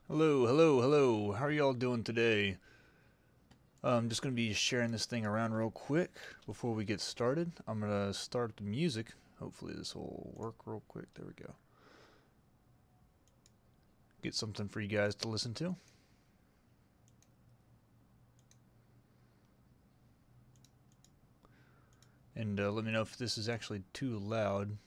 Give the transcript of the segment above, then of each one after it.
Hello, hello, hello. How are y'all doing today? I'm just going to be sharing this thing around real quick before we get started. I'm going to start the music. Hopefully this will work real quick. There we go. Get something for you guys to listen to. And let me know if this is actually too loud.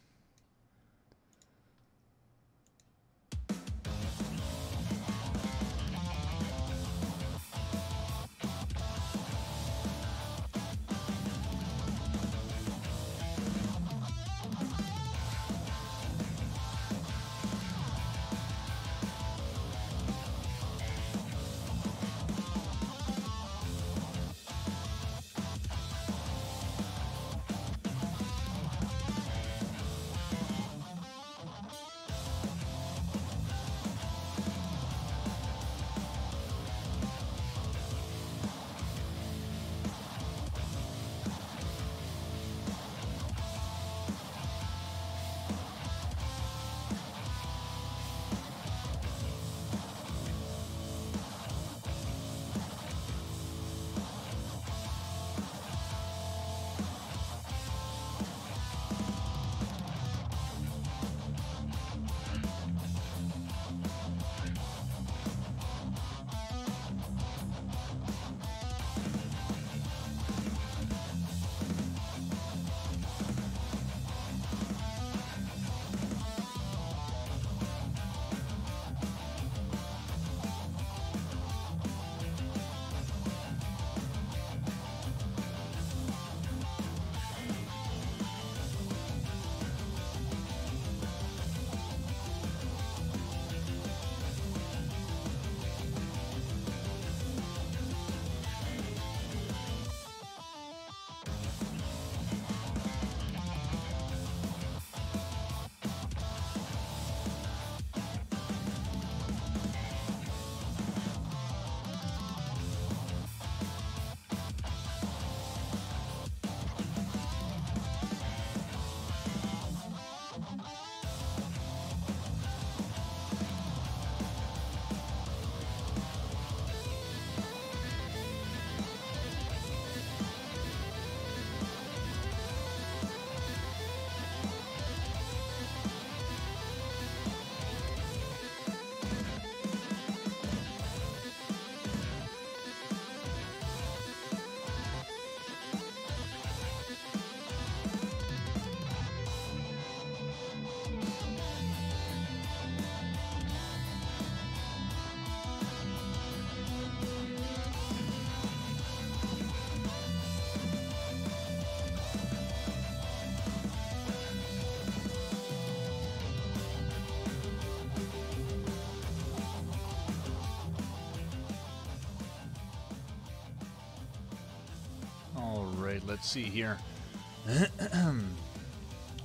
Alright, let's see here.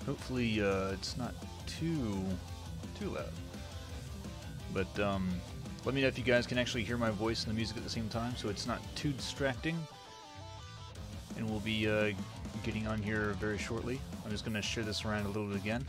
Hopefully it's not too loud. But let me know if you guys can actually hear my voice and the music at the same time, so it's not too distracting. And we'll be getting on here very shortly. I'm just going to share this around a little bit again.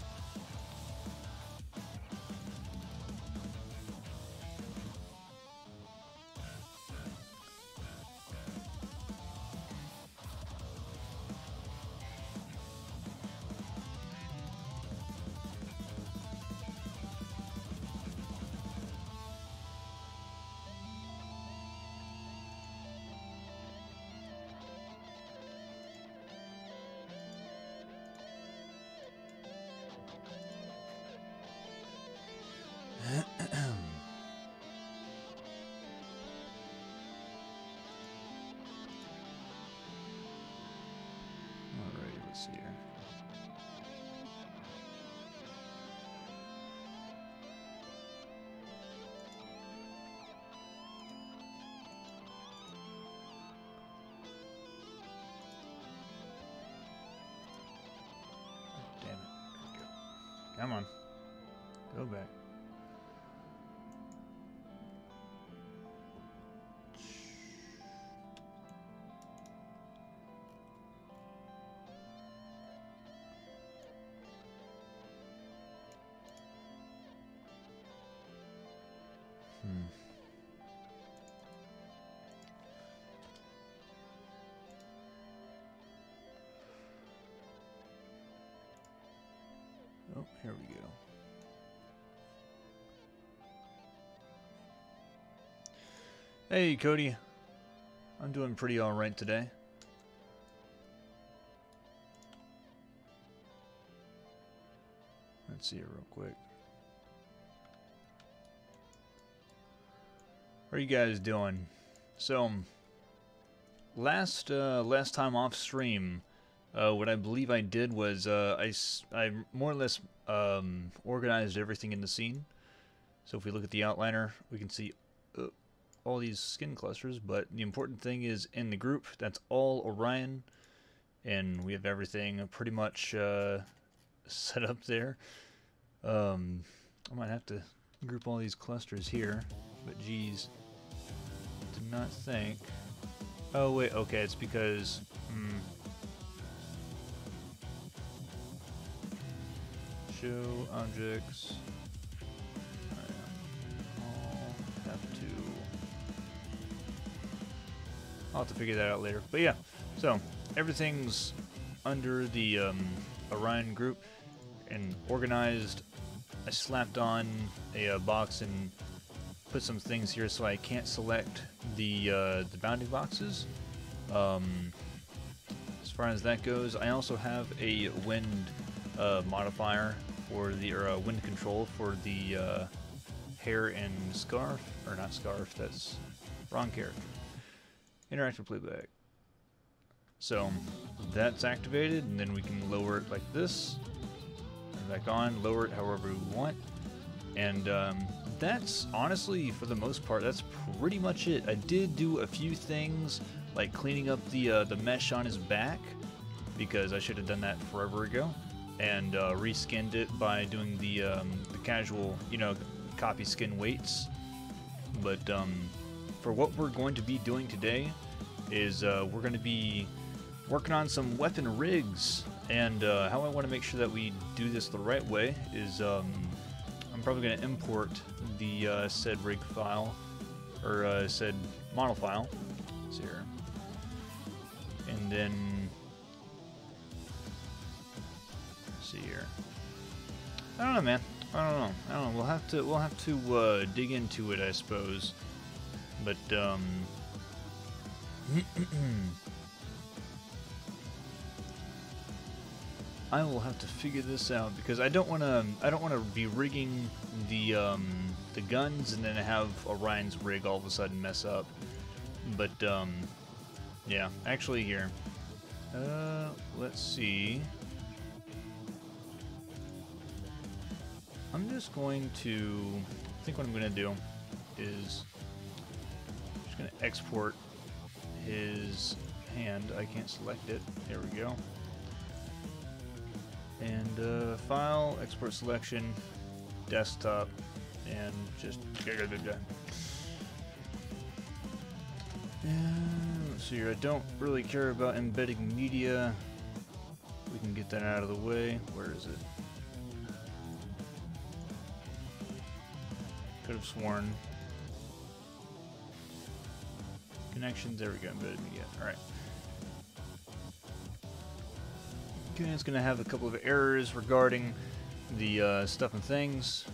Let's see here. Damn it. There we go. Come on. Go back. Oh, here we go. Hey, Cody. I'm doing pretty alright today. Let's see it real quick. How are you guys doing? So, last time off stream, what I believe I did was I more or less organized everything in the scene. So if we look at the outliner, we can see all these skin clusters, but the important thing is in the group, that's all Orion, and we have everything pretty much set up there. I might have to group all these clusters here, but geez, did not think. Oh wait, okay, it's because show objects. I'll have to figure that out later. But yeah, so everything's under the Orion group and organized. I slapped on a box and put some things here so I can't select the bounding boxes. As far as that goes, I also have a wind modifier for the wind control for the hair and scarf, or not scarf. That's wrong character. Interactive playback. So that's activated, and then we can lower it like this, and back on, lower it however we want, and that's honestly, for the most part, that's pretty much it. I did do a few things like cleaning up the mesh on his back, because I should have done that forever ago, and reskinned it by doing the casual, you know, copy skin weights. But for what we're going to be doing today is we're going to be working on some weapon rigs, and how I want to make sure that we do this the right way is I'm probably going to import the said rig file, or said model file. Let's see here. And then, let's see here. I don't know, man. I don't know. We'll have to dig into it, I suppose. But I will have to figure this out, because I don't want to be rigging the guns and then have Orion's rig all of a sudden mess up. But yeah, actually here, let's see. I'm just going to, I think what I'm going to do is just going to export his hand. I can't select it. There we go. And file, export selection, desktop, and just let's see here. I don't really care about embedding media. We can get that out of the way. Where is it? Could have sworn. Connections, there we go, embedded media. Alright. Okay, it's going to have a couple of errors regarding the stuff and things.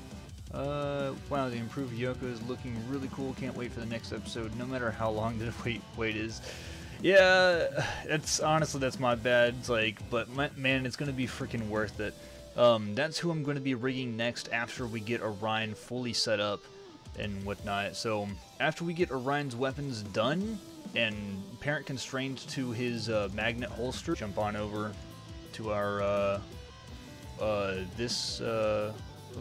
Wow, the improved Yoko is looking really cool. Can't wait for the next episode, no matter how long the wait is. Yeah, it's honestly, that's my bad. It's like, but man, it's going to be freaking worth it. That's who I'm going to be rigging next after we get Orion fully set up and whatnot. So after we get Orion's weapons done and parent constrained to his magnet holster, jump on over to our this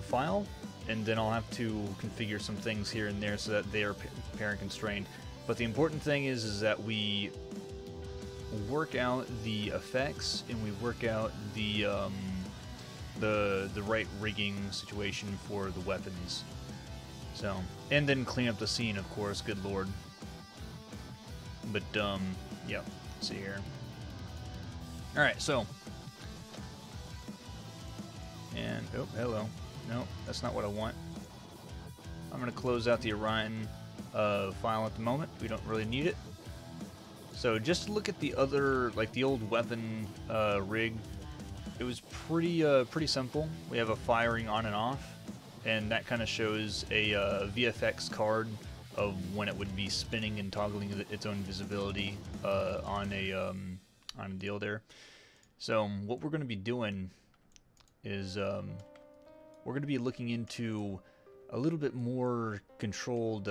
file, and then I'll have to configure some things here and there so that they are parent constrained. But the important thing is that we work out the effects and we work out the right rigging situation for the weapons. So, and then clean up the scene, of course. Good lord. But yeah. Let's see here. All right, so. And oh, hello. No, that's not what I want. I'm gonna close out the Orion file at the moment. We don't really need it. So just look at the other, like the old weapon rig. It was pretty simple. We have a firing on and off, and that kind of shows a VFX card of when it would be spinning and toggling its own visibility on a deal there. So what we're going to be doing is we're going to be looking into a little bit more controlled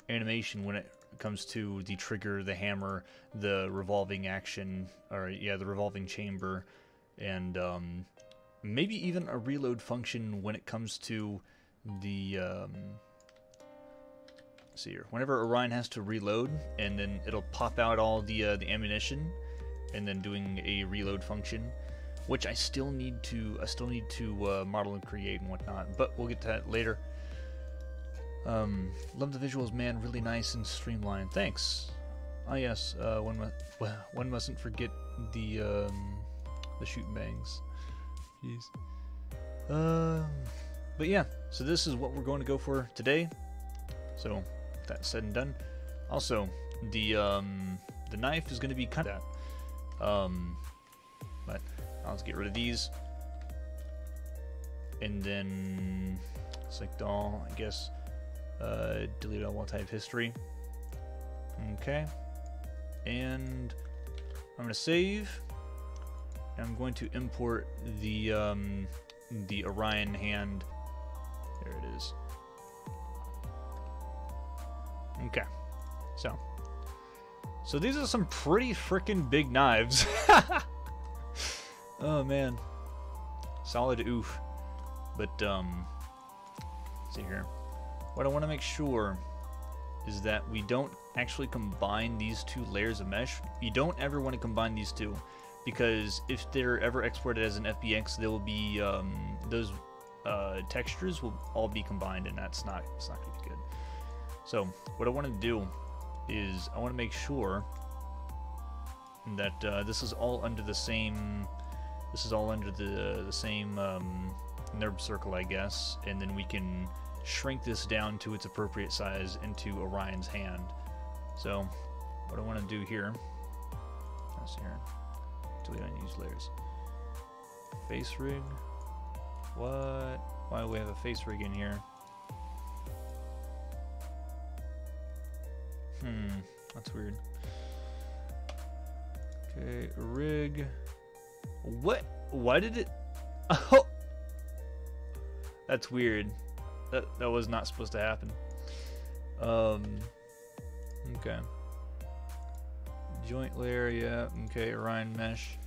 animation when it comes to the trigger, the hammer, the revolving action, or yeah, the revolving chamber, and maybe even a reload function when it comes to the let's see here. Whenever Orion has to reload, and then it'll pop out all the ammunition, and then doing a reload function, which I still need to model and create and whatnot. But we'll get to that later. Love the visuals, man. Really nice and streamlined. Thanks. Oh yes, one mustn't forget the shoot bangs. Jeez. But yeah, so this is what we're going to go for today. So that said and done. Also, the knife is going to be kind of that. But I'll just get rid of these, and then select all, I guess. Delete all type history. Okay, and I'm gonna save. And I'm going to import the Orion hand. There it is. Okay, so these are some pretty freaking big knives. Oh man, solid oof. But let's see here. What I want to make sure is that we don't actually combine these two layers of mesh. You don't ever want to combine these two, because if they're ever exported as an FBX, they will be those textures will all be combined, and it's not going to be good. So what I want to do is I want to make sure that this is all under the same. This is all under the same nerve circle, I guess, and then we can shrink this down to its appropriate size into Orion's hand. So what I want to do here, let's see here, delete unused layers. Face rig. What? Why do we have a face rig in here? That's weird. Okay, rig. What? Why did it? Oh, that's weird. That was not supposed to happen. Okay. Joint layer, yeah. Okay, Orion mesh.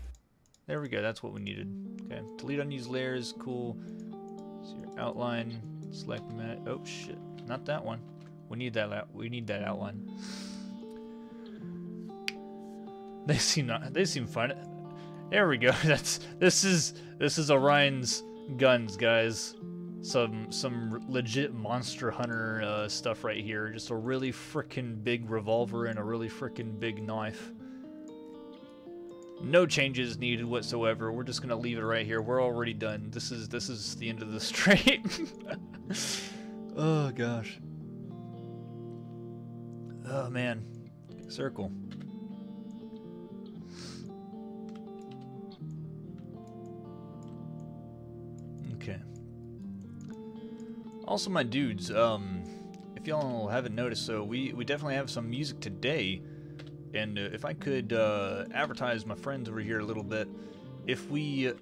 There we go. That's what we needed. Okay. Delete unused layers. Cool. So your outline. Select mat. Oh shit! Not that one. We need that. We need that outline. They seem fun. There we go. This is Orion's guns, guys. Some legit Monster Hunter stuff right here. Just a really frickin' big revolver and a really frickin' big knife. No changes needed whatsoever. We're just gonna leave it right here. We're already done. This is the end of the straight. Oh gosh. Oh man. Circle. Okay. Also, my dudes, if y'all haven't noticed, so we definitely have some music today, and if I could advertise my friends over here a little bit, if you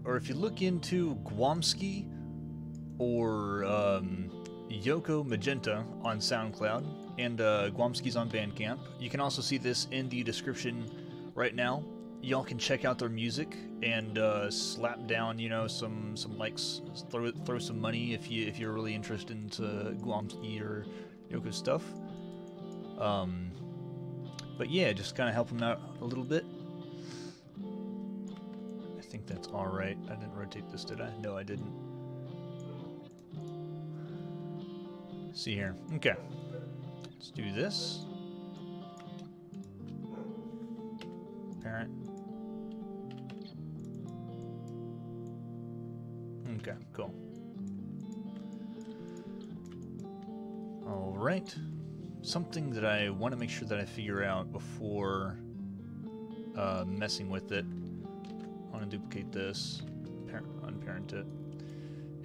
look into Guamskyy or Yoko Magenta on Soundcloud, and Guamskyy's on Bandcamp. You can also see this in the description right now. y'all can check out their music and slap down, you know, some likes, throw some money if you're really interested into Guamskyy or Yoko stuff. But yeah, just kind of help them out a little bit. I think that's all right. I didn't rotate this, did I? No, I didn't. See here. Okay. Let's do this. Parent. Okay, cool. All right. Something that I want to make sure that I figure out before messing with it. I want to duplicate this, unparent it,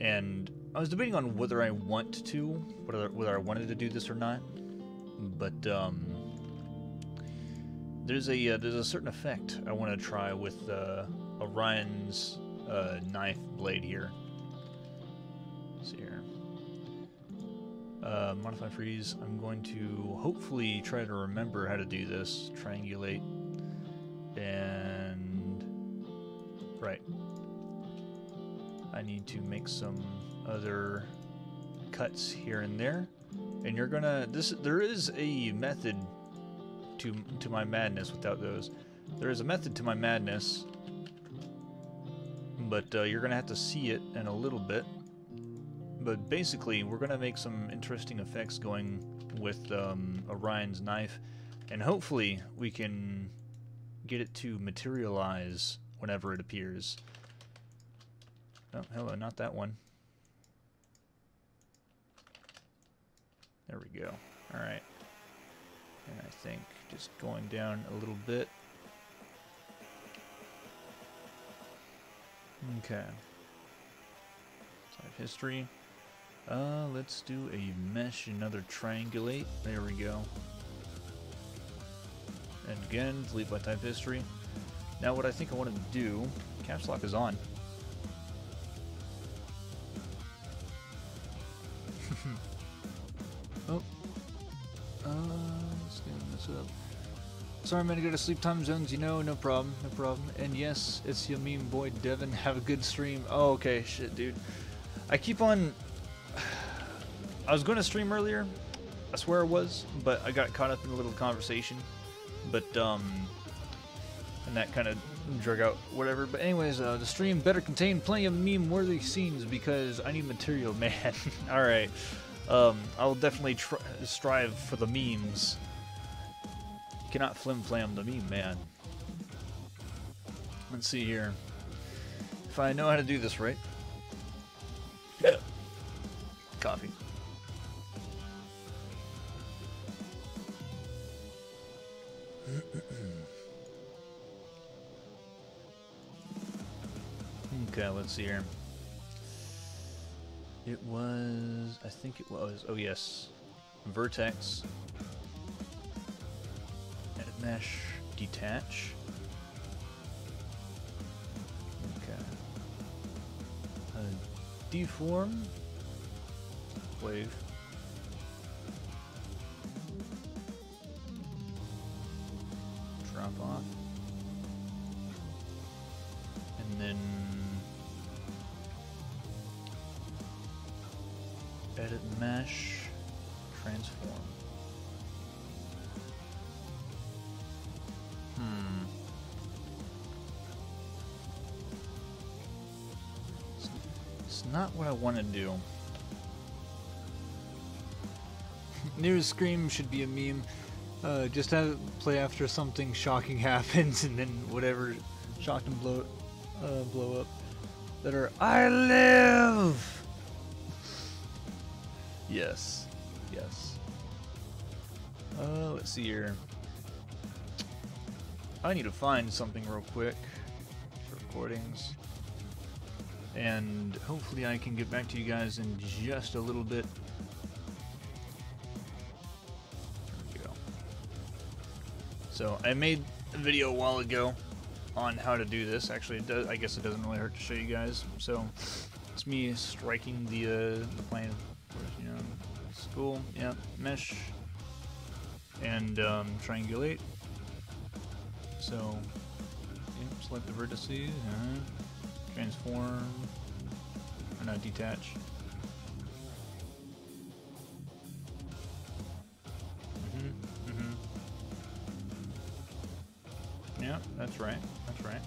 and I was debating on whether I want to, whether I wanted to do this or not. But there's a certain effect I want to try with Orion's knife blade here. Let's see here. Modify freeze. I'm going to hopefully try to remember how to do this. Triangulate. And... right. I need to make some other cuts here and there. And you're gonna... there is a method to my madness without those. There is a method to my madness. But you're gonna have to see it in a little bit. But basically, we're going to make some interesting effects going with Orion's knife, and hopefully we can get it to materialize whenever it appears. Oh, hello, not that one. There we go. Alright. And I think just going down a little bit. Okay. Side history. Let's do a mesh, another triangulate. There we go. And again, delete by type history. Now what I think I want to do, caps lock is on. Oh. Let's clean this up. Sorry, I'm gonna go to sleep time zones, you know, no problem, no problem. And yes, it's your meme boy Devin. Have a good stream. Oh, okay, shit, dude. I keep on... I was going to stream earlier, I swear I was, but I got caught up in a little conversation, but, and that kind of drug out whatever, but anyways, the stream better contain plenty of meme-worthy scenes, because I need material, man. Alright, I'll definitely strive for the memes. You cannot flim-flam the meme, man. Let's see here. If I know how to do this right. Coffee. Okay, let's see here. It was... I think it was... oh yes. Vertex. Edit mesh. Detach. Okay. Deform. Wave. Drop off. And then edit mesh, transform. It's not what I want to do. Nearest scream should be a meme. Just have it play after something shocking happens, and then whatever shocked and blow up. That are I live. Yes, yes. Let's see here. I need to find something real quick for recordings, and hopefully I can get back to you guys in just a little bit. So I made a video a while ago on how to do this. Actually, I guess it doesn't really hurt to show you guys. So it's me striking the plane. You know, school, yeah, mesh, and triangulate. So select the vertices, transform, or not detach. Yeah, that's right, that's right.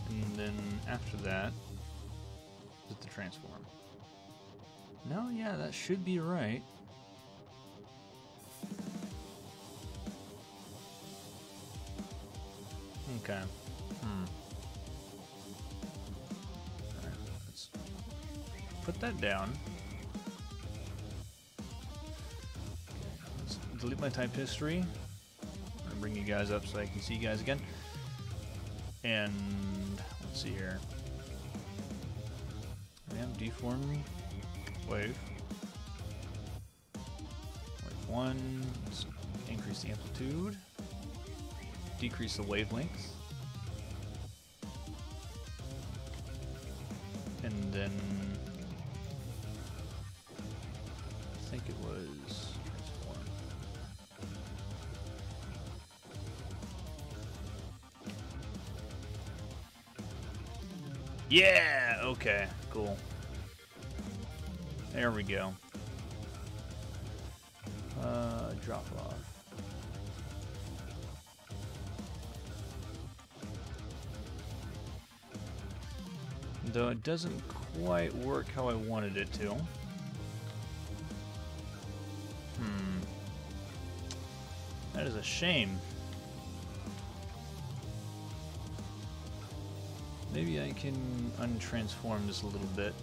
And then after that, is the transform. No, yeah, that should be right. Okay. Alright, let's put that down. Let's delete my type history. I'm gonna bring you guys up so I can see you guys again. And let's see here. I have deform wave. Wave 1. Let's increase the amplitude. Decrease the wavelength. And then I think it was transform. Yeah! Okay, cool. There we go. Drop off. Though it doesn't quite work how I wanted it to. That is a shame. Maybe I can untransform this a little bit.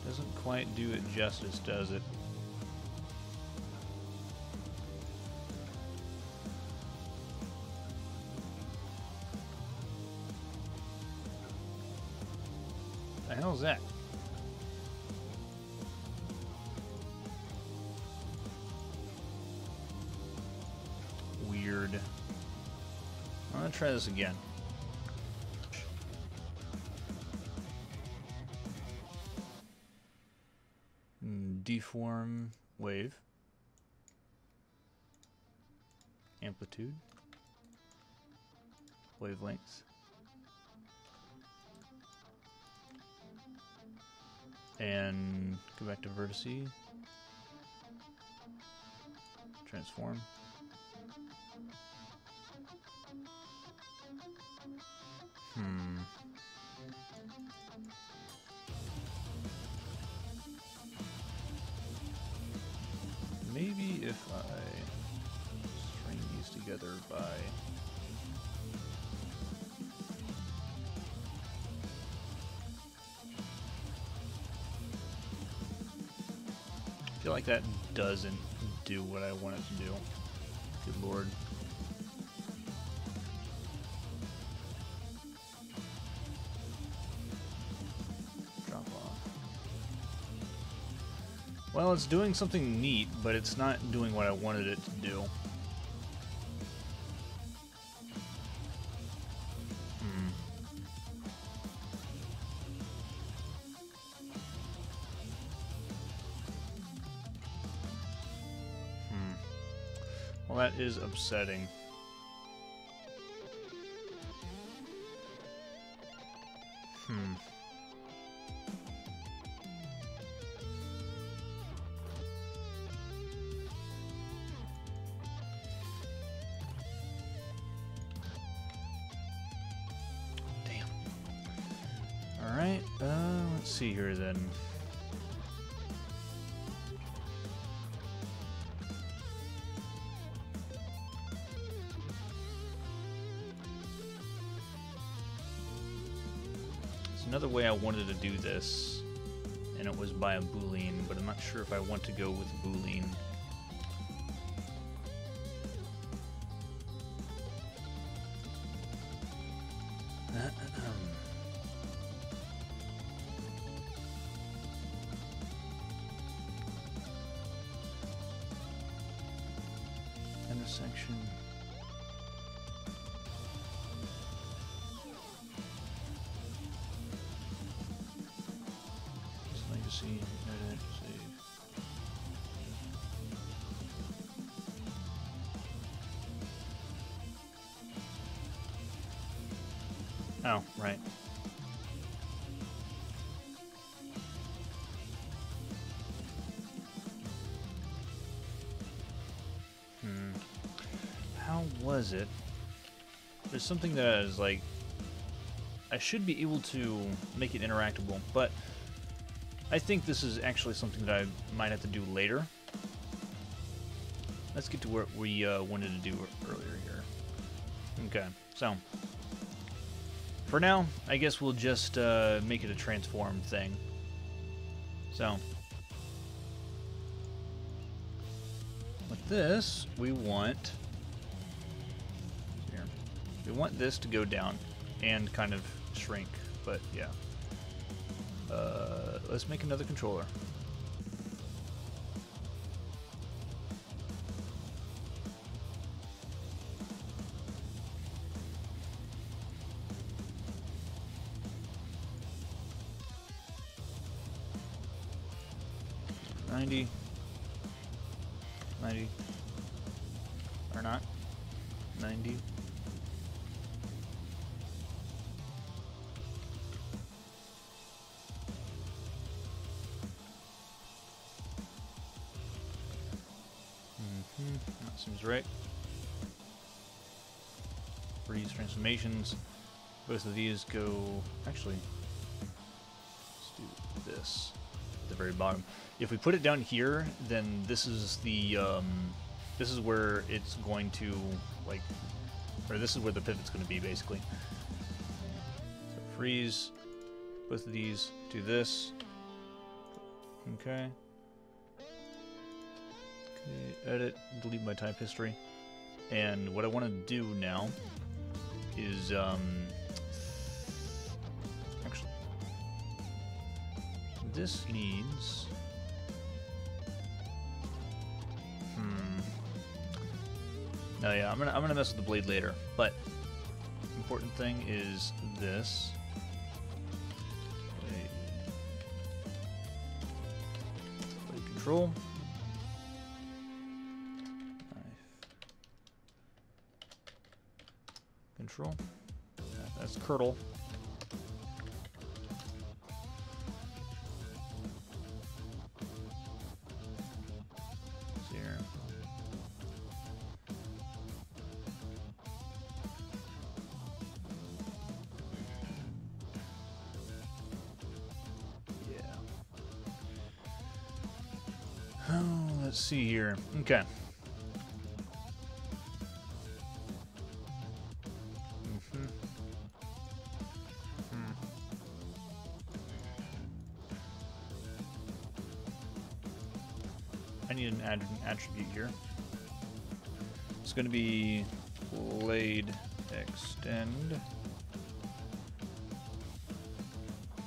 Doesn't quite do it justice, does it? The hell's that? Weird. I'm gonna try this again. Deform wave. Amplitude. Wavelengths. And go back to vertices. Transform. Maybe if I string these together by I feel like that doesn't do what I want it to do. Good lord. Drop off. Well, it's doing something neat, but it's not doing what I wanted it to do. Well, that is upsetting. Damn. Alright, let's see here then. Another way I wanted to do this, and it was by a boolean, but I'm not sure if I want to go with a boolean. section. Legacy, edit, save. Oh, right. How was it? There's something that is like, I should be able to make it interactable, but I think this is actually something that I might have to do later. Let's get to what we wanted to do earlier here. Okay, so for now, I guess we'll just make it a transform thing. So with this, we want here. We want this to go down and kind of shrink, but yeah. Let's make another controller. $90 or not 90. That seems right. Freeze transformations. Both of these go. Actually, let's do this at the very bottom. If we put it down here, then this is the this is where it's going to like, or this is where the pivot's going to be basically. So freeze. Both of these. Do this. Okay. Edit, delete my type history, and what I want to do now is actually this needs no, yeah, I'm gonna mess with the blade later, but important thing is this. Blade control. Control. That's curdle. Here. Yeah. Oh, let's see here. Okay. I need an attribute here. It's going to be blade extend.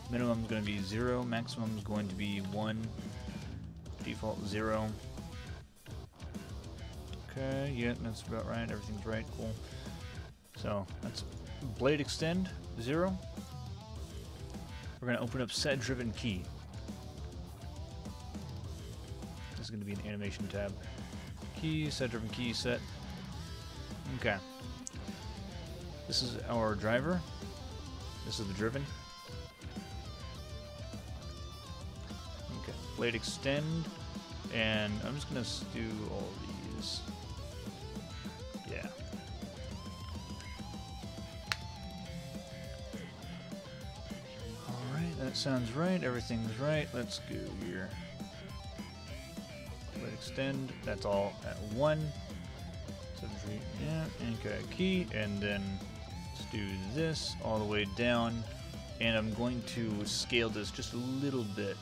Minimum is going to be 0. Maximum is going to be 1. Default 0. Okay, yeah, that's about right. Everything's right. Cool. So that's blade extend 0. We're going to open up set driven key. This is going to be an animation tab. Key, set driven key, set. Okay. This is our driver. This is the driven. Okay. Blade extend. And I'm just going to do all these. Yeah. Alright, that sounds right. Everything's right. Let's go here. Blade extend. That's all at 1. Yeah, okay, key, and then let's do this all the way down, and I'm going to scale this just a little bit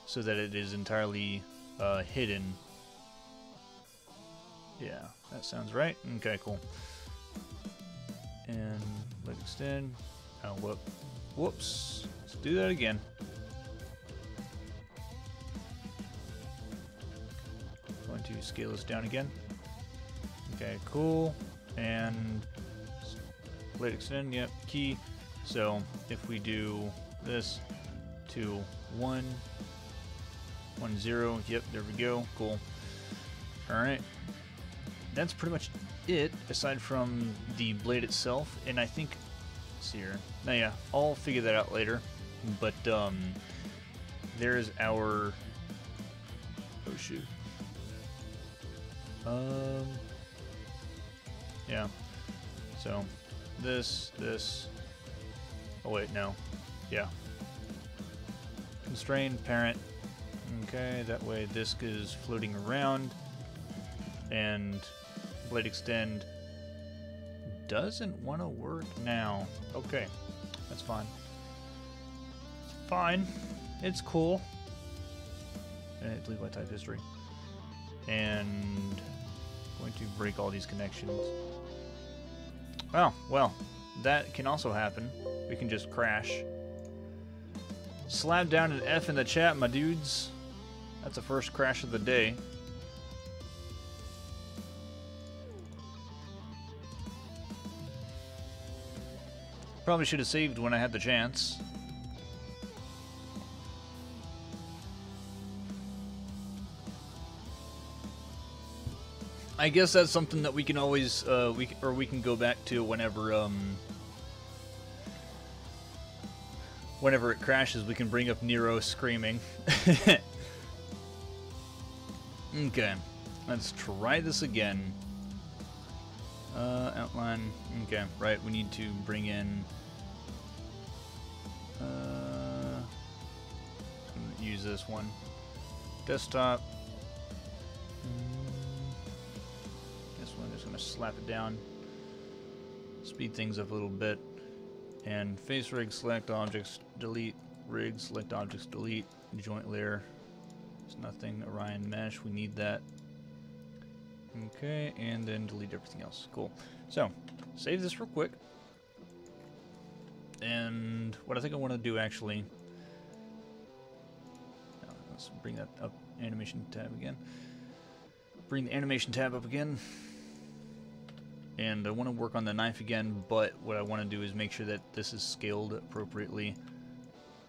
so that it is entirely hidden. Yeah, that sounds right. Okay, cool. And let extend. Oh, whoops. Let's do that again. Going to scale this down again. Okay, cool. And blade extend, yep, key. So if we do this to 1, 1, 0, yep, there we go, cool. Alright. That's pretty much it, aside from the blade itself, and I think, let's see here, now yeah, I'll figure that out later, but there's our, oh shoot, yeah, so this, oh wait, no, yeah, constrained parent, okay, that way disc is floating around, and blade extend doesn't want to work now. Okay, that's fine. It's fine. It's cool. And delete my type history. And going to break all these connections. Oh, well, that can also happen. We can just crash. Slap down an F in the chat, my dudes. That's the first crash of the day. Probably should have saved when I had the chance. I guess that's something that we can always we can go back to whenever whenever it crashes. We can bring up Nero screaming. Okay, let's try this again. Outline. Okay, right. We need to bring in. I'm gonna use this one. Desktop. This one. Just gonna slap it down. Speed things up a little bit. And face rig. Select objects. Delete rig. Select objects. Delete joint layer. There's nothing. Orion mesh. We need that. Okay, and then delete everything else. Cool. So, save this real quick. And what I think I want to do actually... let's bring that up, animation tab again. Bring the animation tab up again. And I want to work on the knife again, but what I want to do is make sure that this is scaled appropriately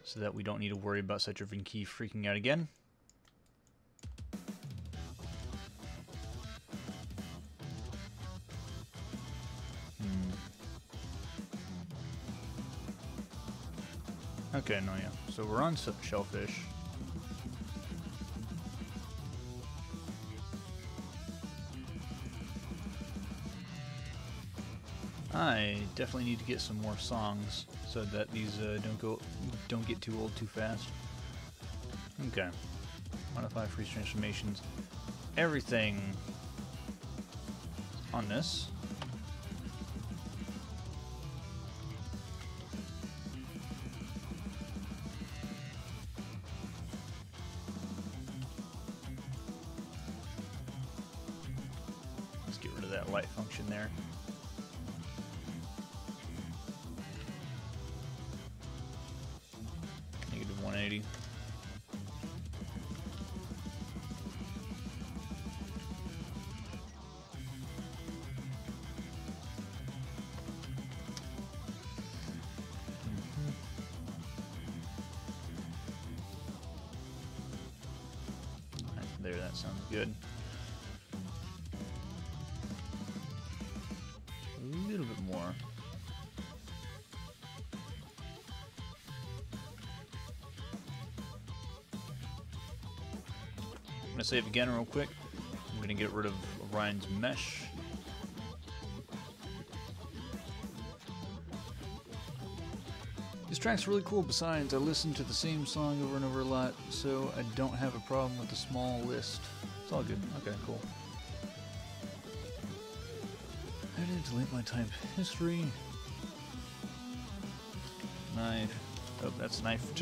so that we don't need to worry about such a key freaking out again. Okay, no, yeah. So we're on shellfish. I definitely need to get some more songs so that these don't get too old too fast. Okay. Modify freeze transformations. Everything on this. That light function there. Negative 180. There, that sounds good. A little bit more. I'm gonna save again real quick. I'm gonna get rid of Orion's mesh. This track's really cool. Besides, I listen to the same song over and over a lot, so I don't have a problem with the small list. It's all good. Okay, cool. Edit, delete my type history. Knife. Oh, that's knife.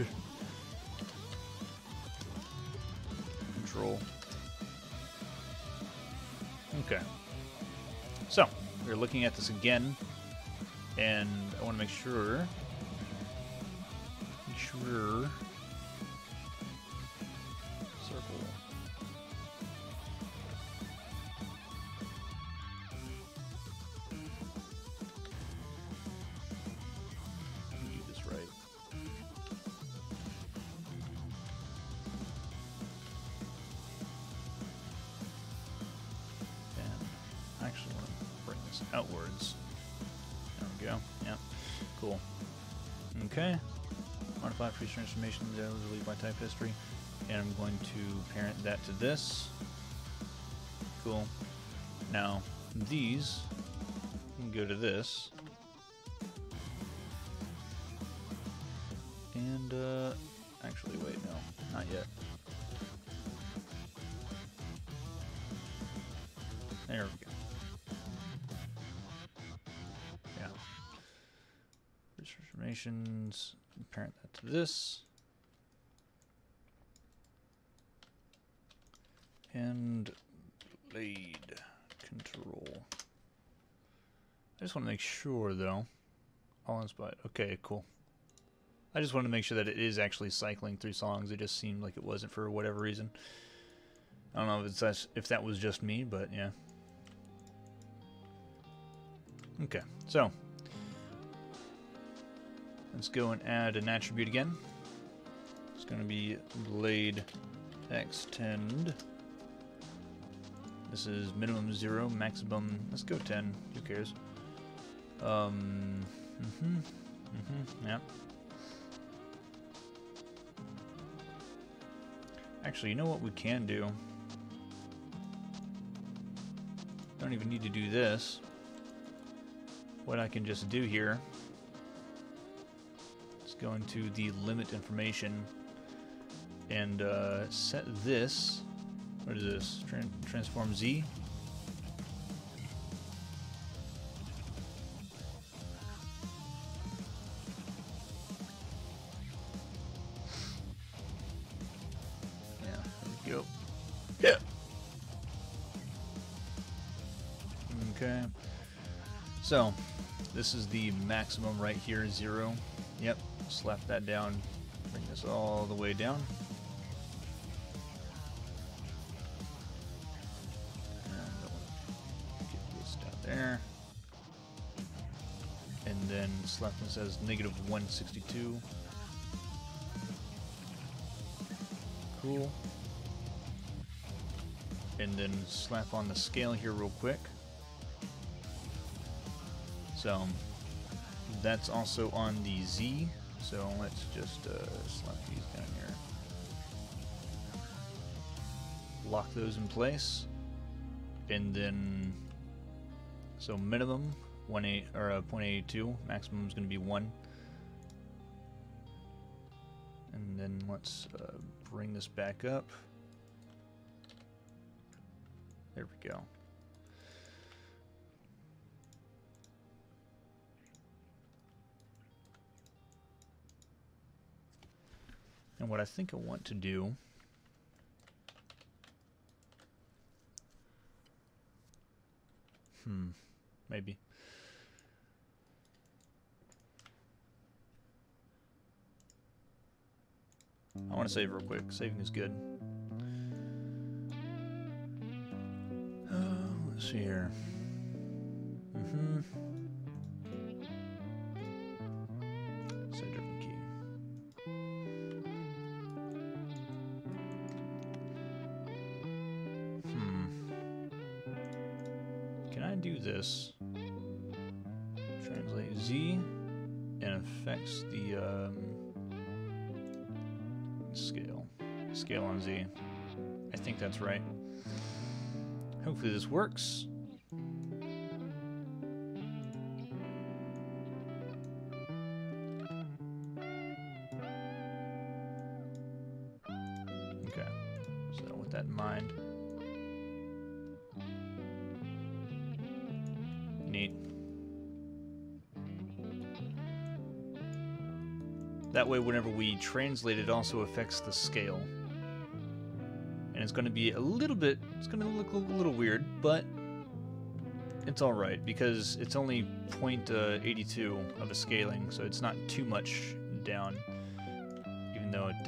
Control. Okay. So, we're looking at this again, and I want to make sure. Circle. actually want to bring this outwards. There we go. Yep. Cool. Okay. Modify freeze transformation, delete by type history. And I'm going to parent that to this. Cool. Now, these can go to this. And, actually, wait, no, not yet. There we go. Yeah. Transformations, parent that to this. And blade control. I just want to make sure, though. All in spot. Okay, cool. I just wanted to make sure that it is actually cycling through songs. It just seemed like it wasn't for whatever reason. I don't know if that was just me, but yeah. Okay, so let's go and add an attribute again. It's going to be blade extend. This is minimum 0, maximum, let's go 10, who cares? Yeah. Actually, you know what we can do? Don't even need to do this. What I can just do here is go into the limit information and set this. What is this? Transform Z. Yeah, there we go. Yeah. Okay. So, this is the maximum right here, 0. Yep. Slap that down. Bring this all the way down. There, and then slap this as negative 162. Cool. And then slap on the scale here real quick. So that's also on the Z. So let's just slap these down here. Lock those in place, and then. So minimum 0.82, maximum is going to be 1. And then let's bring this back up. There we go. And what I think I want to do maybe. I want to save real quick. Saving is good. Let's see here. Say a different key. Can I do this? Translate Z and affects the scale on Z. I think that's right. Hopefully this works. Okay, so with that in mind. Neat. That way, whenever we translate, it also affects the scale. And it's going to be a little bit, it's going to look a little weird, but it's alright, because it's only 0.82 of a scaling, so it's not too much down, even though it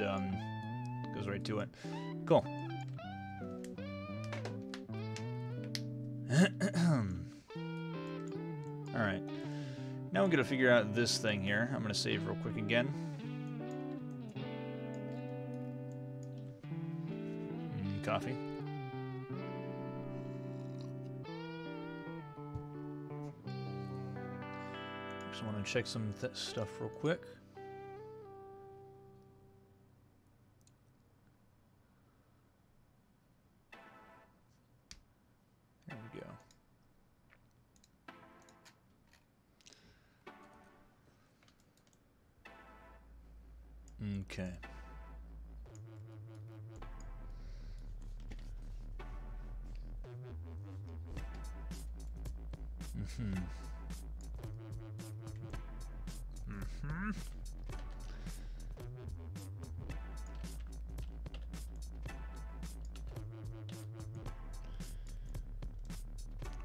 goes right to it. Cool. Alright. Now I'm going to figure out this thing here. I'm going to save real quick again. Coffee. just want to check some stuff real quick. There we go. Okay.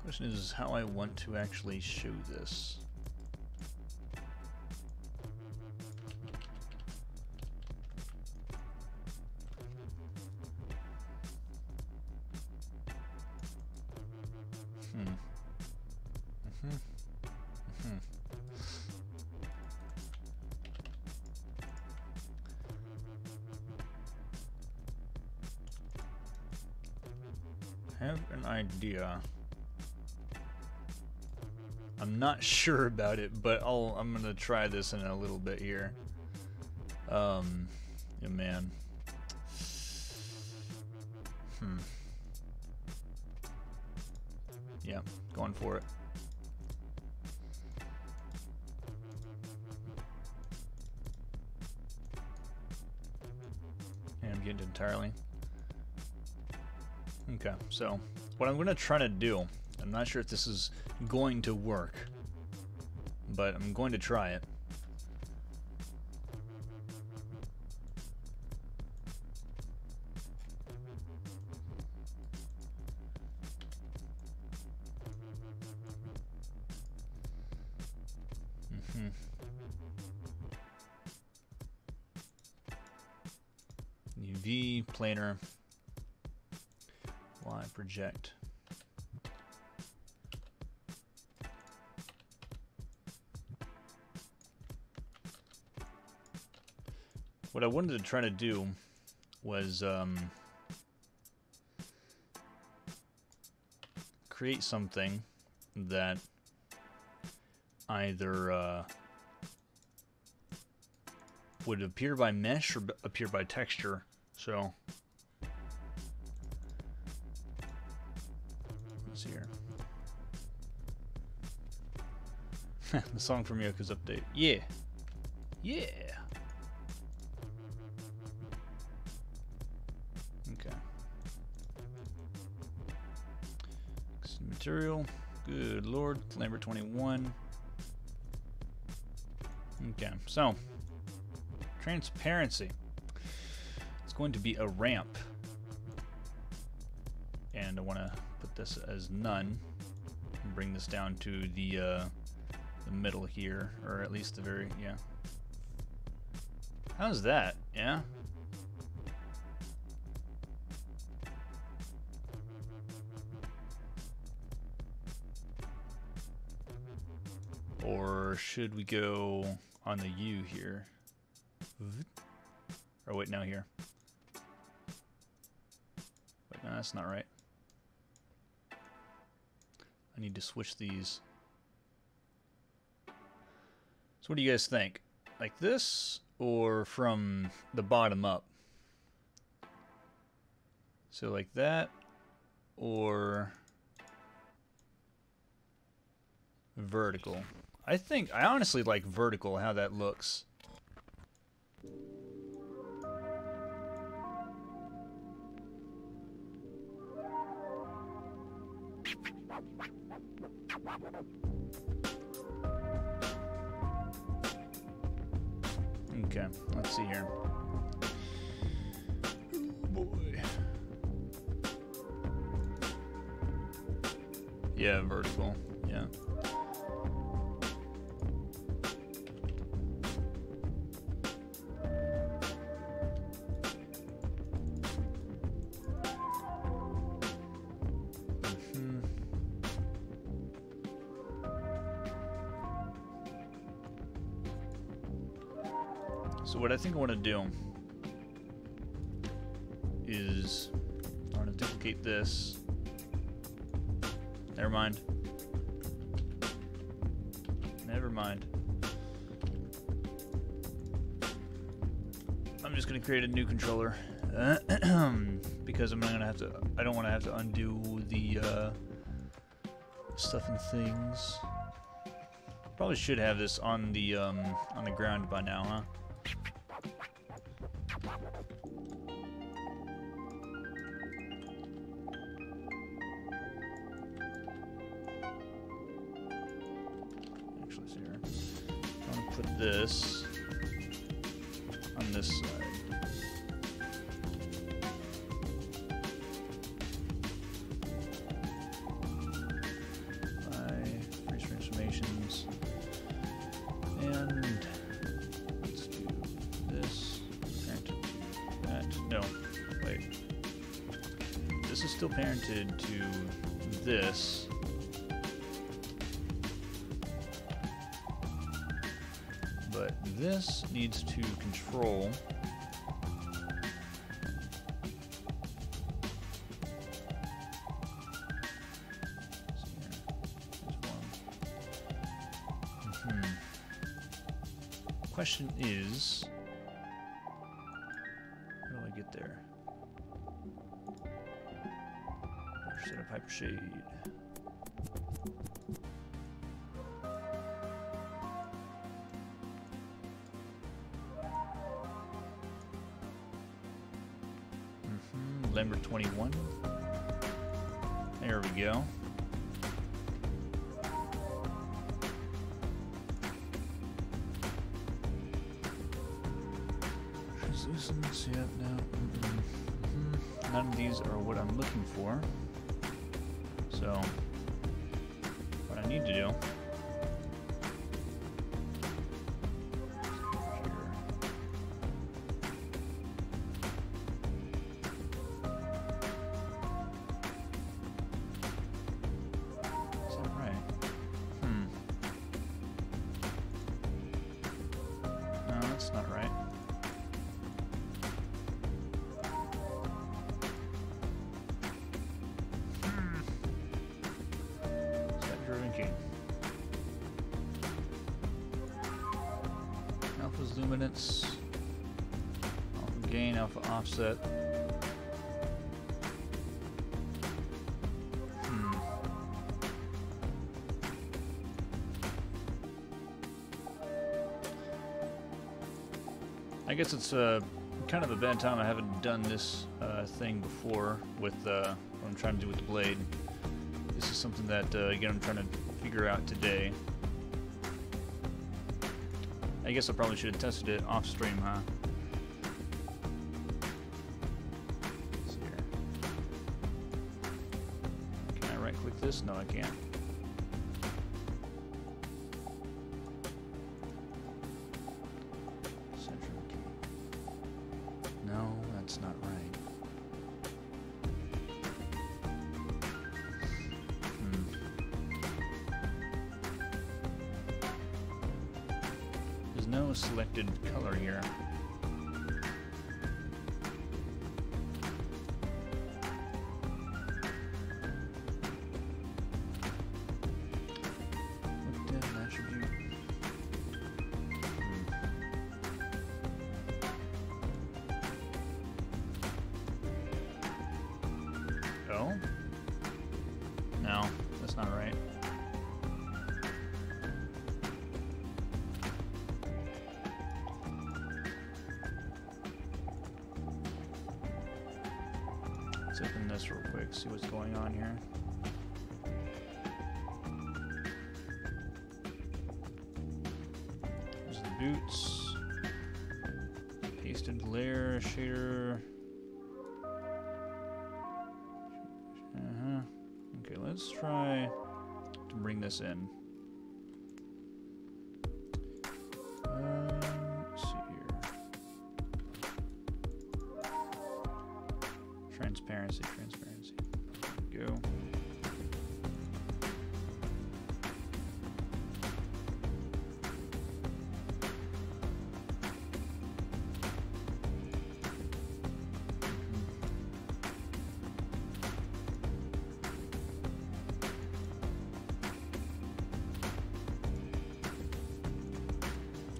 Question is how I want to actually show this. Have an idea. I'm not sure about it, but I'm gonna try this in a little bit here. Yeah, man. Yeah, going for it. And I'm getting entirely. Okay, so what I'm going to try to do, I'm not sure if this is going to work, but I'm going to try it. UV, planar. Y project. What I wanted to try to do was create something that either would appear by mesh or appear by texture. So let's see here. The song from Yoko's update. Yeah. Yeah. Okay. Material. Good lord. Lambert 21. Okay, so transparency. It's going to be a ramp. And I want to put this as none. And bring this down to the middle here, or at least the very, yeah. How's that? Yeah. Or should we go on the U here? Or wait, no, here. Wait, no, that's not right. I need to switch these. So what do you guys think? Like this, or from the bottom up? So like that, or vertical? I honestly like vertical, how that looks. Okay, let's see here. Boy. Yeah, vertical. Yeah. So what I think I want to do is I want to duplicate this. Never mind. Never mind. just gonna create a new controller because I'm not gonna have to. I don't want to have to undo the stuff and things. Probably should have this on the ground by now, huh? Actually, see here. I'm gonna put this on this side. Transformations. And let's do this. Parent to that. No, wait. This is still parented to this. But this needs to control question is, how do I get there? Set up hypershade. Lambert 21. There we go. Yep, no. None of these are what I'm looking for. So, what I need to do. Is that right? No, that's not right. Alpha's luminance, alpha gain, alpha offset. I guess it's kind of a bad time. I haven't done this thing before with what I'm trying to do with the blade. This is something that, again, I'm trying to figure out today. I guess I probably should have tested it off stream, huh? Let's see here. Can I right click this? No, I can't. Central key. No, that's not right. No selected color here. Looked at an attribute. Oh? No, that's not right. Let's open this real quick, see what's going on here. There's the boots. Pasted layer, shader. Okay, let's try to bring this in. Let's see here. Transparency. There we go.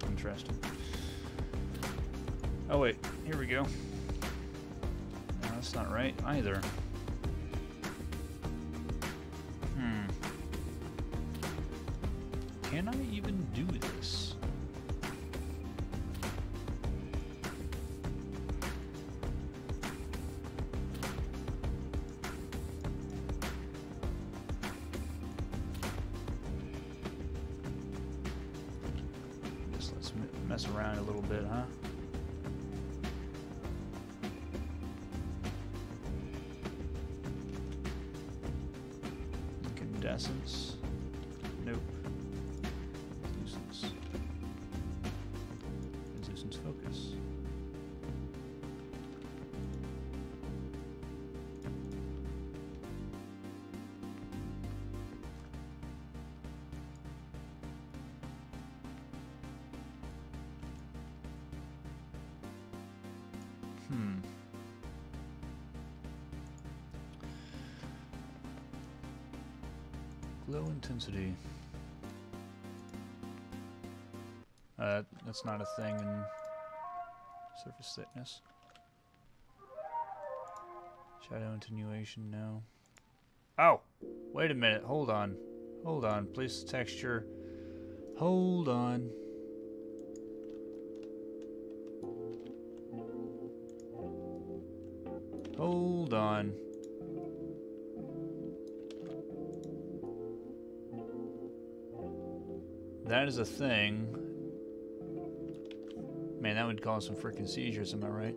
Interesting. Oh Oh wait, here we go. No, that's not right either. Can I even do this? Just let's mess around a little bit, huh? Incandescence. Nope. Resistance focus. Glow intensity. That's not a thing in surface thickness. Shadow attenuation, no. Oh! Wait a minute, hold on. Hold on, place texture. Hold on. Hold on. That is a thing. Man, that would cause some freaking seizures, am I right?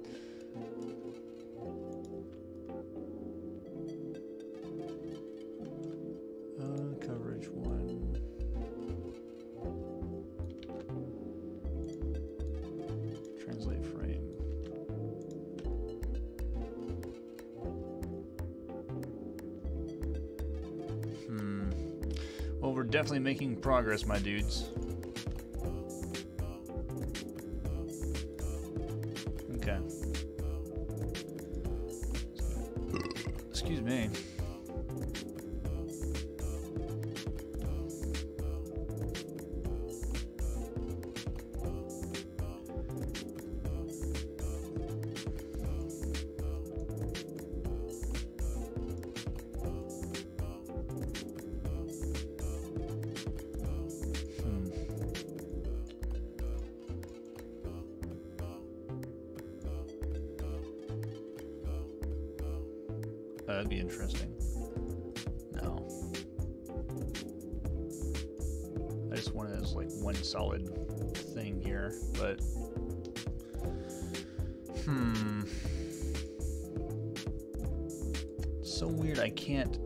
Coverage 1. Translate frame. Well, we're definitely making progress, my dudes. Okay. Excuse me. That'd be interesting. No. I just want it as like one solid thing here, but it's so weird I can't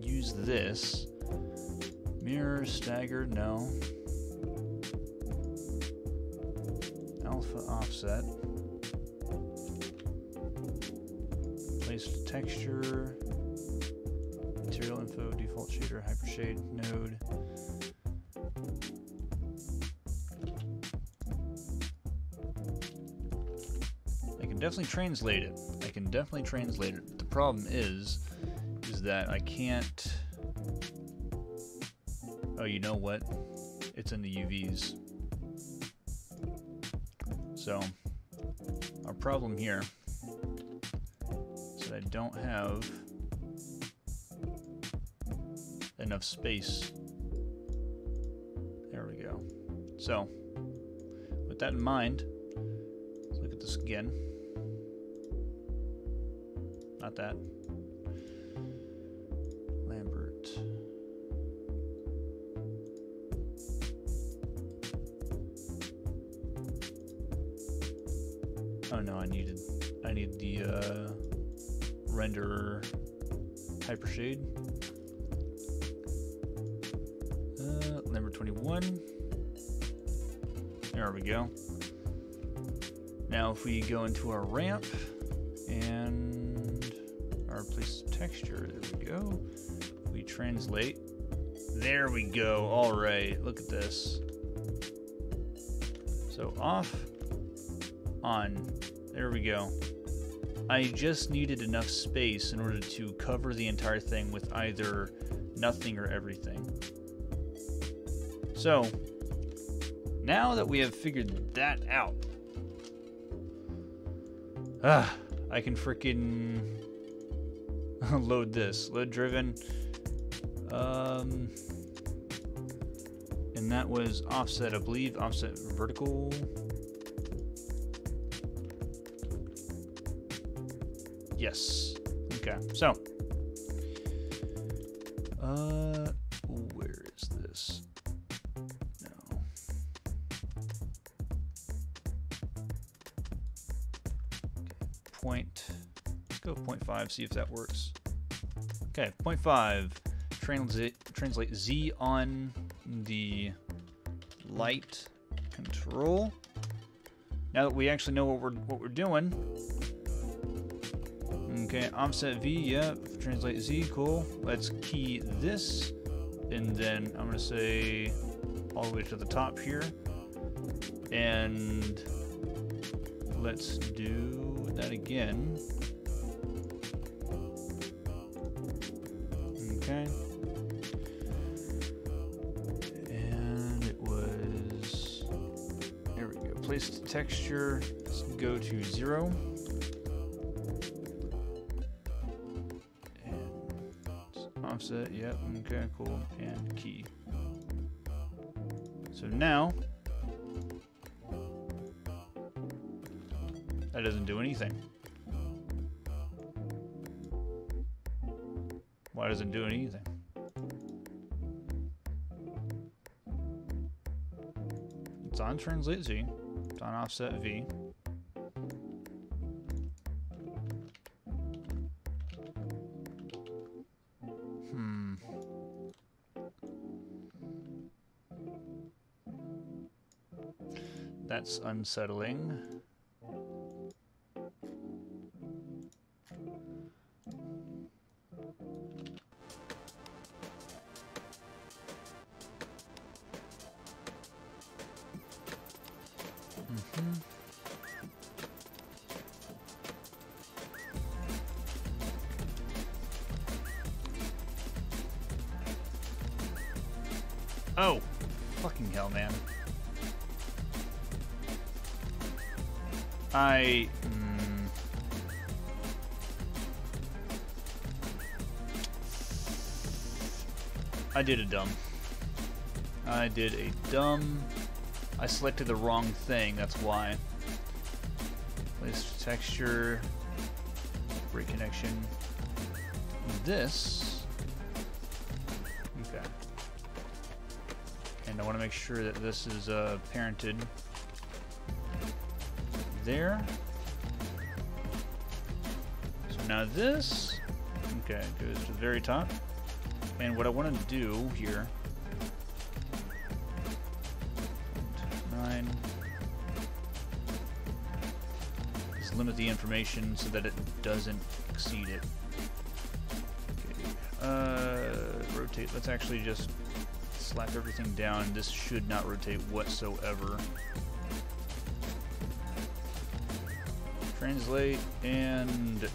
use this. Mirror, staggered, no. Alpha offset. Place texture, material info, default shader, hypershade, node. I can definitely translate it. I can definitely translate it. But the problem is that I can't. Oh, you know what? It's in the UVs. So our problem here. I don't have enough space. There we go. So, with that in mind, let's look at this again. Not that. Lambert. Oh no, I need the render hypershade. Number 21. There we go. Now if we go into our ramp and our place texture, there we go. We translate. There we go. All right, look at this. So off, on. There we go. I just needed enough space in order to cover the entire thing with either nothing or everything. So, now that we have figured that out, I can freaking load this. Load driven. And that was offset, I believe. Offset vertical. Yes. Okay. So. Where is this? No. Point. Let's go 0.5. See if that works. Okay. 0.5. Translate Z on the light control. Now that we actually know what we're doing. Okay, offset V, yeah, translate Z, cool. Let's key this, and then I'm gonna say all the way to the top here. And let's do that again. Okay. And it was, there we go. Place texture, let's go to 0. Offset, yep, okay, cool, and key. So now, that doesn't do anything. Why doesn't it do anything? It's on translate Z, it's on offset V. That's unsettling. Oh, fucking hell, man. I did a dumb. I selected the wrong thing, that's why. Place texture, break connection. This. Okay. And I want to make sure that this is parented. There. So now this, okay, goes to the very top. And what I want to do here, 9, is limit the information so that it doesn't exceed it. Okay. Rotate. Let's actually just slap everything down. This should not rotate whatsoever. Translate and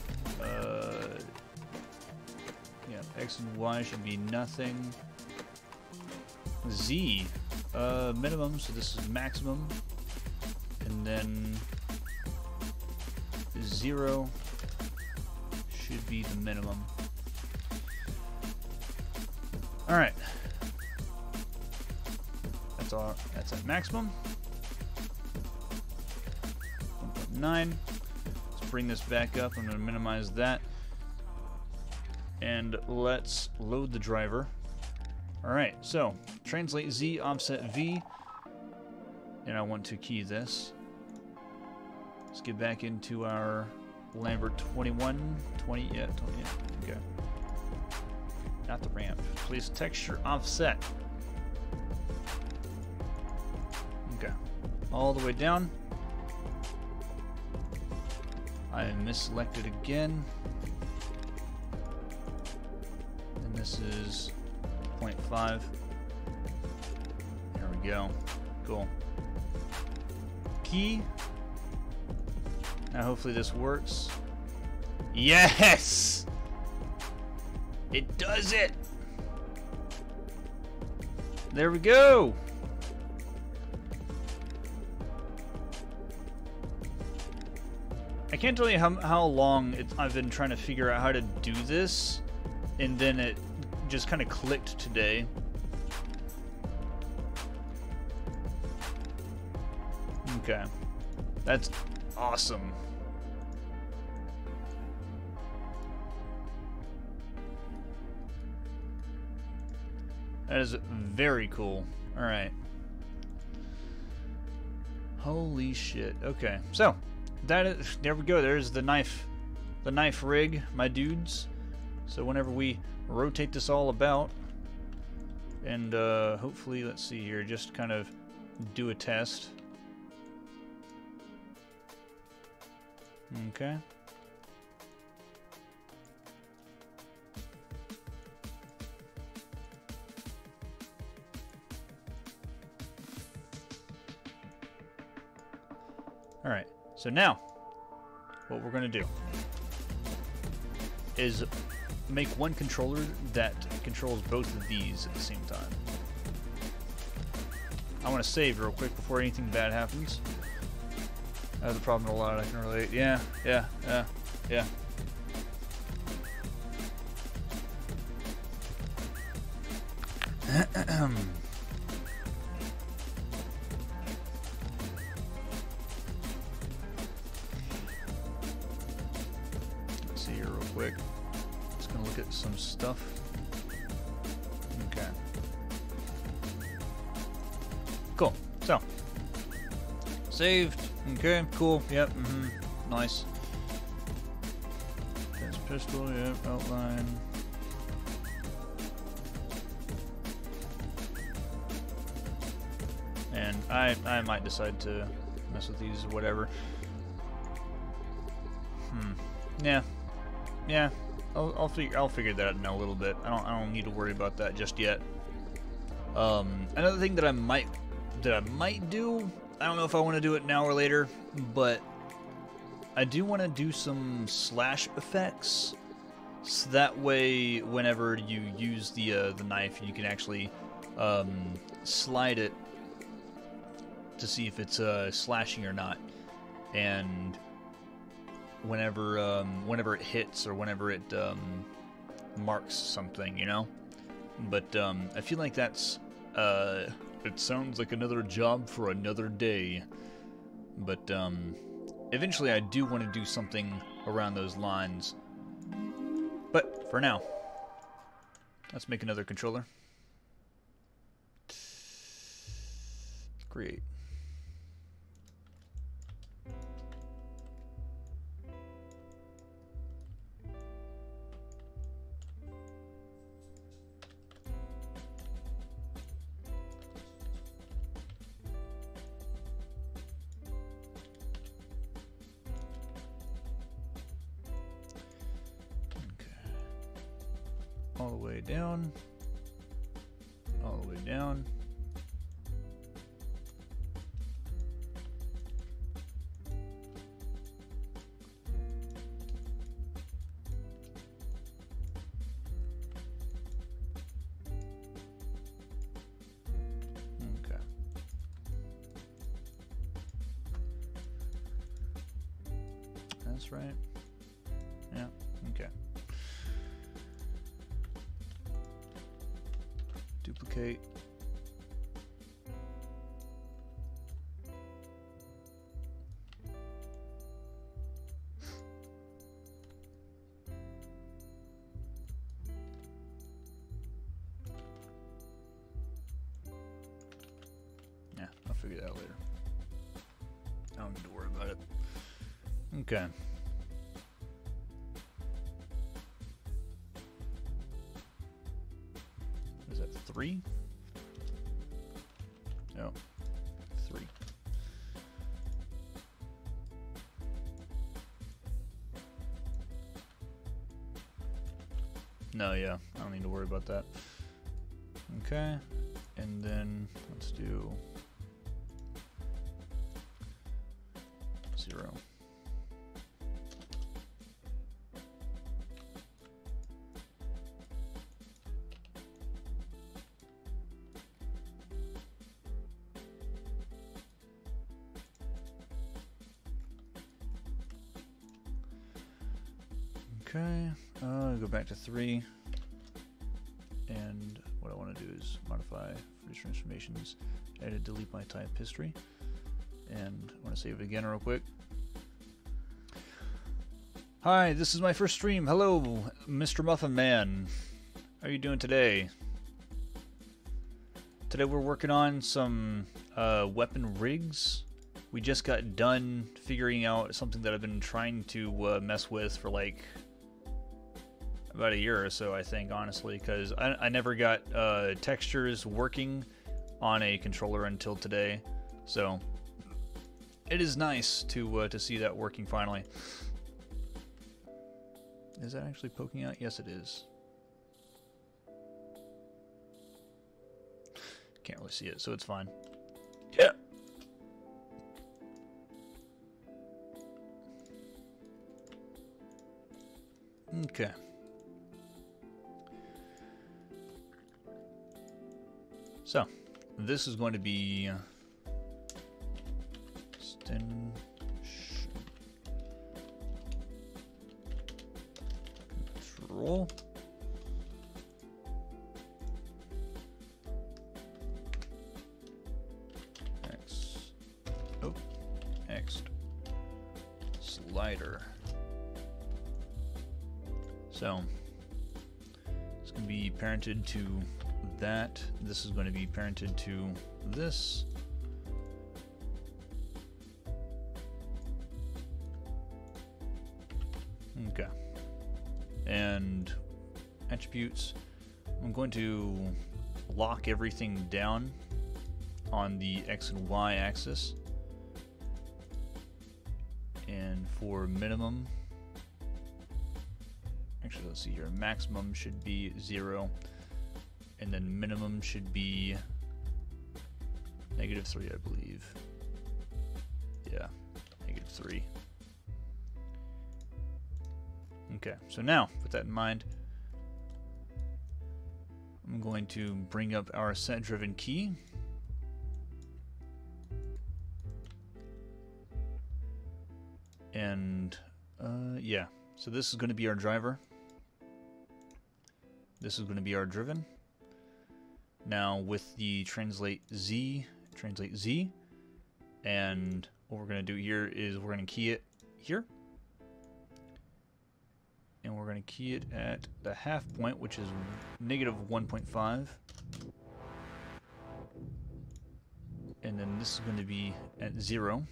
yeah, X and Y should be nothing. Z, minimum, so this is maximum, and then 0 should be the minimum. All right, that's all. That's at maximum. 1.9. Bring this back up. I'm going to minimize that. And let's load the driver. Alright, so translate Z, offset V. And I want to key this. Let's get back into our Lambert 21. 20, yeah, 20, yeah. Okay. Not the ramp. Place texture offset. Okay. All the way down. I misselected again. And this is 0.5. There we go. Cool. Key. Now hopefully this works. Yes! It does it! There we go! I can't tell you how long I've been trying to figure out how to do this, and then it just kind of clicked today. Okay. That's awesome. That is very cool. Alright. Holy shit. Okay. So, that is, there we go. There's the knife rig, my dudes. So whenever we rotate this all about, and hopefully, let's see here, just kind of do a test. Okay. Alright, so now, what we're going to do is make one controller that controls both of these at the same time. I want to save real quick before anything bad happens. I have the problem a lot, I can relate. Yeah. Let's see here real quick. Just gonna look at some stuff. Okay. Cool. So, saved. Okay, cool. Yep. Nice. That's pistol. Yep. Outline. And I might decide to mess with these or whatever. Yeah. I'll figure that out in a little bit. I don't need to worry about that just yet. Another thing that I might do. I don't know if I want to do it now or later, but I do want to do some slash effects, so that way whenever you use the knife, you can actually slide it to see if it's slashing or not, and whenever it hits or whenever it marks something, you know. But I feel like that's it sounds like another job for another day. But eventually I do want to do something around those lines. But for now, let's make another controller. Create. All the way down, all the way down. Okay. That's right. Yeah, okay. Duplicate. Yeah, I'll figure that out later. I don't need to worry about it. Okay. Is that 3? No, 3. No, yeah, I don't need to worry about that. Okay, and then let's do 0. Okay, go back to 3. And what I want to do is modify for transformations, edit, delete my type history. And I want to save it again real quick. Hi, this is my first stream. Hello, Mr. Muffin Man. How are you doing today? Today we're working on some weapon rigs. We just got done figuring out something that I've been trying to mess with for like about a year or so, I think, honestly, because I never got textures working on a controller until today. So it is nice to see that working finally. Is that actually poking out? Yes, it is. Can't really see it, so it's fine. Yeah. Okay. So, this is going to be control. Next slider. So it's going to be parented to that. This is going to be parented to this. Okay. And attributes. I'm going to lock everything down on the X and Y axis. And for minimum, actually let's see here, maximum should be 0, and then minimum should be -3, I believe. Yeah, -3. Okay, so now with that in mind, I'm going to bring up our set-driven key. And yeah, so this is going to be our driver. This is going to be our driven. Now with the translate Z, and what we're going to do here is we're going to key it here. And we're going to key it at the half point, which is -1.5. And then this is going to be at 0.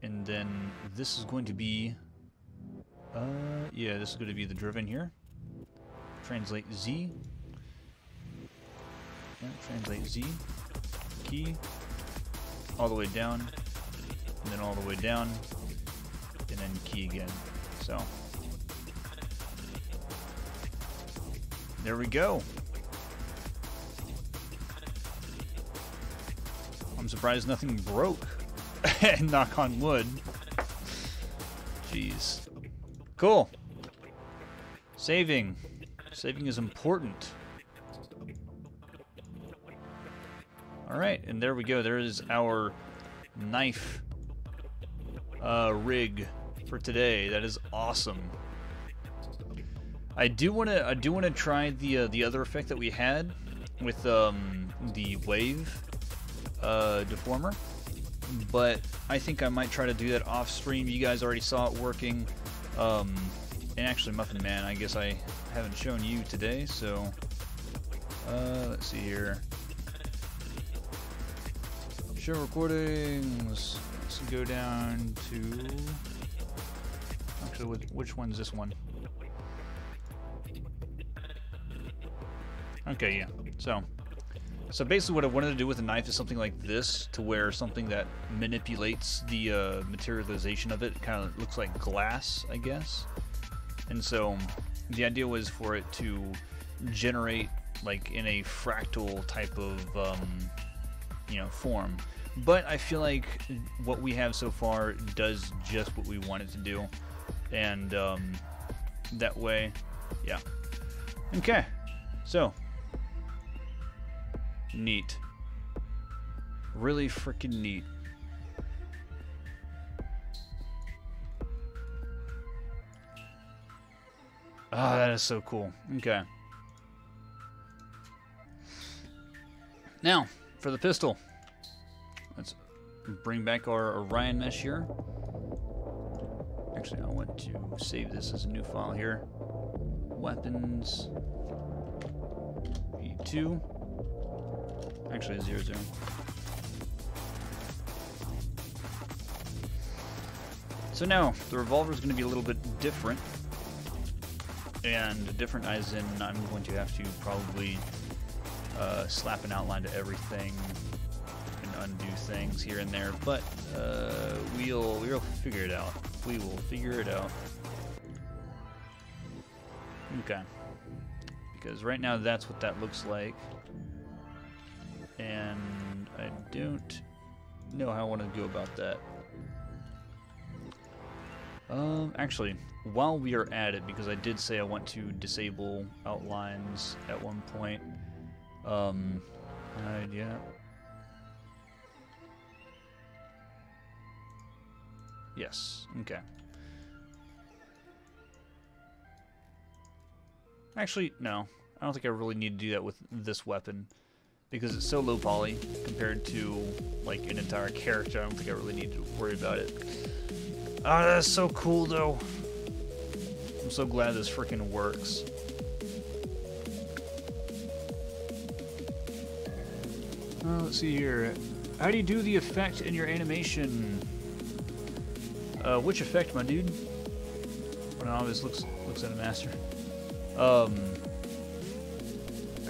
And then this is going to be, yeah, this is going to be the driven here. Translate Z. Yeah, translate Z. Key. All the way down. And then all the way down. And then key again. So. There we go. I'm surprised nothing broke. Knock on wood. Jeez. Cool. Saving. Saving is important. Alright, and there we go. There is our knife rig for today. That is awesome. I do wanna try the other effect that we had with the wave deformer. But I think I might try to do that off stream. You guys already saw it working. And actually, Muffin Man, I guess I haven't shown you today, so let's see here. Show recordings. Let's go down to, actually, which one's this one? Okay, yeah. So basically what I wanted to do with a knife is something like this, to where something that manipulates the materialization of it kind of looks like glass, I guess. And so the idea was for it to generate like in a fractal type of you know, form. But I feel like what we have so far does just what we want it to do. And that way, yeah. Okay, so neat. Really freaking neat. Oh, that is so cool. Okay. Now, for the pistol. Let's bring back our Orion mesh here. Actually, I want to save this as a new file here. Weapons. E2. Actually, 0, 0. So now, the revolver is going to be a little bit different. And different as in I'm going to have to probably slap an outline to everything and undo things here and there, but we'll figure it out. We will figure it out. Okay. Because right now that's what that looks like. And I don't know how I want to go about that. Actually, while we are at it, because I did say I want to disable outlines at one point. Yeah. Yes, okay. Actually, no. I don't think I really need to do that with this weapon, because it's so low poly compared to, like, an entire character. I don't think I really need to worry about it. Oh, that's so cool, though. I'm so glad this freaking works. Let's see here. How do you do the effect in your animation? Which effect, my dude? When always looks at a master. Are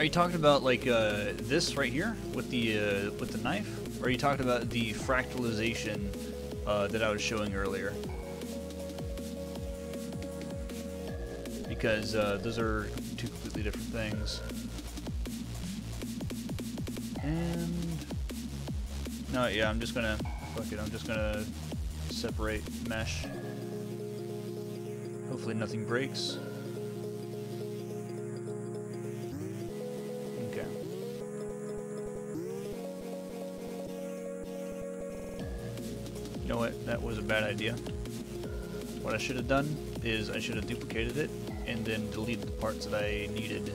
you talking about like this right here with the knife? Or are you talking about the fractalization that I was showing earlier? Because those are two completely different things. And no, yeah, I'm just gonna fuck it. I'm just gonna separate mesh. Hopefully nothing breaks. Okay. You know what? That was a bad idea. What I should have done is I should have duplicated it and then deleted the parts that I needed.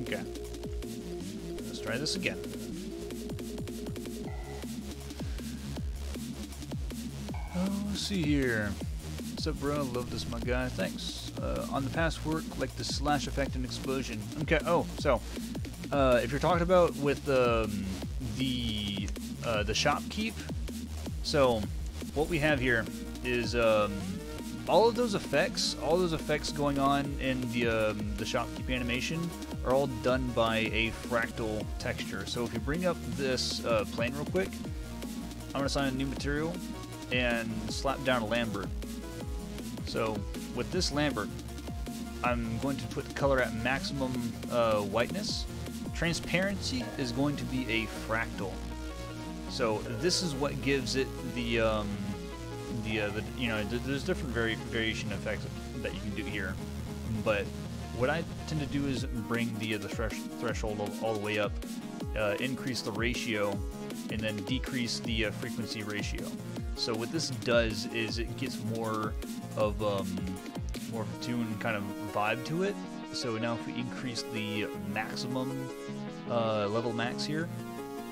Okay. Let's try this again. Oh, let's see here. What's up, bro? Love this, my guy. Thanks. On the past work, like the slash effect and explosion. Okay. Oh, so if you're talking about with the shopkeep, so what we have here is all those effects going on in the shopkeep animation are all done by a fractal texture. So if you bring up this plane real quick, I'm going to assign a new material and slap down a Lambert. So with this Lambert, I'm going to put the color at maximum whiteness. Transparency is going to be a fractal. So this is what gives it the you know, there's different variation effects that you can do here, but what I tend to do is bring the threshold all the way up, increase the ratio, and then decrease the frequency ratio. So what this does is it gets more of a tune kind of vibe to it. So now if we increase the maximum level max here,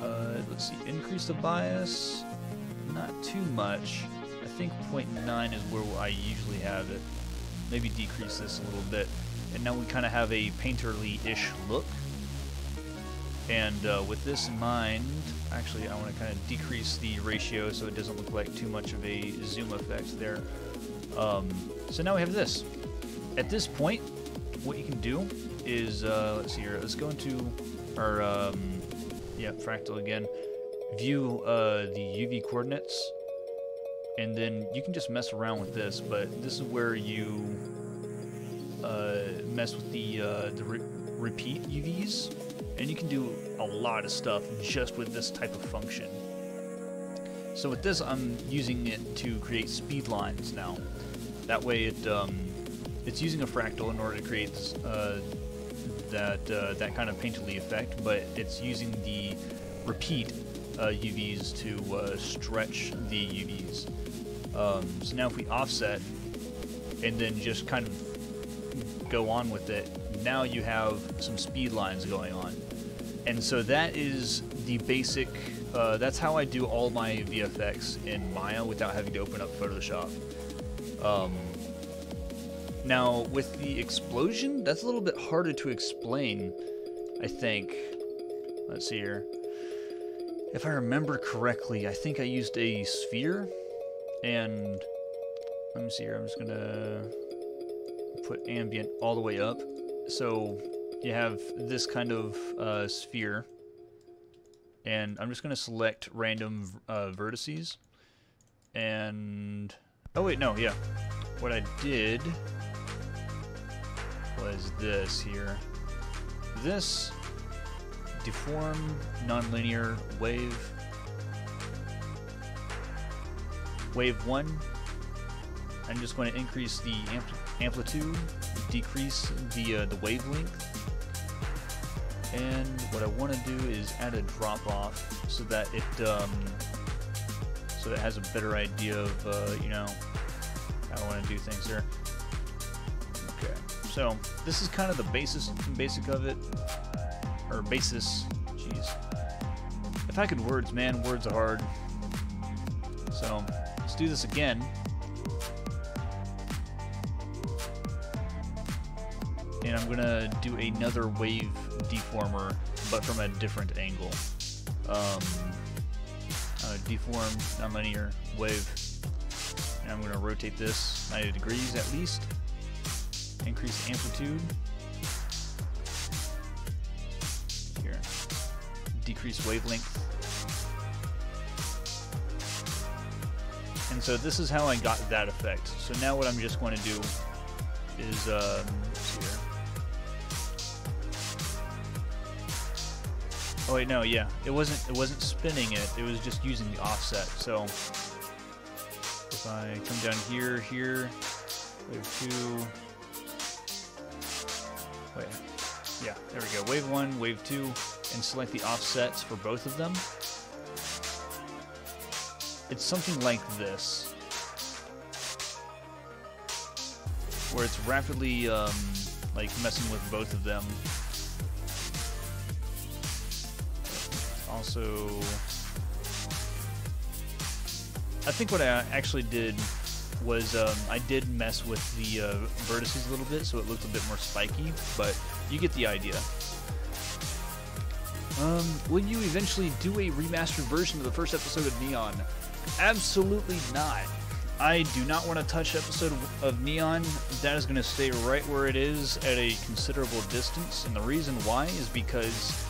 let's see, increase the bias, not too much. I think 0.9 is where I usually have it. Maybe decrease this a little bit. And now we kind of have a painterly-ish look. And with this in mind, actually I want to kind of decrease the ratio so it doesn't look like too much of a zoom effect there. So now we have this. At this point, what you can do is, let's see here, let's go into our, yeah, fractal again. View the UV coordinates, and then you can just mess around with this, but this is where you mess with the repeat UVs, and you can do a lot of stuff just with this type of function. So with this, I'm using it to create speed lines now. That way it's using a fractal in order to create this, that kind of painterly effect, but it's using the repeat UVs to stretch the UVs. So now if we offset and then just kind of go on with it, now you have some speed lines going on. And so that is the basic, that's how I do all my VFX in Maya without having to open up Photoshop. Now with the explosion, that's a little bit harder to explain, I think. Let's see here. If I remember correctly, I think I used a sphere, and let me see here, I'm just gonna put ambient all the way up. So you have this kind of sphere, and I'm just gonna select random vertices, and, oh wait, no, yeah. What I did was this here. This deform nonlinear wave 1. I'm just going to increase the amplitude, decrease the wavelength, and what I want to do is add a drop off so that it has a better idea of you know, how I want to do things here. Okay, so this is kind of the basic of it. Or basis, jeez. If I could words, man, words are hard. So, let's do this again. And I'm gonna do another wave deformer, but from a different angle. Deform, nonlinear, wave. And I'm gonna rotate this 90 degrees at least. Increase amplitude. Decrease wavelength. And so this is how I got that effect. So now what I'm just going to do is let's see here. Oh wait, no, yeah. It wasn't spinning it, it was just using the offset. So if I come down here, wave 2. Wait. Yeah, there we go. Wave 1, wave 2, and select the offsets for both of them. It's something like this, where it's rapidly like messing with both of them. Also, I think what I actually did was I did mess with the vertices a little bit, so it looked a bit more spiky, but you get the idea. Will you eventually do a remastered version of the first episode of Neon? Absolutely not. I do not want to touch episode of Neon. That is going to stay right where it is at a considerable distance, and the reason why is because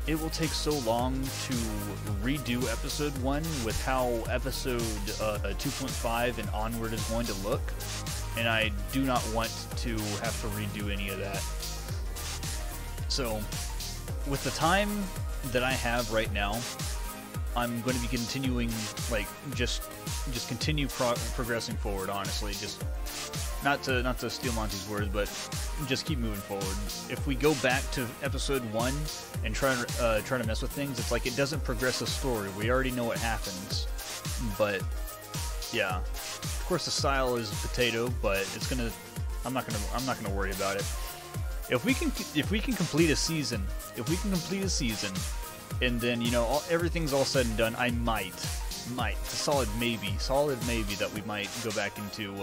it will take so long to redo episode 1 with how episode 2.5 and onward is going to look, and I do not want to have to redo any of that. So, with the time that I have right now, I'm going to be continuing, like, just continue progressing forward, honestly. Just not to steal Monty's words, but just keep moving forward. If we go back to episode 1 and try to mess with things, it's like it doesn't progress the story. We already know what happens. But yeah, of course the style is potato, but it's gonna. I'm not gonna worry about it. If we can complete a season, and then, you know, everything's all said and done, I might, it's a solid maybe that we might go back into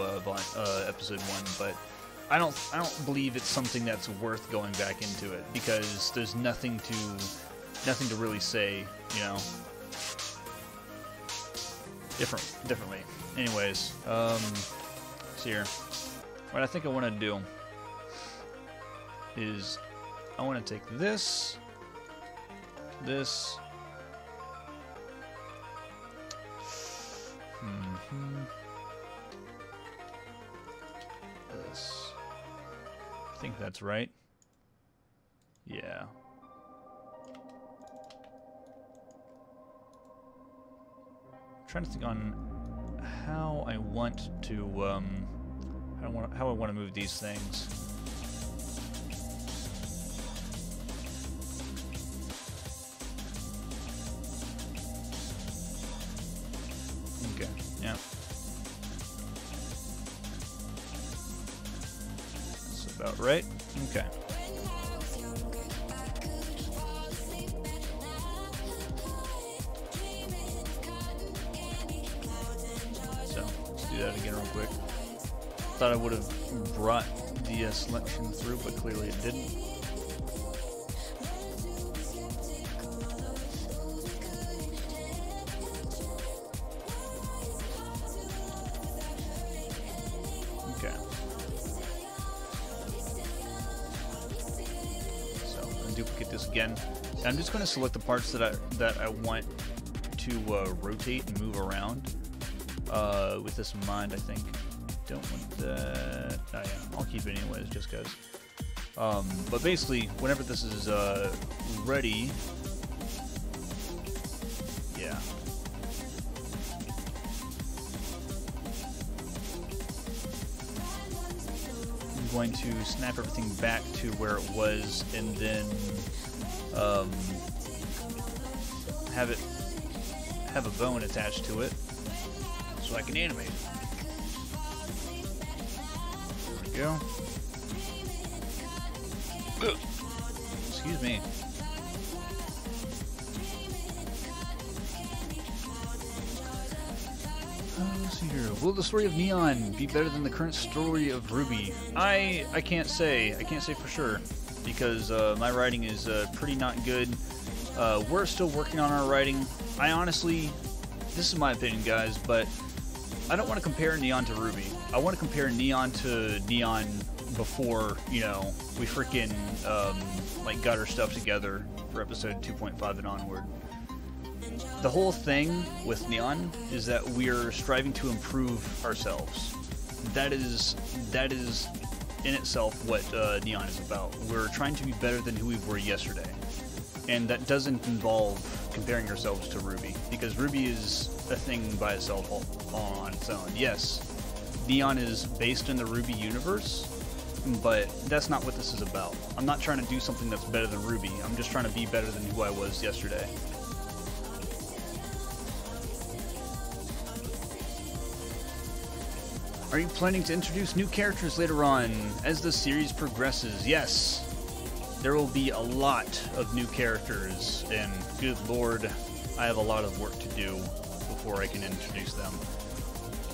episode 1, but I don't believe it's something that's worth going back into it, because there's nothing to really say, you know, differently. Anyways, see here. What I think I want to do is I want to take this. This. This. I think that's right. Yeah. I'm trying to think on how I want to how I want to move these things. Okay, yeah. about right. Okay. So let's do that again real quick. Thought I would have brought the selection through, but clearly it didn't. Okay. So I'm gonna duplicate this again. And I'm just going to select the parts that I want to rotate and move around. With this in mind, I think. Don't want that. Oh yeah, I'll keep it anyways, just cause. But basically, whenever this is ready, yeah. I'm going to snap everything back to where it was, and then have a bone attached to it, so I can animate it. Go. Excuse me. Let's see here. Will the story of Neon be better than the current story of Ruby? I can't say. I can't say for sure because my writing is pretty not good. We're still working on our writing. I honestly, this is my opinion, guys, but I don't want to compare Neon to Ruby. I want to compare Neon to Neon before, you know, we freaking, like, got our stuff together for episode 2.5 and onward. The whole thing with Neon is that we're striving to improve ourselves. That is in itself what Neon is about. We're trying to be better than who we were yesterday. And that doesn't involve comparing ourselves to Ruby, because Ruby is a thing by itself on its own. Yes, Neon is based in the Ruby universe, but that's not what this is about. I'm not trying to do something that's better than Ruby. I'm just trying to be better than who I was yesterday. Are you planning to introduce new characters later on as the series progresses? Yes. There will be a lot of new characters, and good lord, I have a lot of work to do before I can introduce them.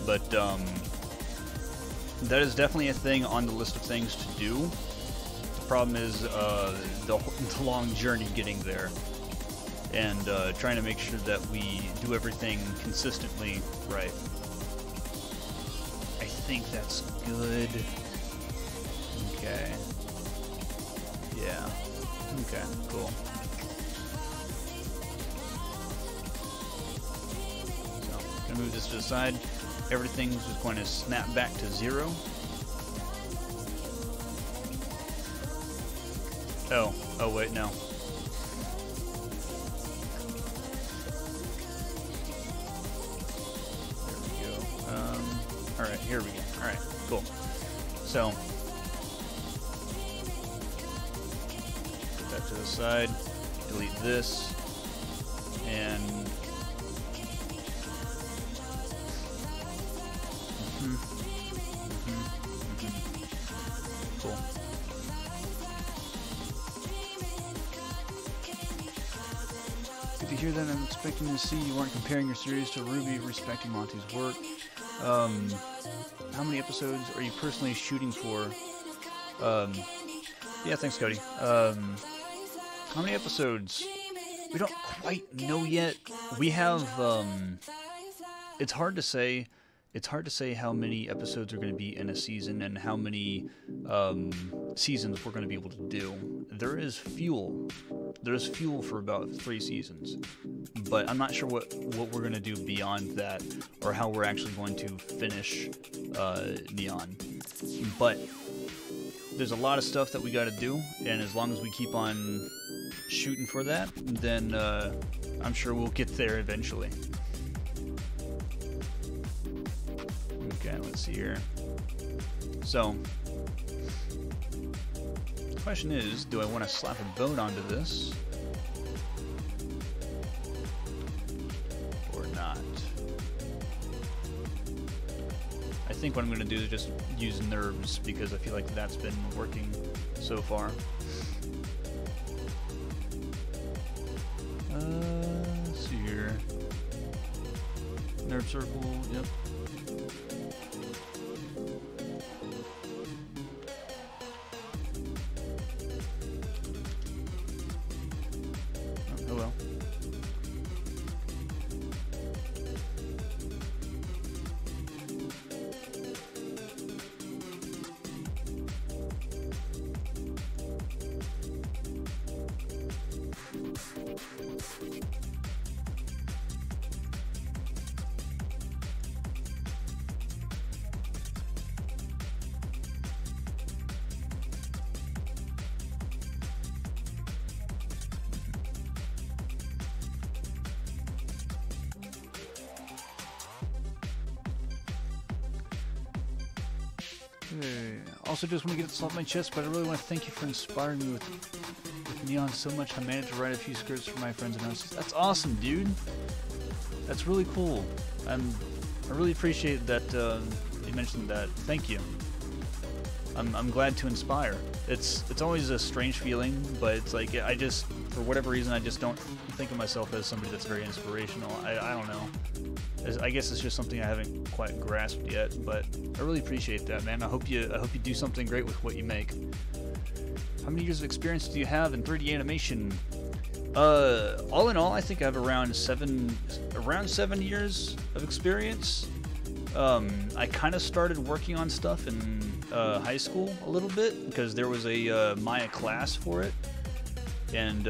But that is definitely a thing on the list of things to do. The problem is the long journey getting there, and trying to make sure that we do everything consistently right. I think that's good. Okay. Yeah. Okay, cool. So, gonna move this to the side. Everything's just going to snap back to 0. Oh wait, no. There we go. Alright, here we go. Alright, cool. So, that to the side, delete this, and cool. Good to hear that. I'm expecting to see you aren't comparing your series to Ruby, respecting Monty's work. How many episodes are you personally shooting for? Yeah, thanks, Cody. How many episodes? We don't quite know yet. We have, it's hard to say. It's hard to say how many episodes are going to be in a season and how many seasons we're going to be able to do. There is fuel. There's fuel for about 3 seasons. But I'm not sure what we're going to do beyond that or how we're actually going to finish Neon. But there's a lot of stuff that we got to do, and as long as we keep on shooting for that, then I'm sure we'll get there eventually. Okay, let's see here. So, the question is, do I want to slap a boat onto this? Or not? I think what I'm going to do is just use nerves, because I feel like that's been working so far. Let's see here. Nerve circle, yep. Oh well. Also, just want to get this off my chest, but I really want to thank you for inspiring me with neon so much. I managed to write a few scripts for my friends and us. That's awesome, dude. That's really cool. I really appreciate that you mentioned that. Thank you. I'm glad to inspire. It's always a strange feeling, but it's like I just, for whatever reason, I just don't think of myself as somebody that's very inspirational. I don't know. I guess it's just something I haven't quite grasped yet, but I really appreciate that, man. I hope you do something great with what you make. How many years of experience do you have in 3D animation? All in all, I think I have around seven years of experience. I kind of started working on stuff in high school a little bit, because there was a Maya class for it, and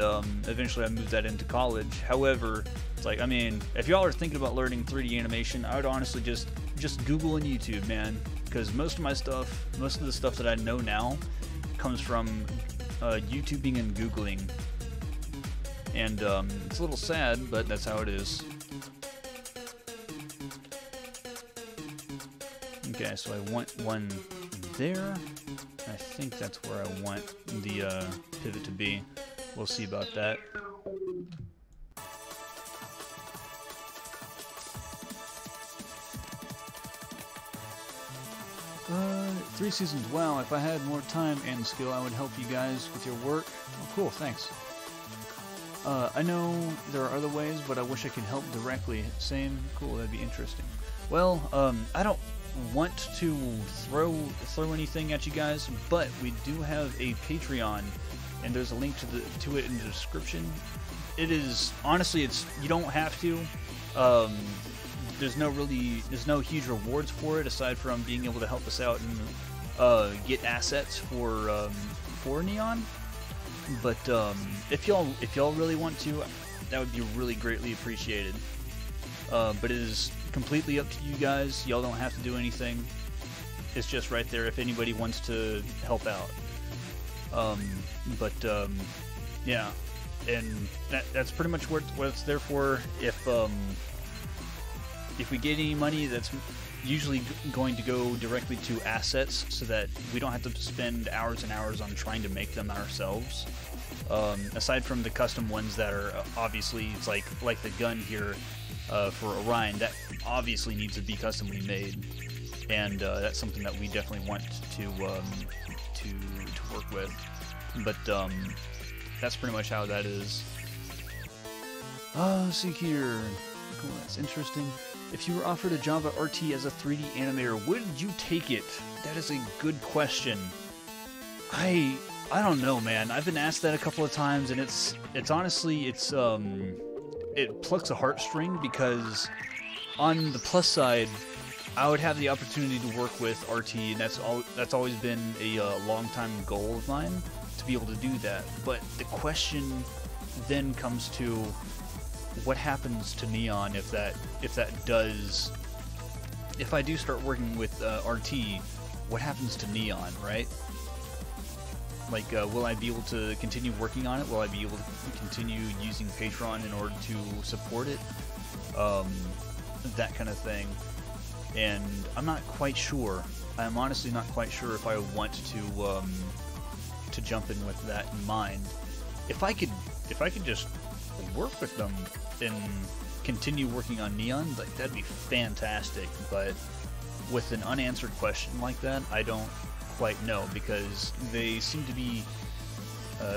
eventually I moved that into college. However, it's like, I mean, if y'all are thinking about learning 3D animation, I would honestly just Google and YouTube, man, because most of the stuff that I know now comes from YouTubing and Googling, and it's a little sad, but that's how it is. Okay, so I want one there. I think that's where I want the pivot to be. We'll see about that. 3 seasons. Wow, if I had more time and skill, I would help you guys with your work. Oh, cool, thanks. I know there are other ways, but I wish I could help directly. Same, cool, that'd be interesting. Well, I don't want to throw anything at you guys, but we do have a Patreon, and there's a link to it in the description. It is, honestly, you don't have to. There's no huge rewards for it aside from being able to help us out and get assets for Neon. But if y'all really want to, that would be really greatly appreciated. But it is completely up to you guys. Y'all don't have to do anything. It's just right there if anybody wants to help out. Yeah, and that's pretty much what it's there for. If we get any money, that's usually going to go directly to assets, so that we don't have to spend hours and hours on trying to make them ourselves. Aside from the custom ones that are obviously, it's like the gun here for Orion, that obviously needs to be customly made, and that's something that we definitely want to work with. But that's pretty much how that is. Let's see here. Cool, that's interesting. If you were offered a Java RT as a 3D animator, would you take it? That is a good question. I don't know, man. I've been asked that a couple of times, and it's honestly, it plucks a heartstring, because on the plus side, I would have the opportunity to work with RT, and that's always been a long-time goal of mine, to be able to do that. But the question then comes to, what happens to Neon if I do start working with RT? What happens to Neon, right? Like, will I be able to continue working on it? Will I be able to continue using Patreon in order to support it? That kind of thing. And I'm not quite sure. I'm honestly not quite sure if I want to jump in with that in mind. If I could just work with them and continue working on Neon, like, that'd be fantastic. But with an unanswered question like that, I don't quite know, because they seem to be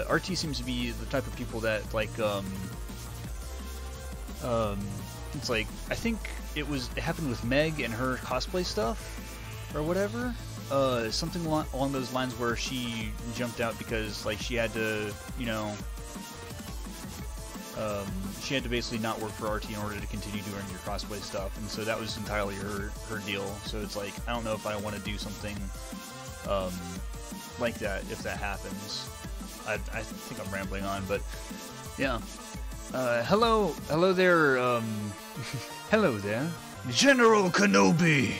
RT seems to be the type of people that like it's like, I think it happened with Meg and her cosplay stuff or whatever, something along those lines, where she jumped out because like she had to, you know, she had to basically not work for RT in order to continue doing your cosplay stuff, and so that was entirely her deal. So it's like, I don't know if I want to do something like that if that happens. I think I'm rambling on, but yeah. Hello there, hello there, General Kenobi.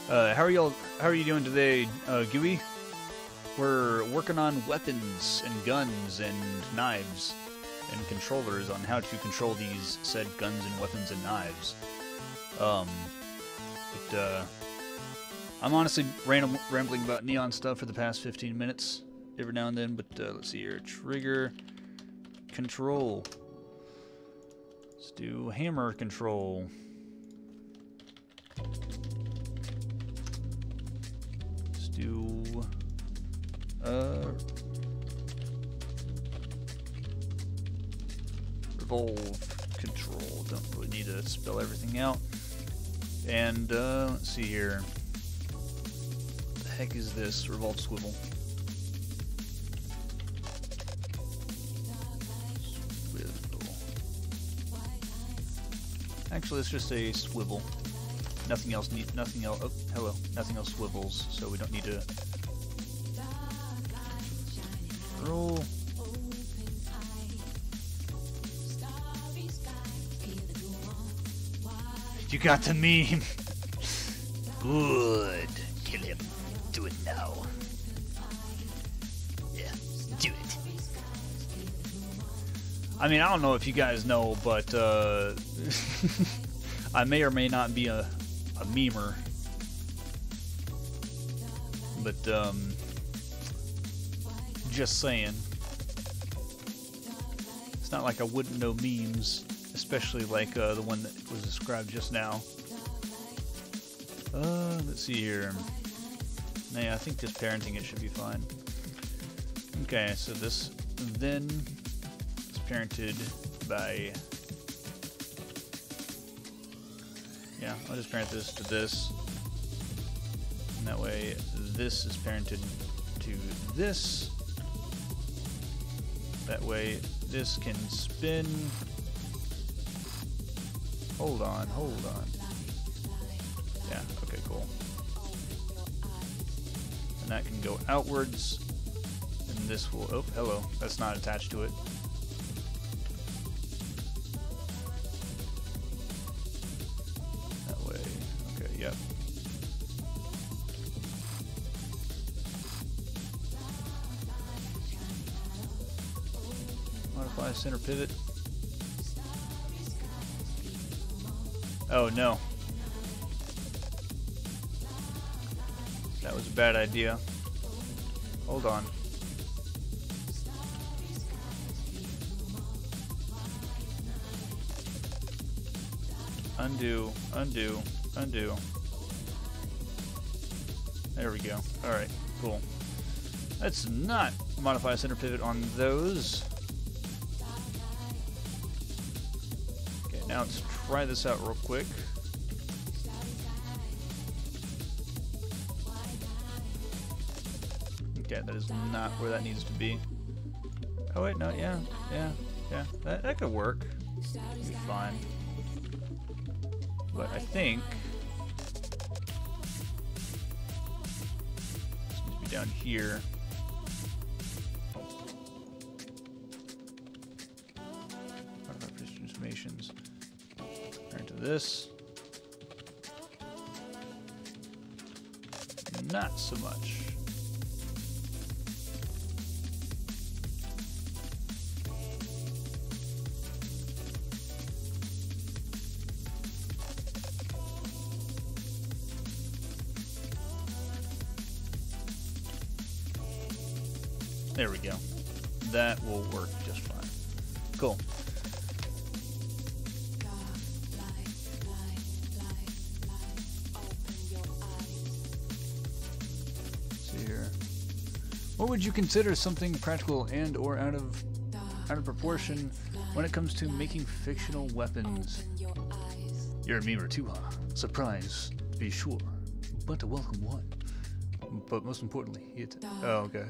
How are you doing today, Gooey? We're working on weapons and guns and knives and controllers on how to control these said guns and weapons and knives. I'm honestly rambling about neon stuff for the past 15 minutes every now and then, but let's see here. Trigger control. Let's do hammer control. Let's do revolve control. Don't really need to spell everything out. And let's see here. What the heck is this? Revolve swivel. Actually, it's just a swivel. Nothing else. Oh, hello. Nothing else swivels, so we don't need to roll. You got the meme. Good. Kill him. Do it now. Yeah, do it. I mean, I don't know if you guys know, but I may or may not be a memer. But just saying. It's not like I wouldn't know memes, especially like the one that was described just now. Let's see here. Yeah, I think just parenting it should be fine. Okay, so this then is parented by... Yeah, I'll just parent this to this. And that way this is parented to this. That way this can spin. Hold on. Yeah, okay, cool. And that can go outwards. And this will, oh, hello, that's not attached to it. That way, okay, yep. Modify center pivot. Oh no. That was a bad idea. Hold on. Undo, undo, undo. There we go. Alright, cool. Let's not modify center pivot on those. Okay, now let's try this out real quick. Okay, that is not where that needs to be. Oh wait, no, yeah. That could work. It'd be fine. But I think this needs to be down here. Transformations. Turn to this. Not so much. There we go. That will work just fine. Cool. What would you consider something practical and or out of proportion when it comes to making fictional weapons? You're a memer too, huh? Surprise, to be sure, but a welcome one. But most importantly, oh okay.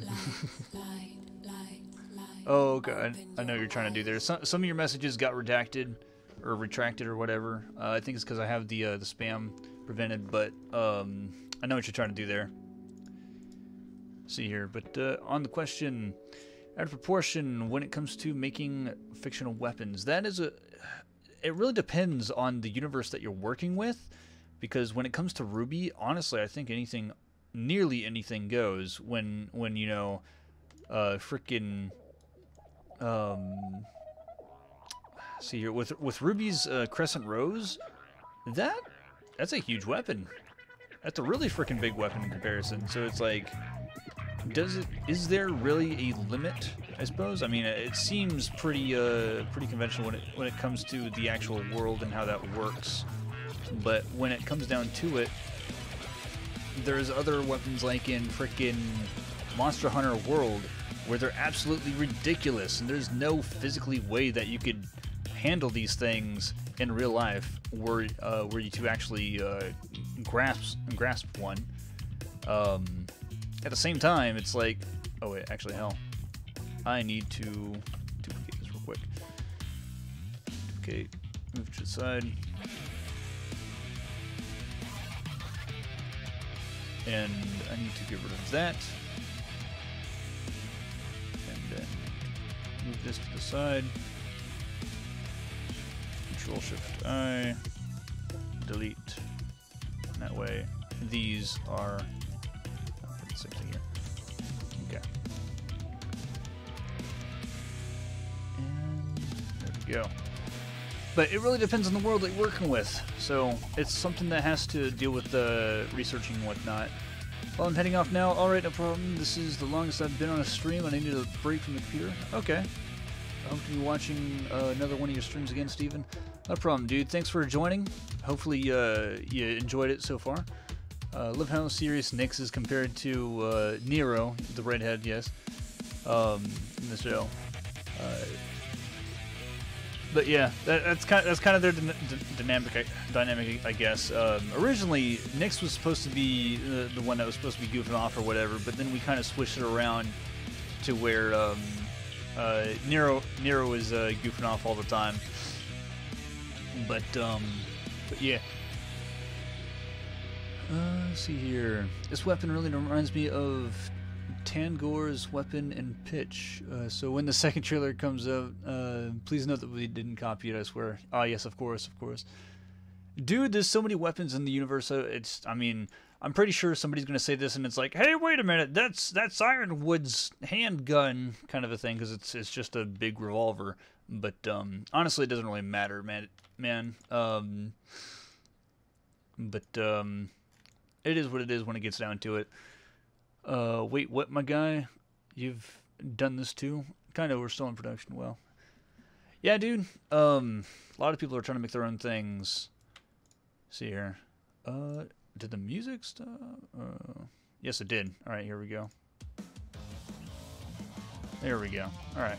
Oh okay, I know what you're trying to do there. Some of your messages got redacted or retracted or whatever. I think it's because I have the spam prevented, but I know what you're trying to do there. See here, but on the question, out of proportion when it comes to making fictional weapons, that is it really depends on the universe that you're working with, because when it comes to Ruby, honestly, I think nearly anything goes. When you know, frickin' see here with Ruby's Crescent Rose, that's a huge weapon. That's a really frickin' big weapon in comparison. So it's like, is there really a limit, I suppose? I mean, it seems pretty conventional when it comes to the actual world and how that works. But when it comes down to it, there's other weapons like in frickin' Monster Hunter World where they're absolutely ridiculous, and there's no physically way that you could handle these things in real life were you to actually grasp one. At the same time, it's like, oh wait, actually, hell, I need to duplicate this real quick. Duplicate, move to the side, and I need to get rid of that, and then move this to the side. Control-Shift-I, delete. And that way, these are. Same thing here. Okay. And there we go. But it really depends on the world that you're working with. So it's something that has to deal with researching and whatnot. Well, I'm heading off now. Alright, no problem. This is the longest I've been on a stream, and I need a break from the computer. Okay. I hope to be watching another one of your streams again, Steven. No problem, dude. Thanks for joining. Hopefully you enjoyed it so far. Love how serious Nyx is compared to Nero, the redhead, yes, in the show. But yeah, that's kind of their dynamic, I guess. Originally, Nyx was supposed to be the one that was supposed to be goofing off or whatever, but then we kind of switched it around to where Nero was goofing off all the time. But yeah. Let's see here. This weapon really reminds me of Tangor's weapon and pitch. So when the second trailer comes out, please note that we didn't copy it, I swear. Ah, yes, of course. Dude, there's so many weapons in the universe. I mean, I'm pretty sure somebody's going to say this and it's like, hey, wait a minute, that's Ironwood's handgun kind of a thing, because it's just a big revolver. But honestly, it doesn't really matter, man. It is what it is when it gets down to it. Wait, what, my guy? You've done this too? Kind of, we're still in production. Well, yeah, dude. A lot of people are trying to make their own things. See here. Did the music stop? Yes, it did. All right, here we go. There we go. All right.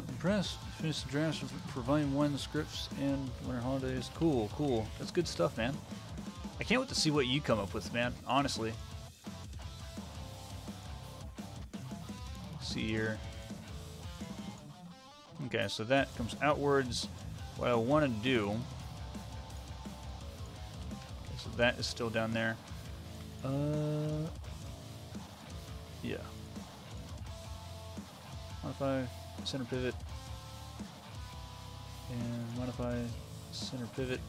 Impressed. Finished the drafts for Volume 1 scripts and Winter Holidays. Cool. That's good stuff, man. I can't wait to see what you come up with, man. Honestly. Let's see here. Okay, so that comes outwards. What I want to do. Okay, so that is still down there. Yeah. Modify center pivot. And modify center pivot.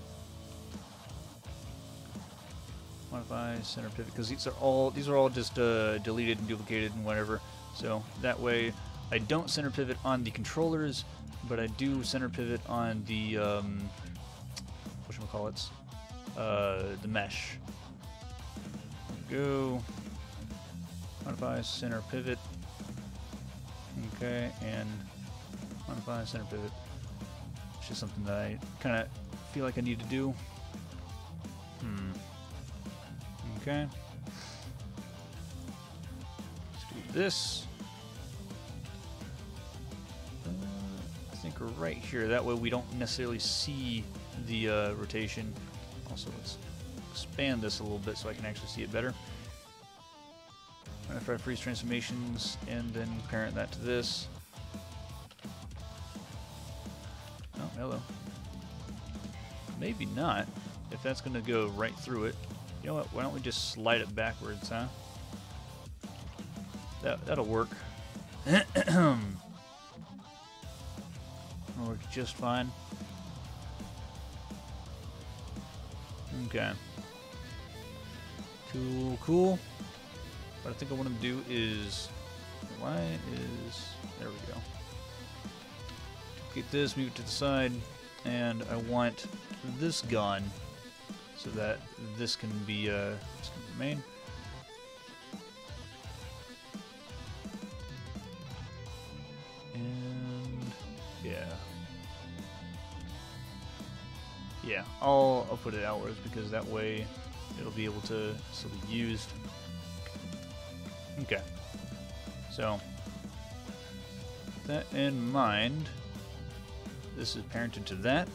Modify center pivot, because these are all just deleted and duplicated and whatever. So that way I don't center pivot on the controllers, but I do center pivot on the whatchamacallits, the mesh. Go. Modify center pivot. Okay, and modify center pivot. It's just something that I kind of feel like I need to do. Okay. Let's do this. I think we're right here. That way we don't necessarily see the rotation. Also, let's expand this a little bit so I can actually see it better. If I freeze transformations and then parent that to this. Oh, hello. Maybe not. If that's going to go right through it. You know what? Why don't we just slide it backwards, huh? That'll work. That'll work just fine. Okay. Cool, cool. What I think I want to do is... There we go. Get this, move it to the side, and I want this gone so that this can be remain. And yeah, I'll put it outwards because that way it'll be able to still be used. Okay, so with that in mind, this is parented to that.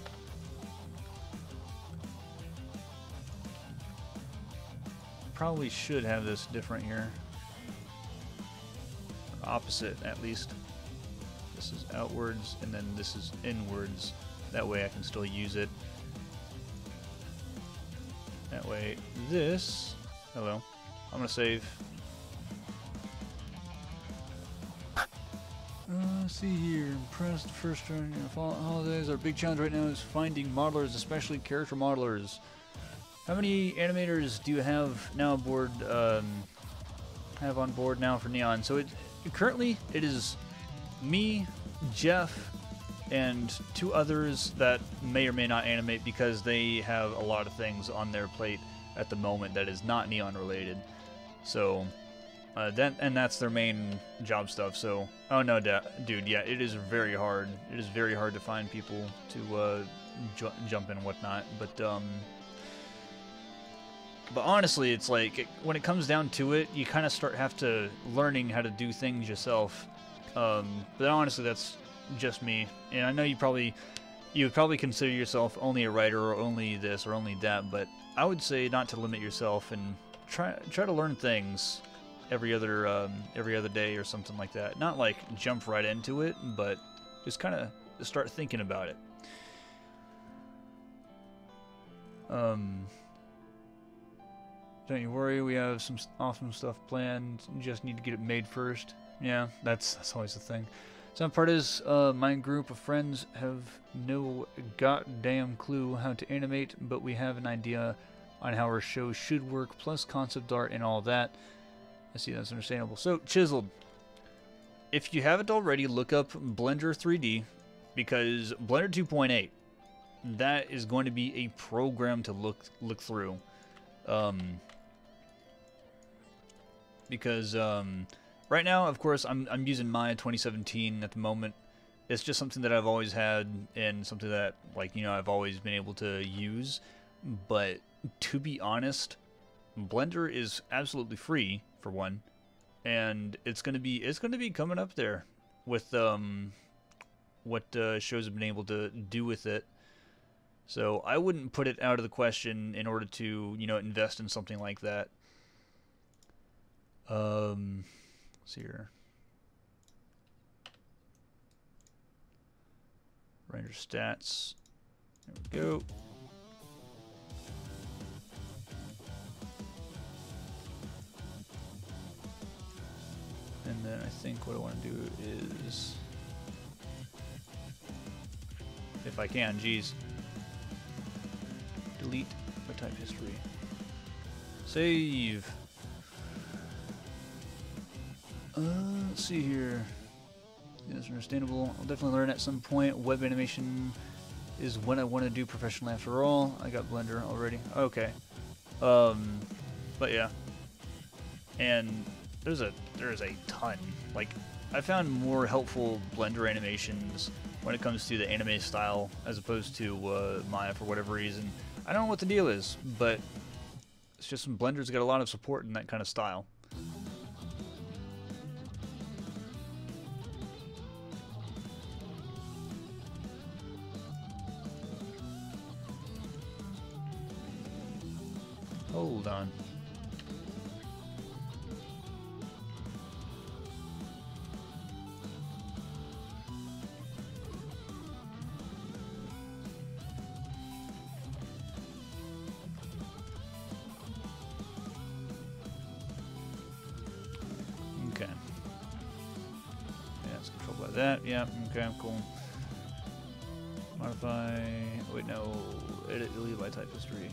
Probably should have this different here. Opposite, at least. This is outwards, and then this is inwards. That way I can still use it. That way, this... Hello. I'm gonna save. Let's see here. Impressed first turn. Holidays. Our big challenge right now is finding modelers, especially character modelers. How many animators do you have now aboard? Have on board now for Neon? So currently it is me, Jeff, and 2 others that may or may not animate because they have a lot of things on their plate at the moment that is not Neon related. So that's their main job stuff. So oh no, dude, yeah, it is very hard. It is very hard to find people to jump in and whatnot. But honestly, it's like when it comes down to it, you kind of have to learning how to do things yourself. But honestly, that's just me. And I know you would probably consider yourself only a writer or only this or only that. But I would say not to limit yourself and try to learn things every other day or something like that. Not like jump right into it, but just kind of start thinking about it. Don't you worry, we have some awesome stuff planned. You just need to get it made first. Yeah, that's always the thing. Some part is my group of friends have no goddamn clue how to animate, but we have an idea on how our show should work, plus concept art and all that. I see, that's understandable. So, Chiseled, if you haven't already, look up Blender 3D, because Blender 2.8, that is going to be a program to look through. Because right now, of course, I'm using Maya 2017 at the moment. It's just something that I've always had and something that, like, you know, I've always been able to use. But to be honest, Blender is absolutely free for one, and it's gonna be coming up there with what shows have been able to do with it. So I wouldn't put it out of the question in order to, you know, invest in something like that. Let's see here. Render stats. There we go. And then I think what I want to do is, if I can, geez, delete my type history. Save. Let's see here. That's understandable. I'll definitely learn at some point. Web animation is what I want to do professionally after all. I got Blender already. Okay. But yeah. And there's a ton. Like, I found more helpful Blender animations when it comes to the anime style as opposed to Maya for whatever reason. I don't know what the deal is, but it's just some blenders got a lot of support in that kind of style. Hold on. Okay. Yeah, it's controlled by that. Yeah, okay, cool. Modify. Oh, wait, no. Edit, delete by type history.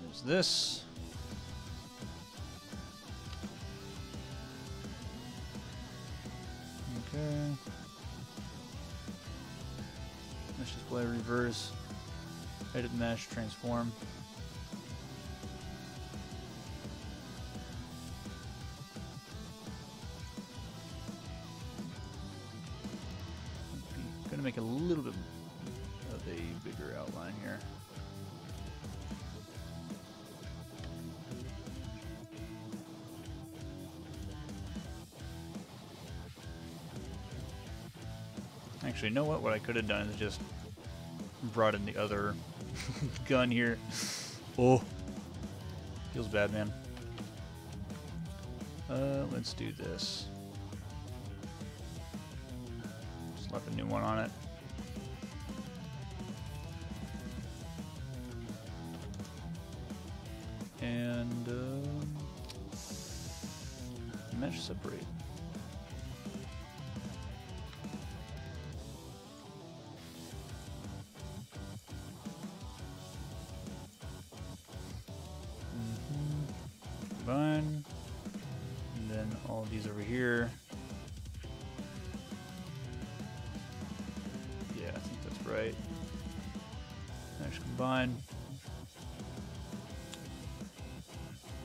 There's this. Okay. Mesh display, reverse, edit mesh, transform. Gonna make a little bit of a bigger outline here. Actually, you know what? What I could have done is just brought in the other gun here. Oh, feels bad, man. Let's do this. Slap a new one on it. And mesh separate. Combine, and then all these over here. Yeah, I think that's right. Mesh combine,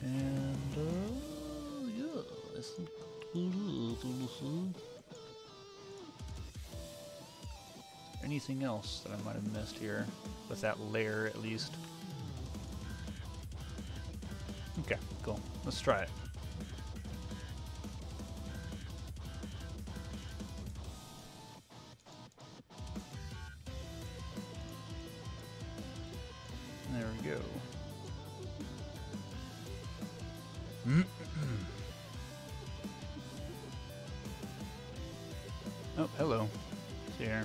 and yeah, I think. Anything else that I might have missed here with that layer, at least? Okay, cool. Let's try it. There we go. Oh, hello. See here.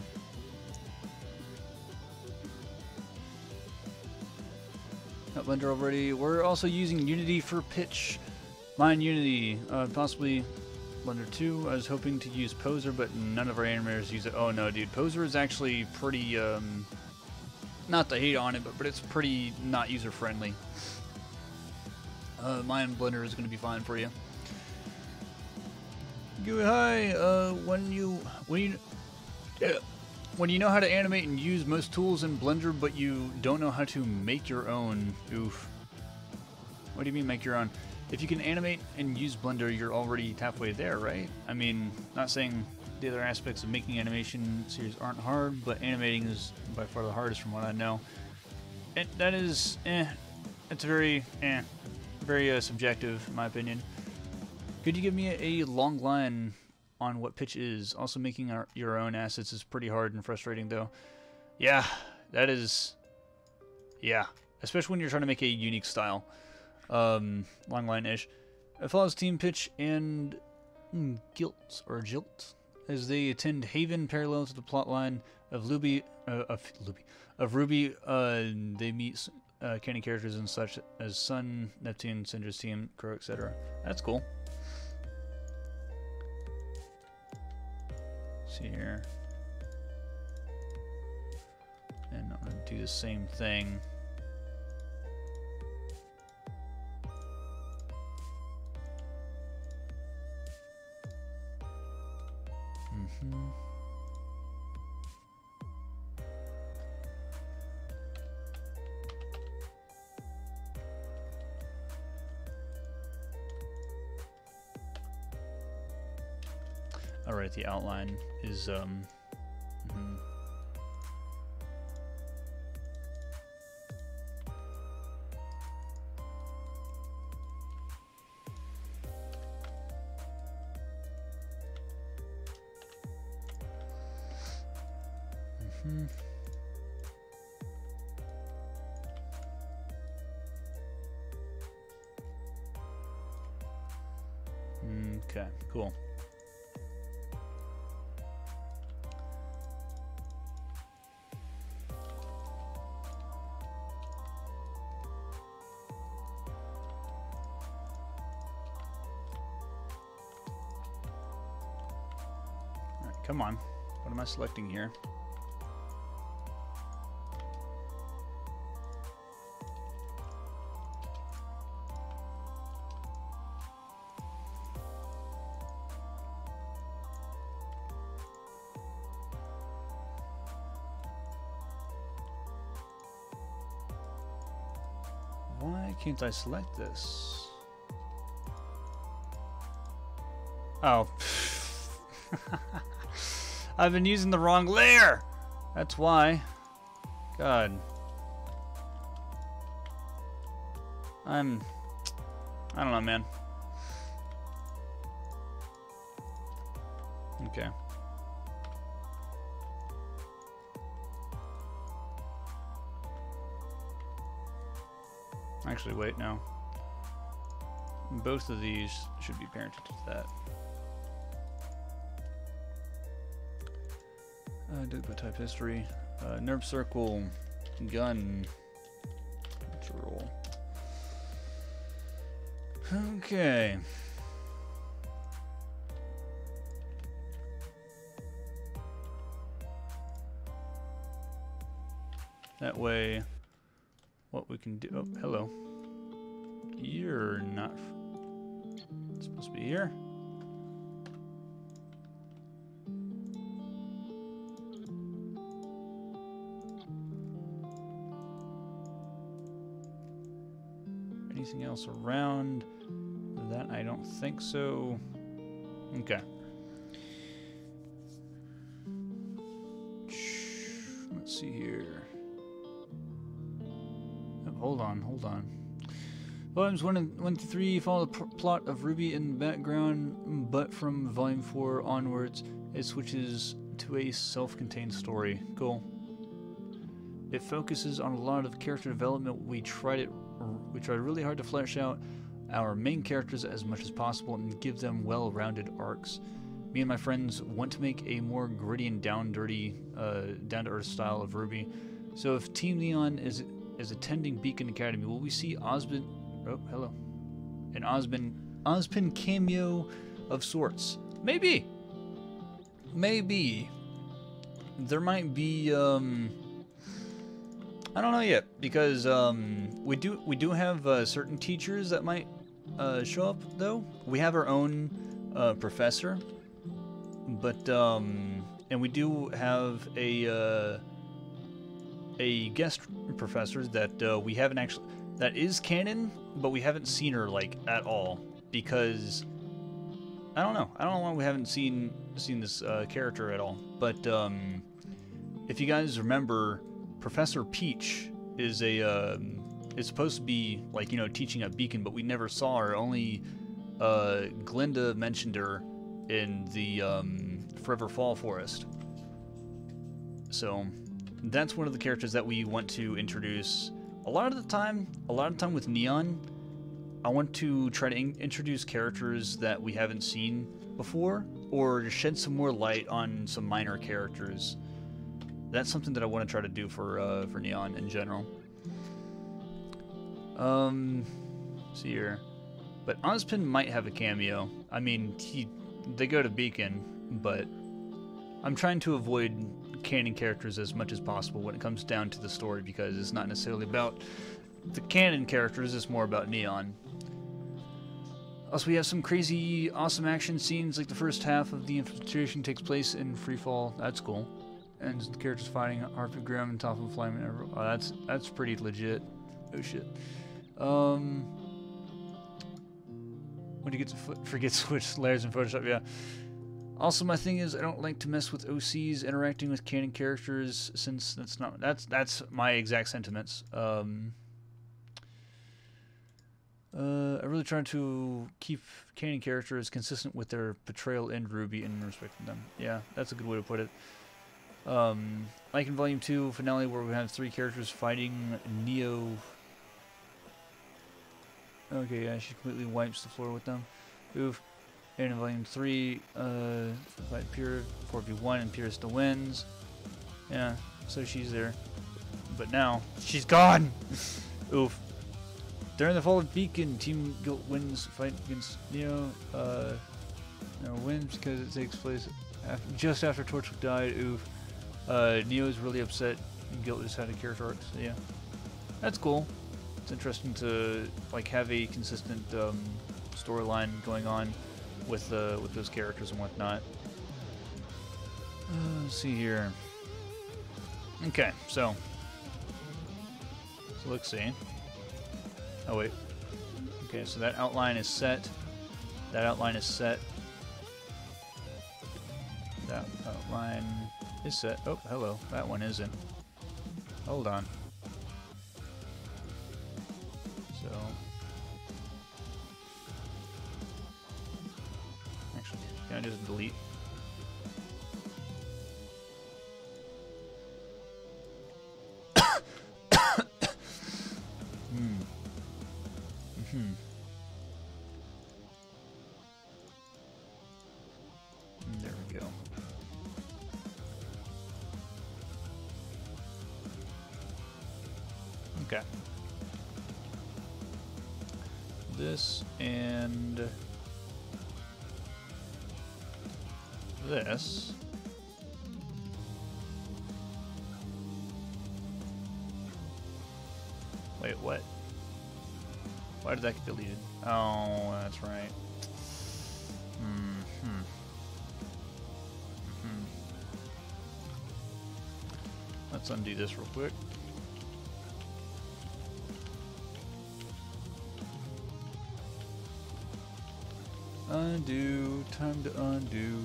Blender already. We're also using Unity for pitch. Mine Unity, possibly Blender 2. I was hoping to use Poser, but none of our animators use it. Oh no, dude, Poser is actually pretty, not to hate on it, but it's pretty not user friendly. Mine Blender is going to be fine for you. Hi. When you know how to animate and use most tools in Blender, but you don't know how to make your own. Oof. What do you mean make your own? If you can animate and use Blender, you're already halfway there, right? I mean, not saying the other aspects of making animation series aren't hard, but animating is by far the hardest from what I know. And that is, it's very subjective, in my opinion. Could you give me a long line on what pitch is? Also, making your own assets is pretty hard and frustrating, though. Yeah, that is. Yeah, especially when you're trying to make a unique style. Long line-ish. It follows team pitch and Jilt as they attend Haven, parallel to the plot line of Ruby. They meet canon characters and such as Sun, Neptune, Syndra's team, Crow, etc. That's cool. See here, and I'm going to do the same thing. Alright, the outline is, okay, cool. Alright, come on. What am I selecting here? Why can't I select this? Oh. I've been using the wrong layer! That's why. God. I don't know, man. Okay. Actually, wait, no. Both of these should be parented to that. Delete by type history. Nerve circle. Gun. Control. Okay. That way, what we can do... Oh, hello. You're not... It's supposed to be here. Anything else around that? I don't think so. Okay. Let's see here. Hold on, hold on. Volumes 1 to 3 follow the plot of Ruby in the background, but from Volume 4 onwards, it switches to a self-contained story. Cool. It focuses on a lot of character development. We tried really hard to flesh out our main characters as much as possible and give them well-rounded arcs. Me and my friends want to make a more gritty and down-to-earth style of Ruby. So if Team Neon is attending Beacon Academy, will we see Osmond? Oh, hello. An Ozpin cameo of sorts. Maybe. Maybe. There might be. I don't know yet, because we do have certain teachers that might show up though. We have our own professor, but and we do have a guest professor that we haven't actually, that is canon, but we haven't seen her like at all, because I don't know why we haven't seen this character at all. But if you guys remember, Professor Peach is is supposed to be like, you know, teaching at Beacon, but we never saw her. Only Glinda mentioned her in the Forever Fall Forest. So that's one of the characters that we want to introduce. A lot of the time with Neon, I want to try to introduce characters that we haven't seen before, or shed some more light on some minor characters. That's something that I want to try to do for Neon in general. See here, but Ozpin might have a cameo. I mean, they go to Beacon, but I'm trying to avoid canon characters as much as possible when it comes down to the story, because it's not necessarily about the canon characters, it's more about Neon. Also, we have some crazy awesome action scenes, like the first half of the infiltration takes place in Freefall. That's cool. And the characters fighting Harpy Graham and Top of Flame. Oh, that's pretty legit. Oh shit. When you get to forget switch layers in Photoshop, yeah. Also, my thing is I don't like to mess with OCs interacting with canon characters, since that's my exact sentiments. I really try to keep canon characters consistent with their portrayal in Ruby and respecting them. Yeah, that's a good way to put it. Like in Volume 2 finale, where we have 3 characters fighting Neo. Okay, yeah, she completely wipes the floor with them. Oof. And in Volume 3, fight Pure 4v1, and Pure still wins. Yeah, so she's there. But now, she's gone! Oof. During the fall of Beacon, Team Guilt wins fight against Neo. No, wins because it takes place just after Torchwick died. Oof. Neo is really upset, and Guilt just had a character arc, so yeah. That's cool. It's interesting to like have a consistent storyline going on with those characters and whatnot. Let's see here. Okay, so let's see. Oh wait. Okay, so that outline is set. That outline is set. That outline is set. Oh, hello. That one isn't. Hold on. So actually, can I just delete? There we go. Okay. This and this. Wait, what? Why did that get deleted? Oh, that's right. Let's undo this real quick. Undo, time to undo.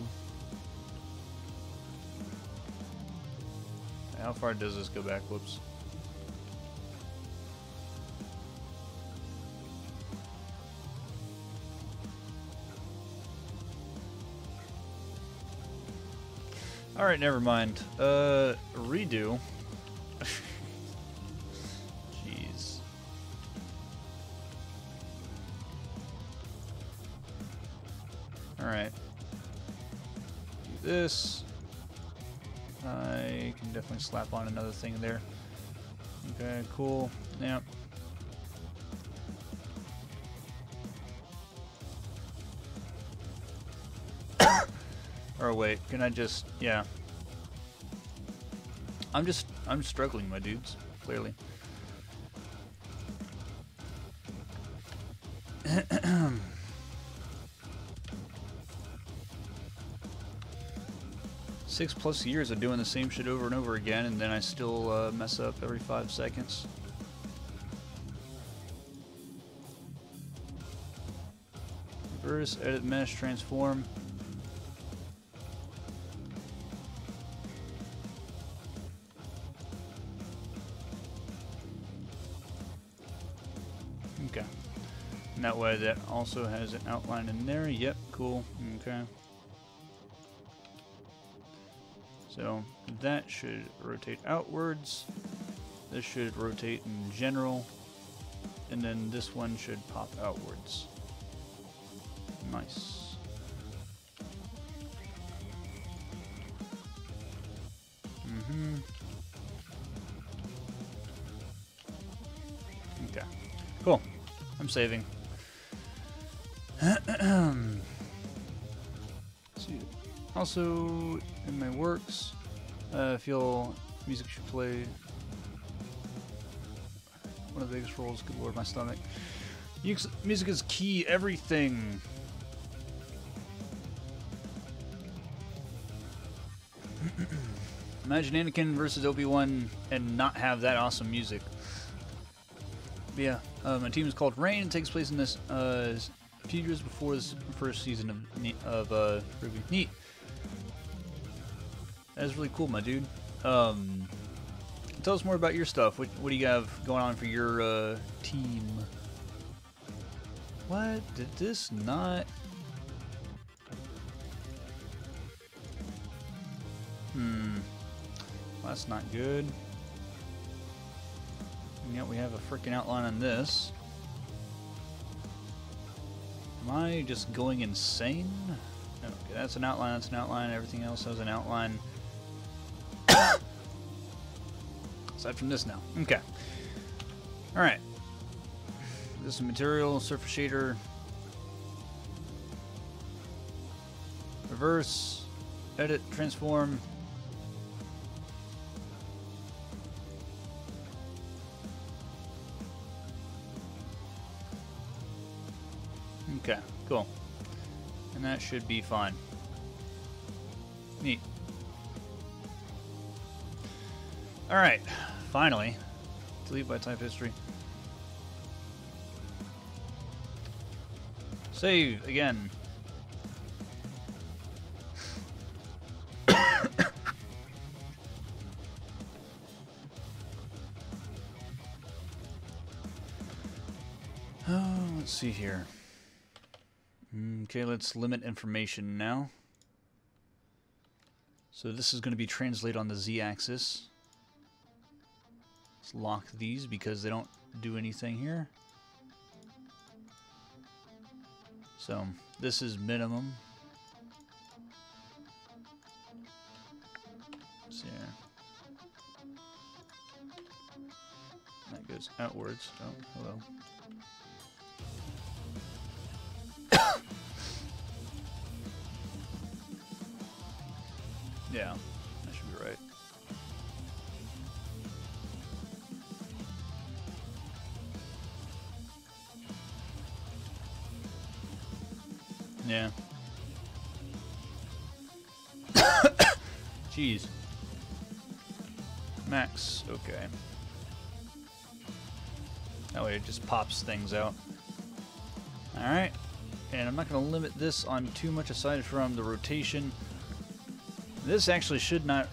How far does this go back? Whoops. Alright, never mind. Redo. Jeez. Alright. Do this. I can definitely slap on another thing there. Okay, cool. Yep. Or wait, can I just, yeah. I'm struggling, my dudes, clearly. 6+ years of doing the same shit over and over again, and then I still mess up every 5 seconds. Reverse, edit, mesh, transform. Okay. And that way that also has an outline in there. Yep, cool. Okay. So that should rotate outwards. This should rotate in general. And then this one should pop outwards. Nice. Okay. Cool. I'm saving. See. Also, in my works, I feel music should play one of the biggest roles. Good lord, my stomach. Music is key, everything. Imagine Anakin versus Obi-Wan and not have that awesome music. But yeah, my team is called Rain. It takes place in this a few years before this first season of Ruby. Neat. That is really cool, my dude. Tell us more about your stuff. What do you have going on for your team? What? Did this not... Well, that's not good. And yet we have a freaking outline on this. Am I just going insane? Okay, that's an outline, that's an outline. Everything else has an outline. Aside from this now. Okay. Alright. This is material, surface shader. Reverse. Edit, transform. Okay, cool. And that should be fine. Neat. Alright, finally. Delete by type history. Save again. Oh, let's see here. Okay, let's limit information now. So this is going to be translate on the z-axis. Let's lock these because they don't do anything here. So this is minimum. Let's see here. That goes outwards. Oh, hello. Yeah, that should be right. Yeah. Jeez. Max, okay. That way it just pops things out. Alright. And I'm not going to limit this on too much aside from the rotation. This actually should not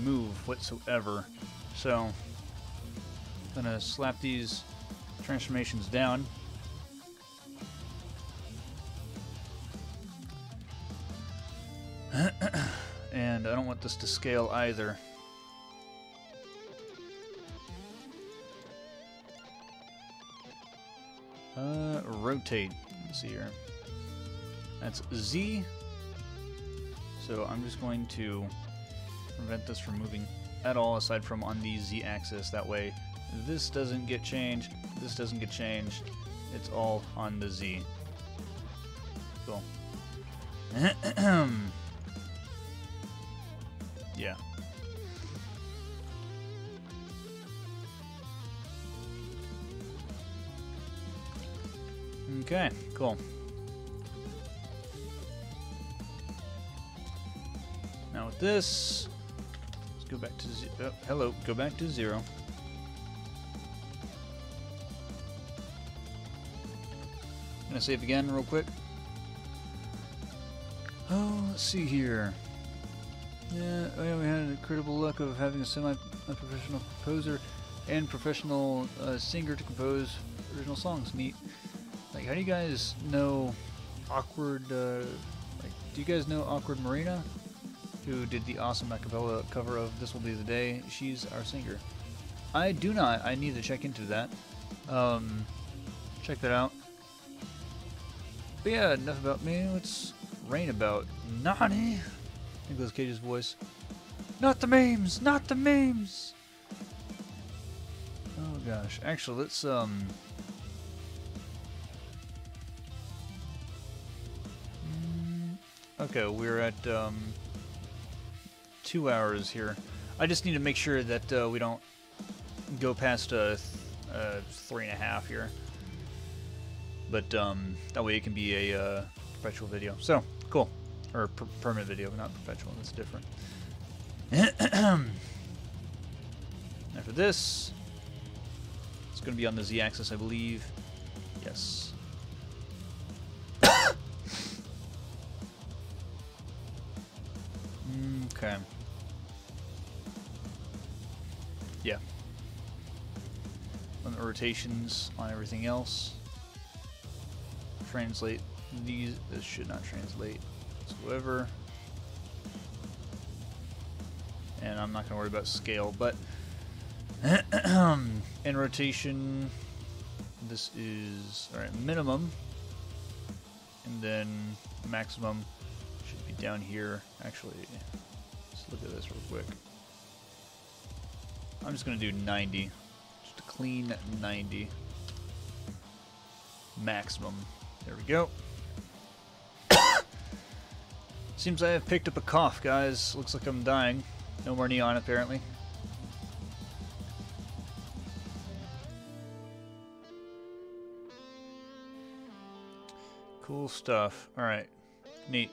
move whatsoever. So, I'm going to slap these transformations down. And I don't want this to scale either. Rotate. Let's see here. That's Z. So I'm just going to prevent this from moving at all aside from on the Z-axis. That way this doesn't get changed, this doesn't get changed. It's all on the Z. Cool. Yeah. Okay, cool. Now with this, let's go back to hello, go back to 0. Gonna save again real quick. Oh, let's see here. Yeah, we had incredible luck of having a semi-professional composer and professional singer to compose original songs. Neat. Like, how do you guys know Awkward? Like, do you guys know Awkward Marina, who did the awesome acapella cover of "This Will Be the Day"? She's our singer. I do not. I need to check into that. Check that out. But yeah, enough about me. Let's rain about. Nani? Nicolas Cage's voice. Not the memes! Not the memes! Oh gosh. Actually, let's okay, we're at 2 hours here. I just need to make sure that we don't go past 3.5 here. But that way it can be a perpetual video. So, cool. Or permanent video, not perpetual. That's different. After this, it's going to be on the Z-axis, I believe. Yes. Okay. Yeah. Limit rotations on everything else. Translate these. This should not translate whatsoever. And I'm not going to worry about scale, but in rotation, this is alright, minimum, and then maximum should be down here. Actually, let's look at this real quick. I'm just going to do 90. Just a clean 90. Maximum. There we go. Seems I have picked up a cough, guys. Looks like I'm dying. No more neon, apparently. Cool stuff. Alright. Neat.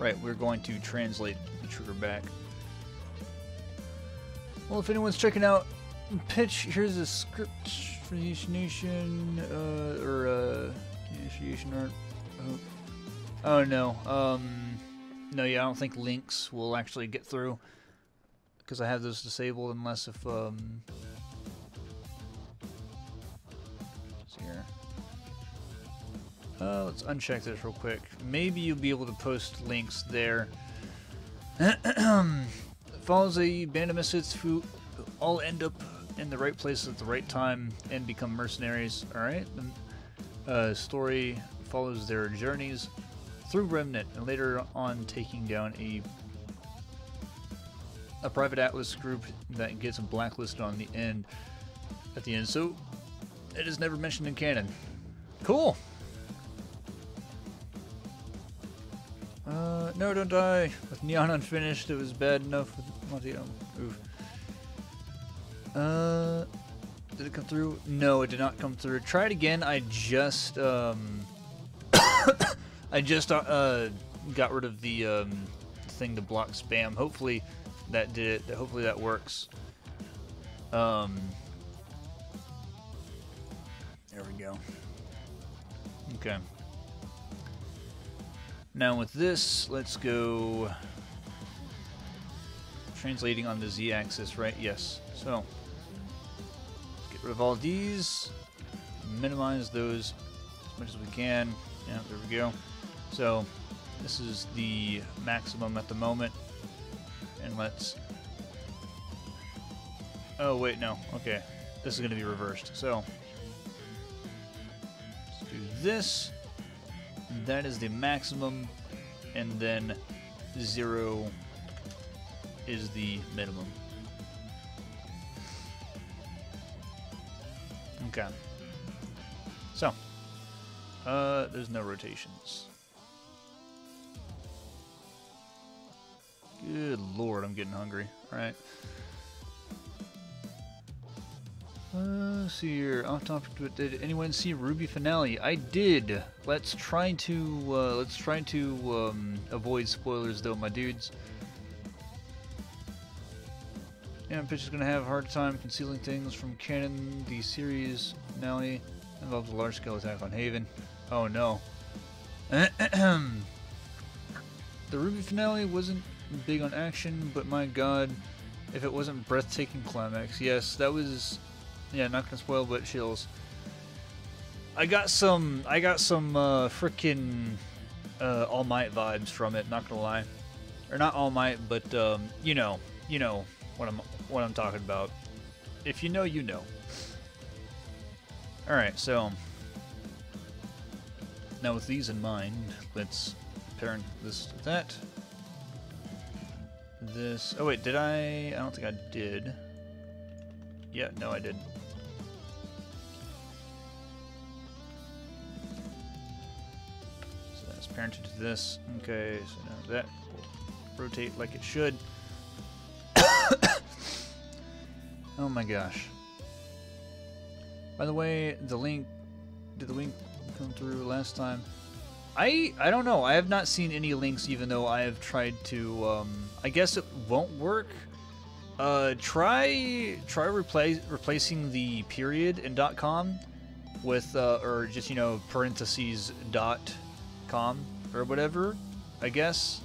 Right, we're going to translate the trigger back. Well, if anyone's checking out Pitch, here's a script for the initiation, initiation art. Oh no, no, yeah, I don't think links will actually get through because I have those disabled unless if let's see here. Let's uncheck this real quick. Maybe you'll be able to post links there. Follows a band of misfits who all end up in the right place at the right time and become mercenaries. Alright. The story follows their journeys through Remnant and later on taking down a private Atlas group that gets blacklisted at the end. So it is never mentioned in canon. Cool. No, don't die. With Neon unfinished, it was bad enough with Monty. Oof. Did it come through? No, it did not come through. Try it again. I just got rid of the thing to block spam. Hopefully that did it. Hopefully that works. There we go. Okay. Now with this, let's go translating on the Z-axis, right? Yes. So let's get rid of all these, minimize those as much as we can. Yeah, there we go. So this is the maximum at the moment, and let's. Oh wait, no. Okay, this is going to be reversed. So let's do this. That is the maximum, and then 0 is the minimum. Okay. So, there's no rotations. Good lord, I'm getting hungry. Alright. Let's see here. Off topic, but did anyone see Ruby Finale? I did. Let's try to avoid spoilers, though, my dudes. Yeah, Pitch is gonna have a hard time concealing things from canon. The series finale involves a large-scale attack on Haven. Oh no. The Ruby Finale wasn't big on action, but my god, if it wasn't breathtaking climax. Yes, that was. Yeah, not gonna spoil, but chills. I got some frickin' All Might vibes from it. Not gonna lie, or not All Might, but you know what I'm talking about. If you know, you know. All right, so now with these in mind, let's parent this to that. This. Oh wait, did I? I don't think I did. Yeah, no, I didn't. So that's parented to this. Okay, so now that will rotate like it should. Oh my gosh. By the way, the link, did the link come through last time? I don't know. I have not seen any links, even though I have tried to. I guess it won't work Try replacing the period in .com with or just parentheses .com or whatever, I guess.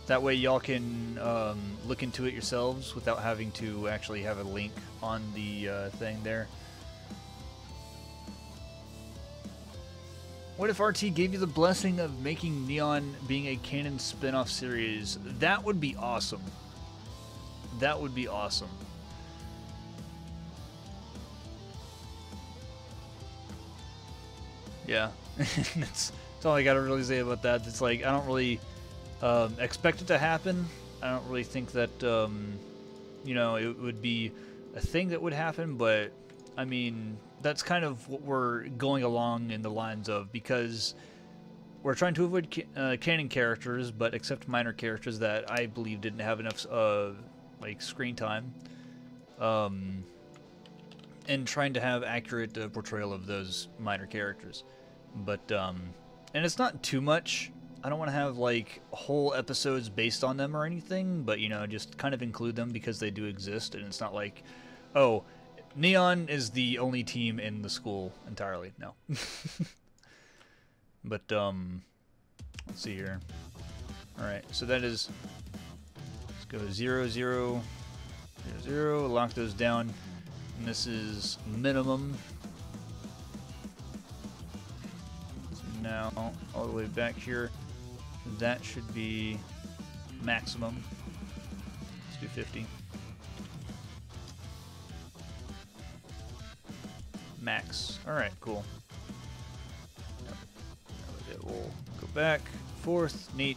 That way y'all can look into it yourselves without having to actually have a link on the thing there. What if RT gave you the blessing of making Neon being a canon spin-off series? That would be awesome. That would be awesome. Yeah. that's all I gotta really say about that. It's like, I don't really expect it to happen. I don't really think that, it would be a thing that would happen, but, I mean, that's kind of what we're going along in the lines of, because we're trying to avoid canon characters, but accept minor characters that I believe didn't have enough, screen time, and trying to have accurate portrayal of those minor characters. But, and it's not too much. I don't want to have, like, whole episodes based on them or anything, but, just kind of include them because they do exist, and it's not like, oh, Neon is the only team in the school entirely. No. But, let's see here. Alright, so that is, let's go 0, 0, 0, 0, lock those down, and this is minimum. So now, all the way back here, that should be maximum. Let's do 50. Max. Alright, cool. We'll go back, forth, neat.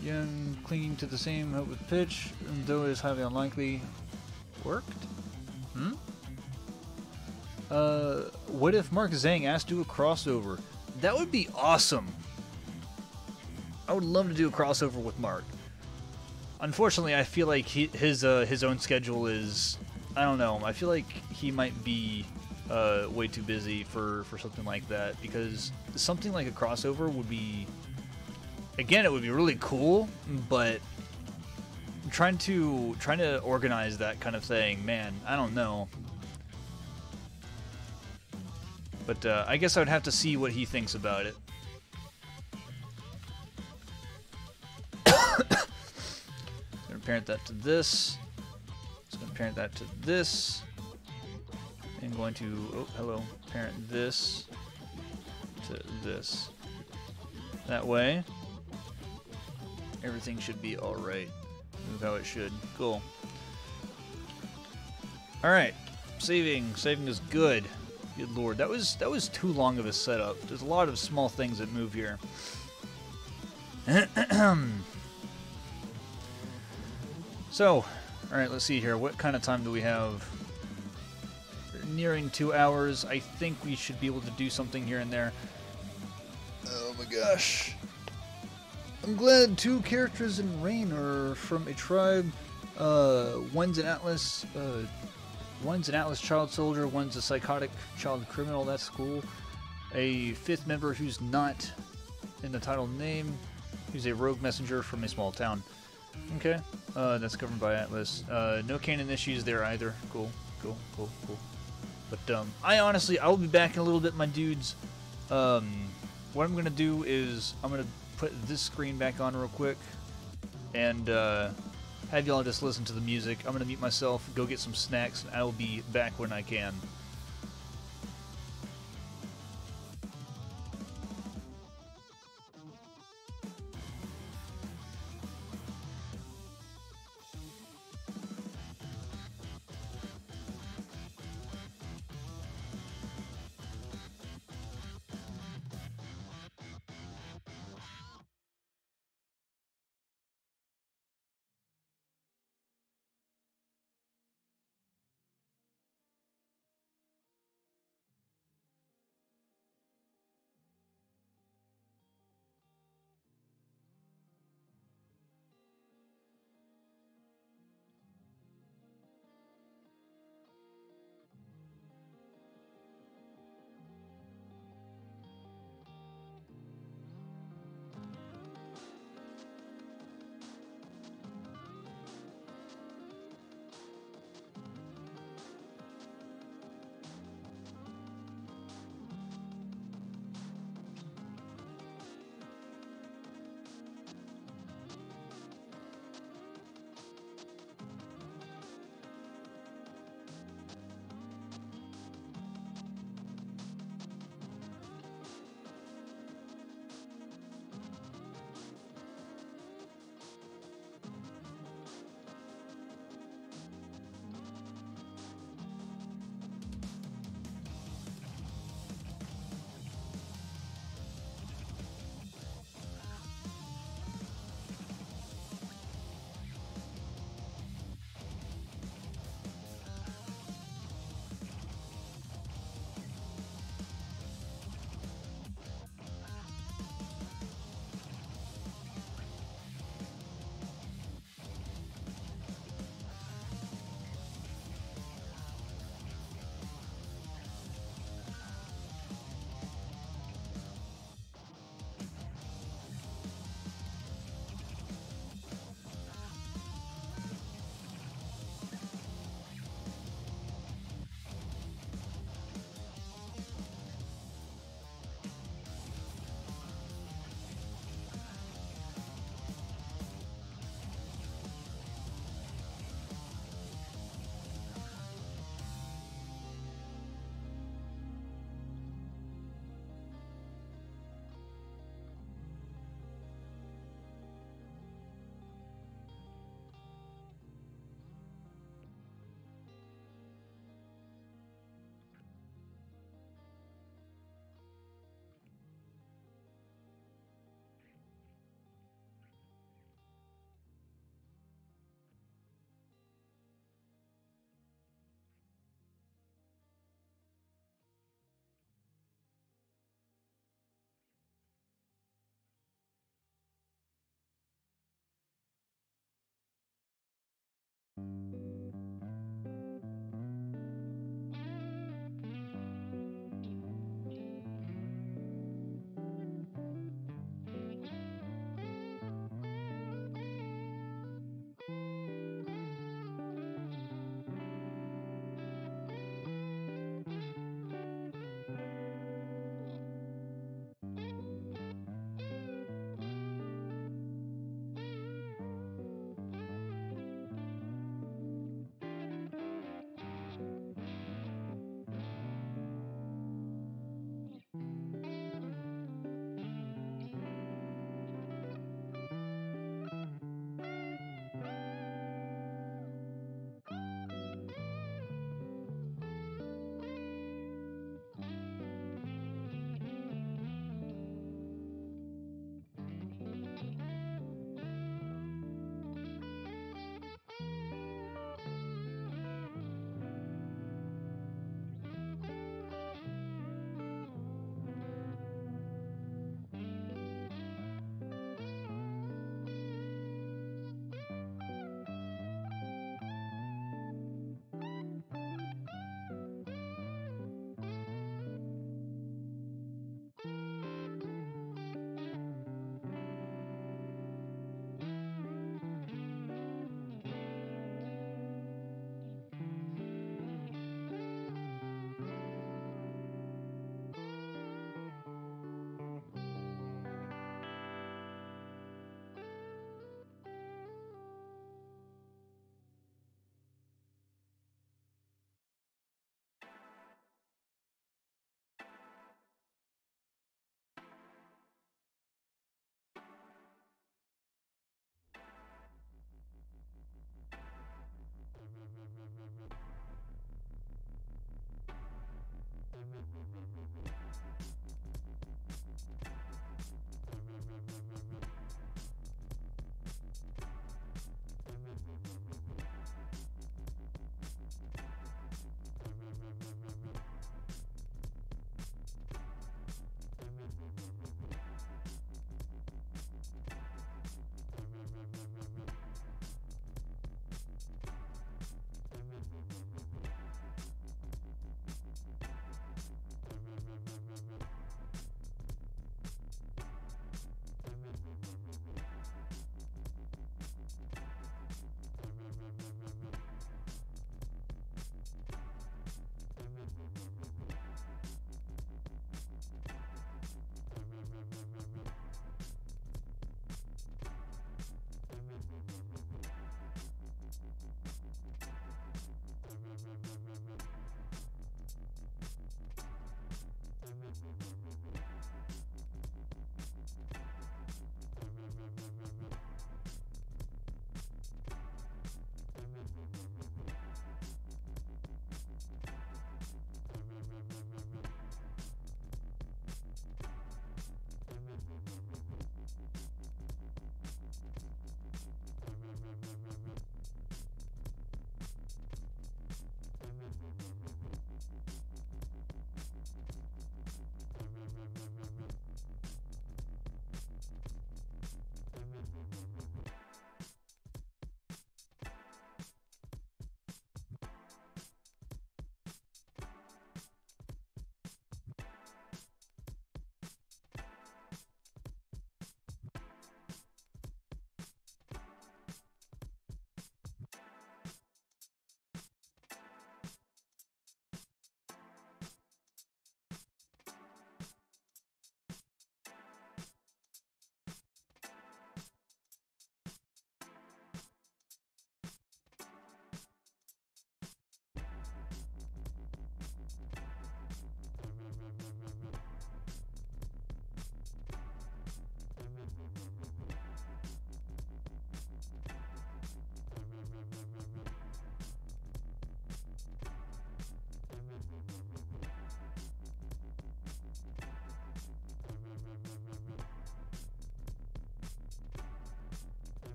Again, clinging to the same hope with pitch, and though it is highly unlikely, worked? What if Mark Zhang asked to do a crossover? That would be awesome. I would love to do a crossover with Mark. Unfortunately, I feel like his own schedule is, I don't know, I feel like he might be way too busy for something like that, because something like a crossover would be, again, it would be really cool, but trying to organize that kind of thing, man, I don't know. But I guess I would have to see what he thinks about it. Parent that to this. Just going to parent that to this. And going to, oh, hello, parent this to this. That way, everything should be alright. Move how it should. Cool. Alright. Saving is good. Good lord. That was too long of a setup. There's a lot of small things that move here. So, alright, let's see here. What kind of time do we have? We're nearing 2 hours. I think we should be able to do something here and there. Oh my gosh. I'm glad 2 characters in Rain are from a tribe. One's an Atlas child soldier, one's a psychotic child criminal. That's cool. A 5th member who's not in the title name, who's a rogue messenger from a small town. Okay, that's governed by Atlas. No canon issues there either. Cool. But I'll be back in a little bit, my dudes. What I'm gonna do is I'm gonna put this screen back on real quick, and have y'all just listen to the music. I'm gonna mute myself, go get some snacks, and I will be back when I can.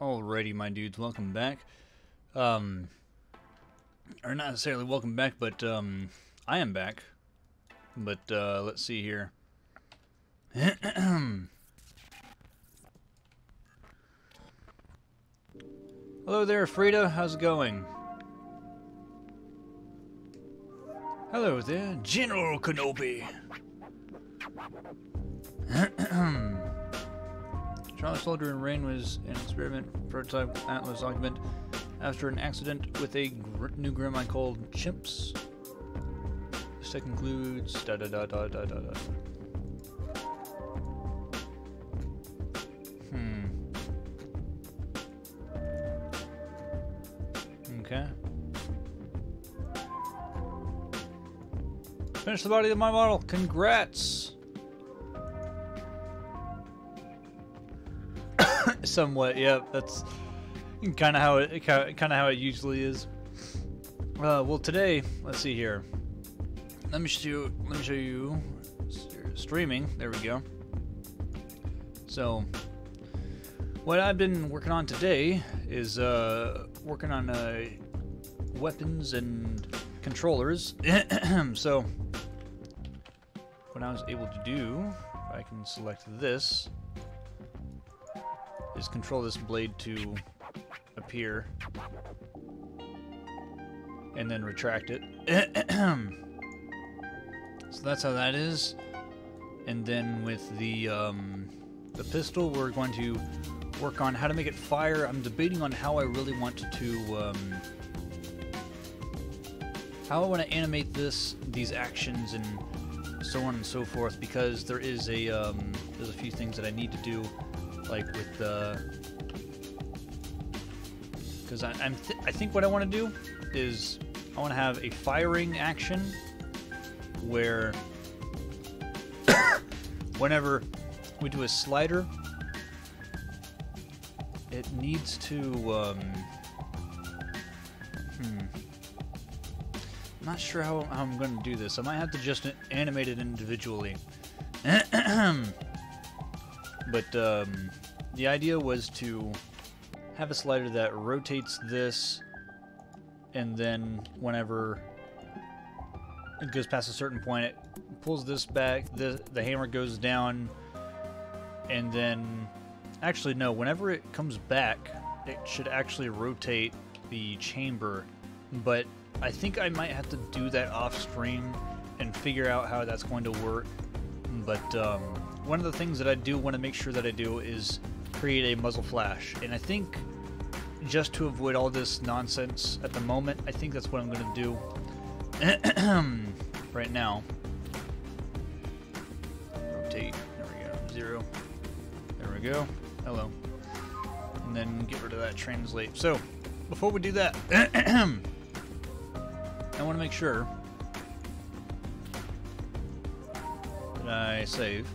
Alrighty, my dudes, welcome back. Or not necessarily welcome back, but I am back. But let's see here. Hello there, Frida. How's it going? Hello there, General Kenobi. Charlie Soldier in Rain was an experiment prototype Atlas augment after an accident with a new grandma called Chimps. This tech includes da da da da da da da. Okay. Finish the body of my model. Congrats. Somewhat, yeah. That's kind of how it usually is. Well, today, let's see here. Let me show you streaming. There we go. So, what I've been working on today is working on weapons and controllers. So, what I was able to do, if I can select this, is control this blade to appear and then retract it. So that's how that is. And then with the pistol, we're going to work on how to make it fire. I'm debating on how I really want to how I want to animate these actions and so on and so forth, because there is there's a few things that I need to do, like with because I think what I want to do is I want to have a firing action where whenever we do a slider, it needs to I'm not sure how I'm going to do this. I might have to just animate it individually. But the idea was to have a slider that rotates this, and then whenever it goes past a certain point, it pulls this back, the hammer goes down, and then... Actually, no, whenever it comes back, it should actually rotate the chamber, but I think I might have to do that off-stream and figure out how that's going to work. But one of the things that I do want to make sure that I do is create a muzzle flash, and I think just to avoid all this nonsense at the moment, I think that's what I'm going to do right now. Rotate, there we go, 0, there we go, hello, and then get rid of that translate. So before we do that, I want to make sure that I save.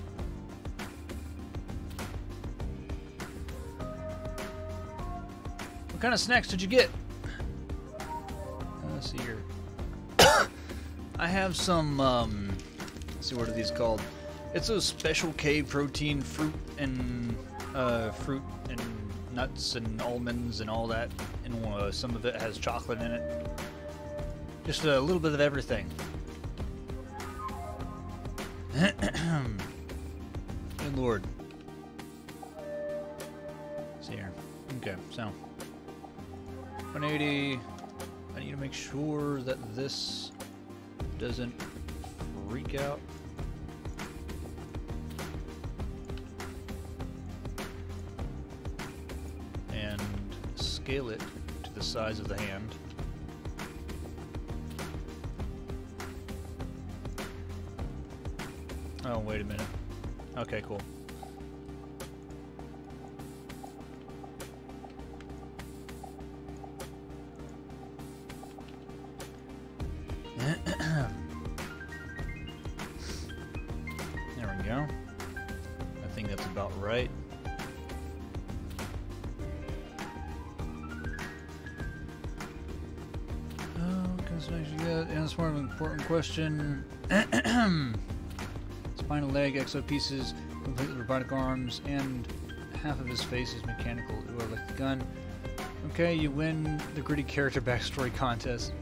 What kind of snacks did you get? Let's see here. I have some, let's see, what are these called? It's those special K protein fruit and nuts and almonds and all that, and some of it has chocolate in it. Just a little bit of everything. Good Lord. Let's see here. Okay, so 180. I need to make sure that this doesn't freak out. And scale it to the size of the hand. Oh, wait a minute. Okay, cool. There we go. I think that's about right. And it's more of an important question. Spinal leg, exo pieces, complete with robotic arms, and half of his face is mechanical. Ooh, I like the gun. Okay, you win the gritty character backstory contest.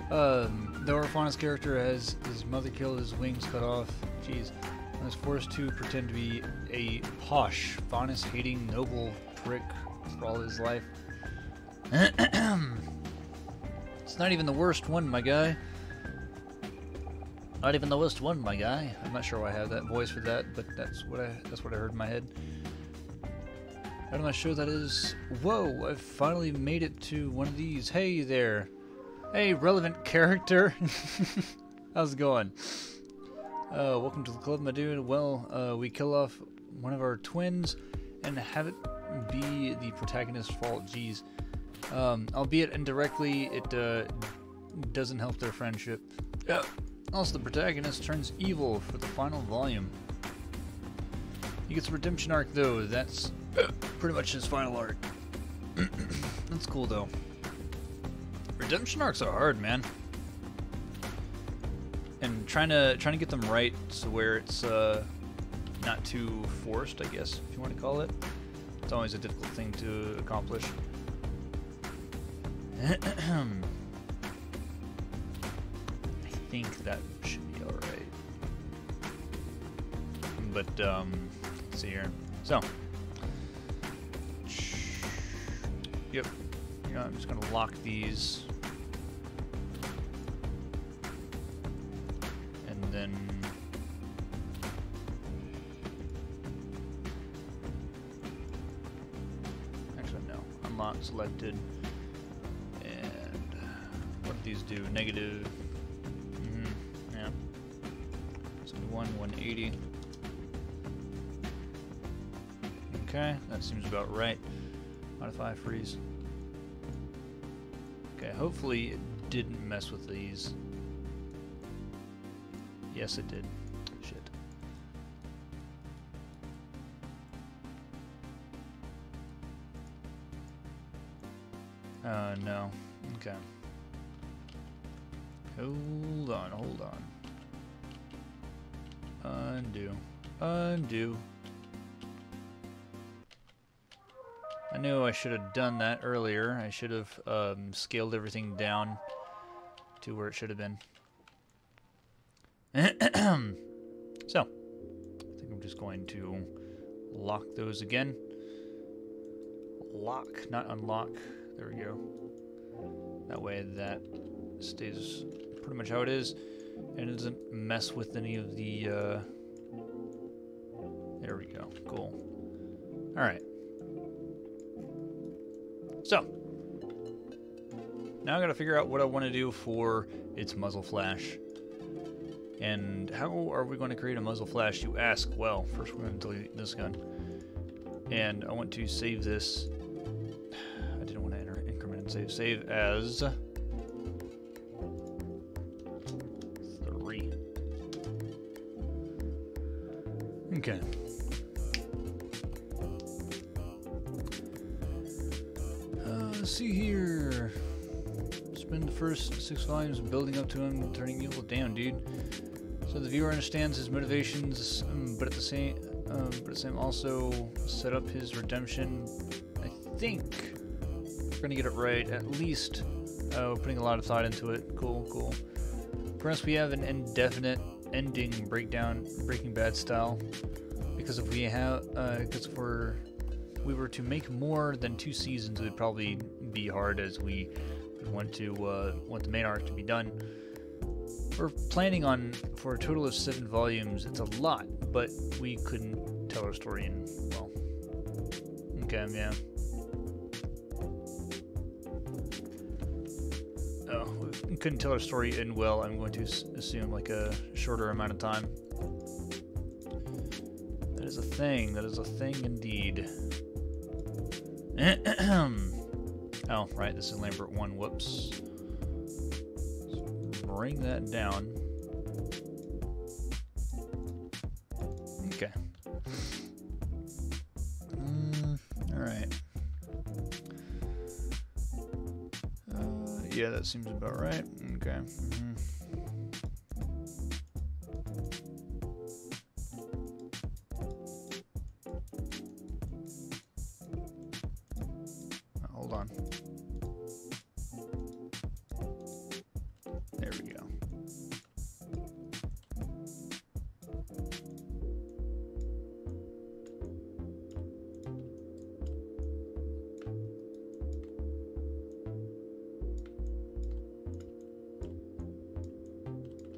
The Orphanus character has his mother killed, his wings cut off. Jeez. And was forced to pretend to be a posh, Faunus-hating noble prick for all his life. It's not even the worst one, my guy. Not even the worst one, my guy. I'm not sure why I have that voice for that, but that's what I heard in my head. How do I show that is? Whoa! I've finally made it to one of these. Hey there. Hey, relevant character. How's it going? Welcome to the club, my dude. Well, we kill off one of our twins and have it be the protagonist's fault. Jeez. Albeit indirectly, it doesn't help their friendship. Also, the protagonist turns evil for the final volume. He gets a redemption arc, though. That's pretty much his final arc. That's cool, though. Redemption arcs are hard, man. And trying to get them right so where it's not too forced, I guess, if you want to call it. It's always a difficult thing to accomplish. I think that should be alright. But, let's see here. So. Yep. Yeah, I'm just going to lock these. And then. Actually, no. Unlock selected. What do these do? Negative. Yeah. 71, 180. Okay, that seems about right. Modify, freeze. Okay, hopefully it didn't mess with these. Yes, it did. Shit. No. Okay. Hold on, hold on. Undo. Undo. I knew I should have done that earlier. I should have scaled everything down to where it should have been. So, I think I'm just going to lock those again. Lock, not unlock. There we go. That way that stays pretty much how it is, and it doesn't mess with any of the, there we go. Cool. Alright. So, now I gotta figure out what I want to do for its muzzle flash. And how are we going to create a muzzle flash, you ask? Well, first we're going to delete this gun. And I want to save this. I didn't want to enter increment and save. Save as 3. Okay. Let's see here. Spend the first 6 volumes building up to him turning evil. Damn, dude. So the viewer understands his motivations, but at the same, also set up his redemption. I think we're gonna get it right. At least we're putting a lot of thought into it. Cool, cool. Perhaps we have an indefinite ending breakdown, Breaking Bad style. Because if we have, because if we were to make more than 2 seasons, it would probably be hard, as we want the main arc to be done. We're planning on for a total of 7 volumes. It's a lot, but we couldn't tell our story in, well, okay, yeah. Oh, we couldn't tell our story in, well, I'm going to assume like a shorter amount of time. That is a thing. That is a thing indeed. Oh, right, this is Lambert 1. Whoops. Bring that down. Okay. Alright. Yeah, that seems about right. Okay. on. There we go.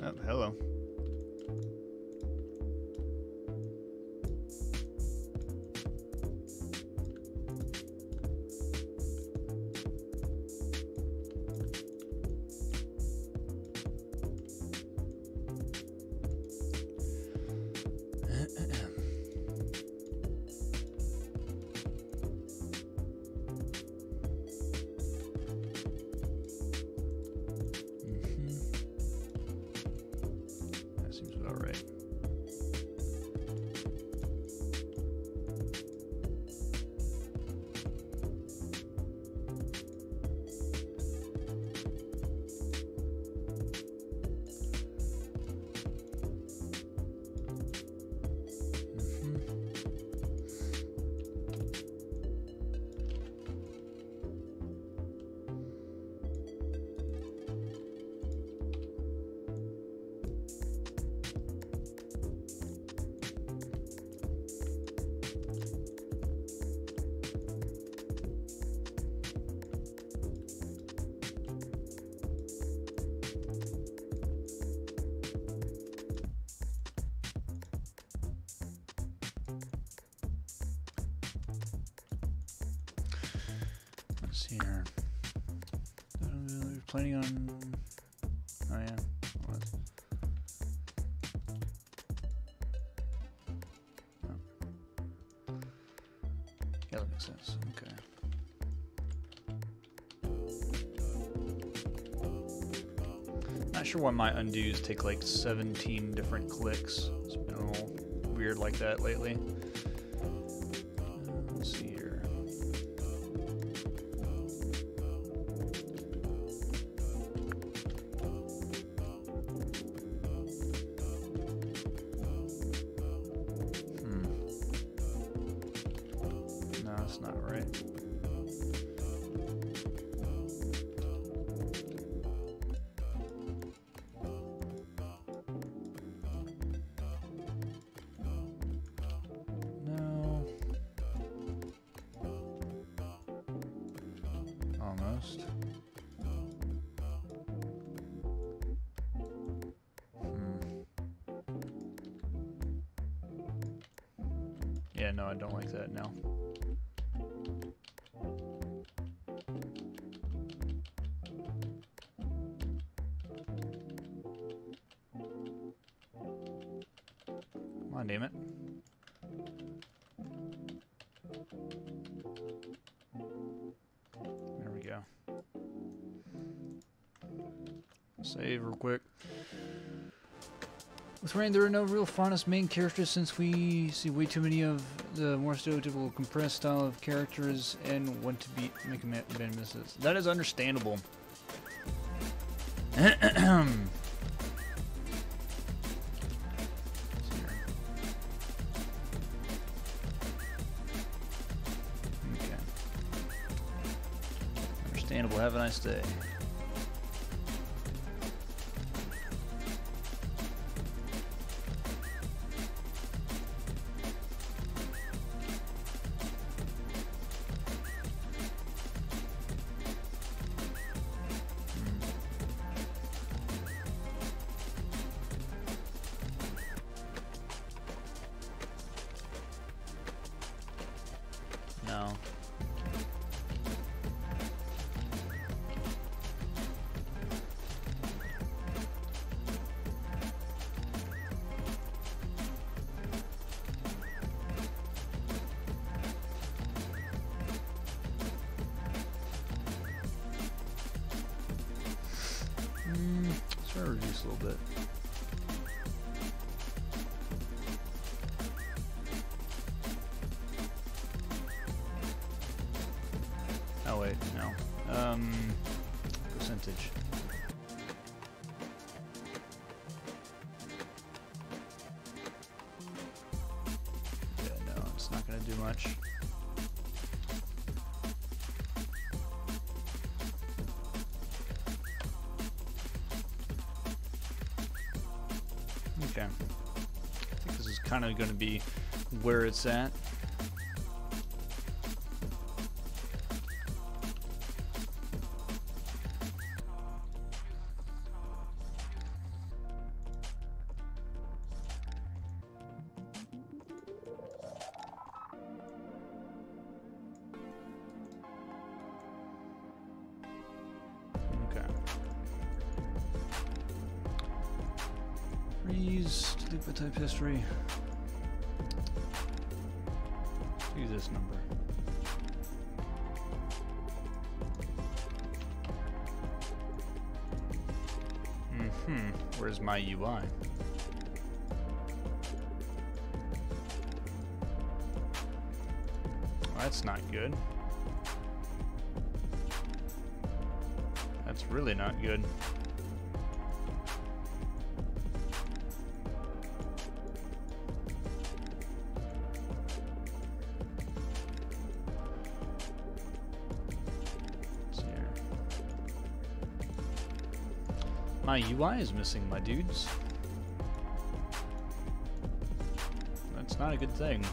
Oh, hello. Here. Planning on. Oh yeah. What? Oh. Yeah, that makes sense. Okay. Not sure why my undos take like 17 different clicks. It's been a little weird like that lately. Let's see here. Yeah, no, I don't like that now. Come on, damn it. There we go. Save real quick. With Rain, there are no real fondest main characters since we see way too many of the more stereotypical compressed style of characters and want to make band misses. That is understandable. Okay. Understandable. Have a nice day. No. Let's try to reduce a little bit. Oh wait, no. Percentage. Yeah, no, it's not gonna do much. Okay. I think this is kind of going to be where it's at. Freeze, delete by type history. Let's use this number. Where's my UI? Well, that's not good. That's really not good. My UI is missing, my dudes. That's not a good thing.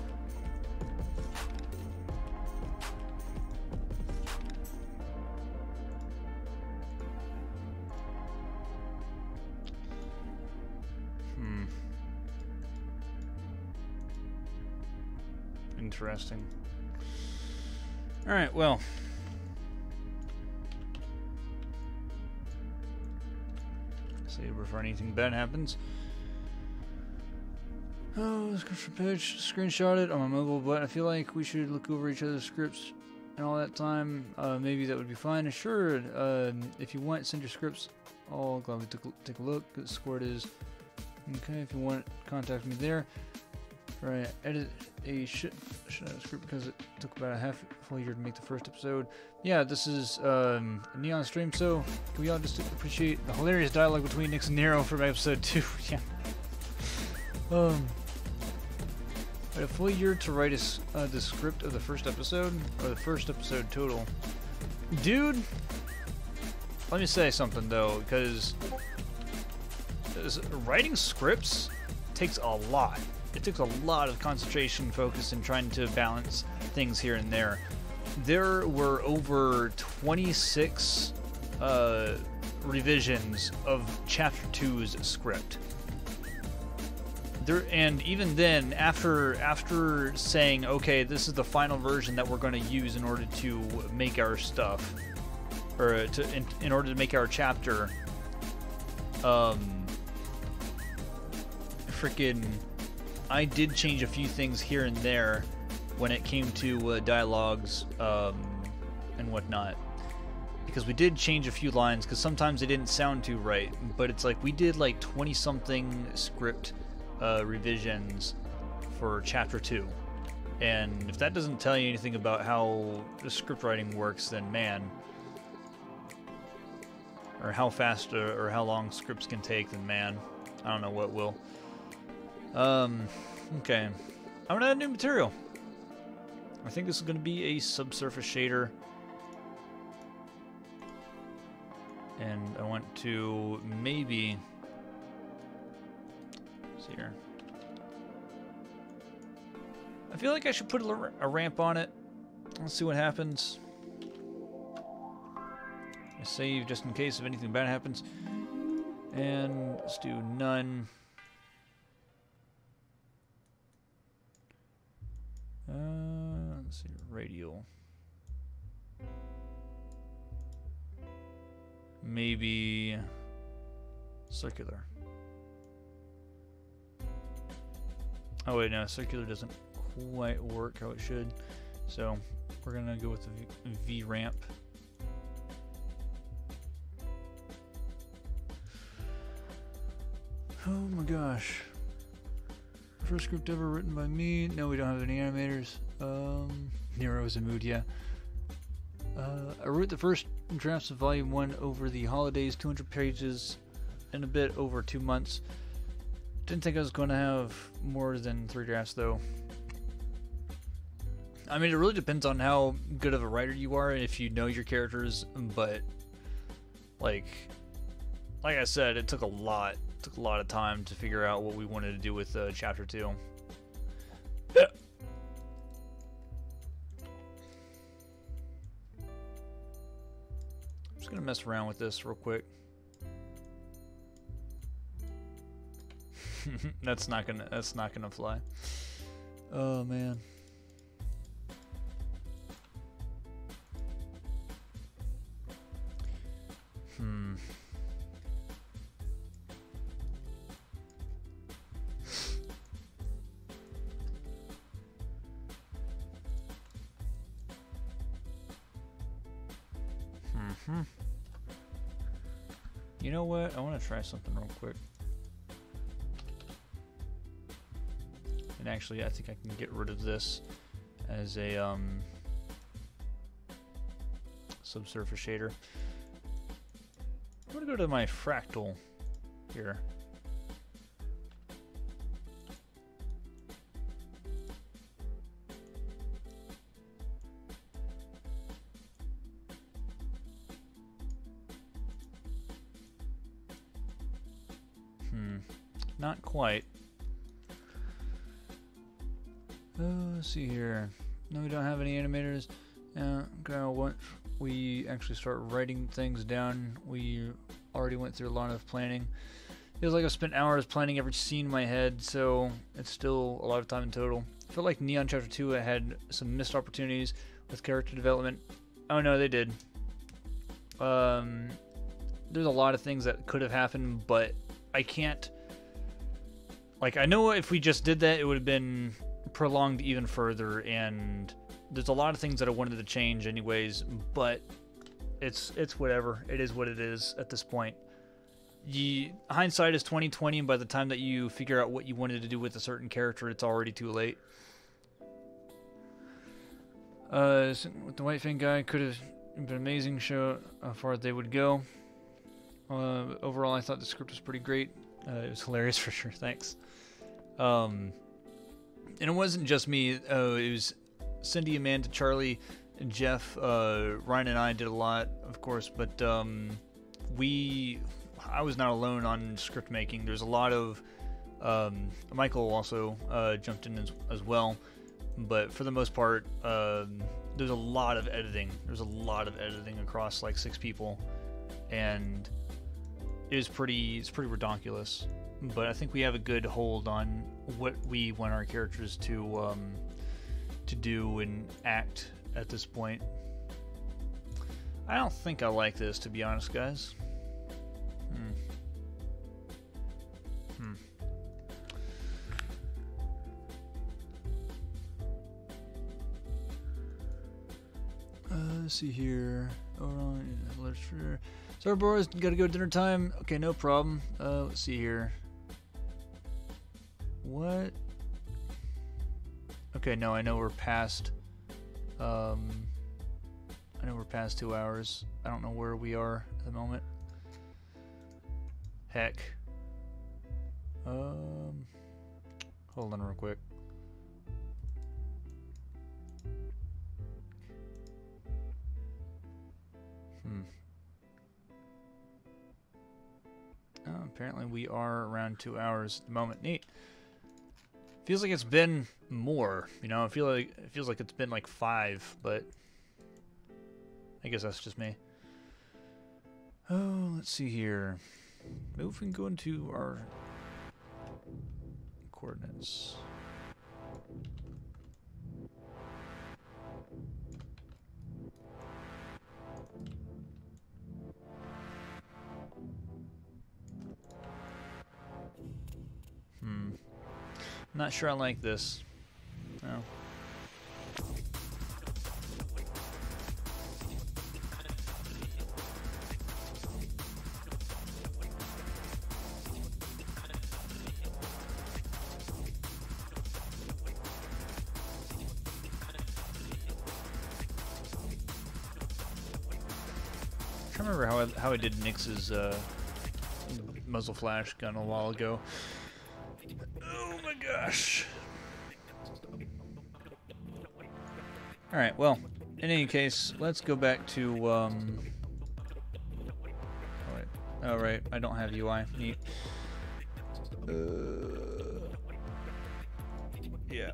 Interesting. Alright, well. Save before anything bad happens. Oh, description page, screenshot it on my mobile, but I feel like we should look over each other's scripts and all that time. Maybe that would be fine. Sure, if you want, send your scripts. I'll gladly take a look. The score is okay. If you want, contact me there. Right, edit a shit script because it took about a full year to make the first episode. Yeah, this is a Neon stream, so can we all just appreciate the hilarious dialogue between Nix and Nero from episode 2? Yeah. A full year to write the script of the first episode, or the first episode total. Dude, let me say something though, because writing scripts takes a lot. It takes a lot of concentration, focus, and trying to balance things here and there. There were over 26 revisions of Chapter 2's script. And even then, after saying, okay, this is the final version that we're going to use in order to make our stuff, or in order to make our chapter, freaking, I did change a few things here and there when it came to dialogues and whatnot, because we did change a few lines because sometimes they didn't sound too right. But it's like we did like 20-something script revisions for Chapter 2, and if that doesn't tell you anything about how the script writing works, then man, or how fast or how long scripts can take, then man, I don't know what will. Okay. I'm gonna add new material. I think this is gonna be a subsurface shader. And I want to maybe see here. I feel like I should put a ramp on it. Let's see what happens. I save just in case if anything bad happens. And let's do none. Let's see, radial. Maybe circular. Oh wait, no, circular doesn't quite work how it should. So we're gonna go with the V ramp. Oh my gosh. First script ever written by me. No, we don't have any animators. Nero's a mood, yeah. I wrote the first drafts of Volume 1 over the holidays, 200 pages in a bit over 2 months. Didn't think I was going to have more than 3 drafts, though. I mean, it really depends on how good of a writer you are and if you know your characters, but like I said, it took a lot took a lot of time to figure out what we wanted to do with Chapter 2. I'm just gonna mess around with this real quick. That's not gonna fly. Oh man. You know what? I want to try something real quick. And actually, I think I can get rid of this as a subsurface shader. I'm going to go to my fractal here. Not quite. Let's see here. No, we don't have any animators. Once we actually start writing things down, we already went through a lot of planning. Feels like I've spent hours planning every scene in my head, so it's still a lot of time in total. I feel like Neon Chapter 2 had some missed opportunities with character development. Oh no, they did. There's a lot of things that could have happened, but I can't... Like, I know if we just did that, it would have been prolonged even further, and there's a lot of things that I wanted to change anyways, but it's whatever. It is what it is at this point. Hindsight is 20/20, and by the time that you figure out what you wanted to do with a certain character, it's already too late. With the White Fang guy, could have been an amazing show how far they would go. Overall, I thought the script was pretty great. It was hilarious for sure, thanks. And it wasn't just me, it was Cindy, Amanda, Charlie, and Jeff. Ryan and I did a lot, of course, but I was not alone on script making. There's a lot of, Michael also jumped in as well, but for the most part, there's a lot of editing. There's a lot of editing across like 6 people, and it's pretty redonkulous, but I think we have a good hold on what we want our characters to do and act at this point. I don't think I like this, to be honest, guys. Let's see here. Orion, literature. Sorry, boys, gotta go dinner time. Okay, no problem. Let's see here. What? Okay, no, I know we're past. I know we're past 2 hours. I don't know where we are at the moment. Heck. Hold on real quick. Apparently we are around 2 hours at the moment. Neat. Feels like it's been more, you know. It feels like it's been like 5, but I guess that's just me. Oh, let's see here. Maybe we can go into our coordinates. Not sure I like this. No. I remember how I did Nyx's muzzle flash gun a while ago. Oh my gosh. Alright, well, in any case, let's go back to, Alright, I don't have UI. Neat. Yeah.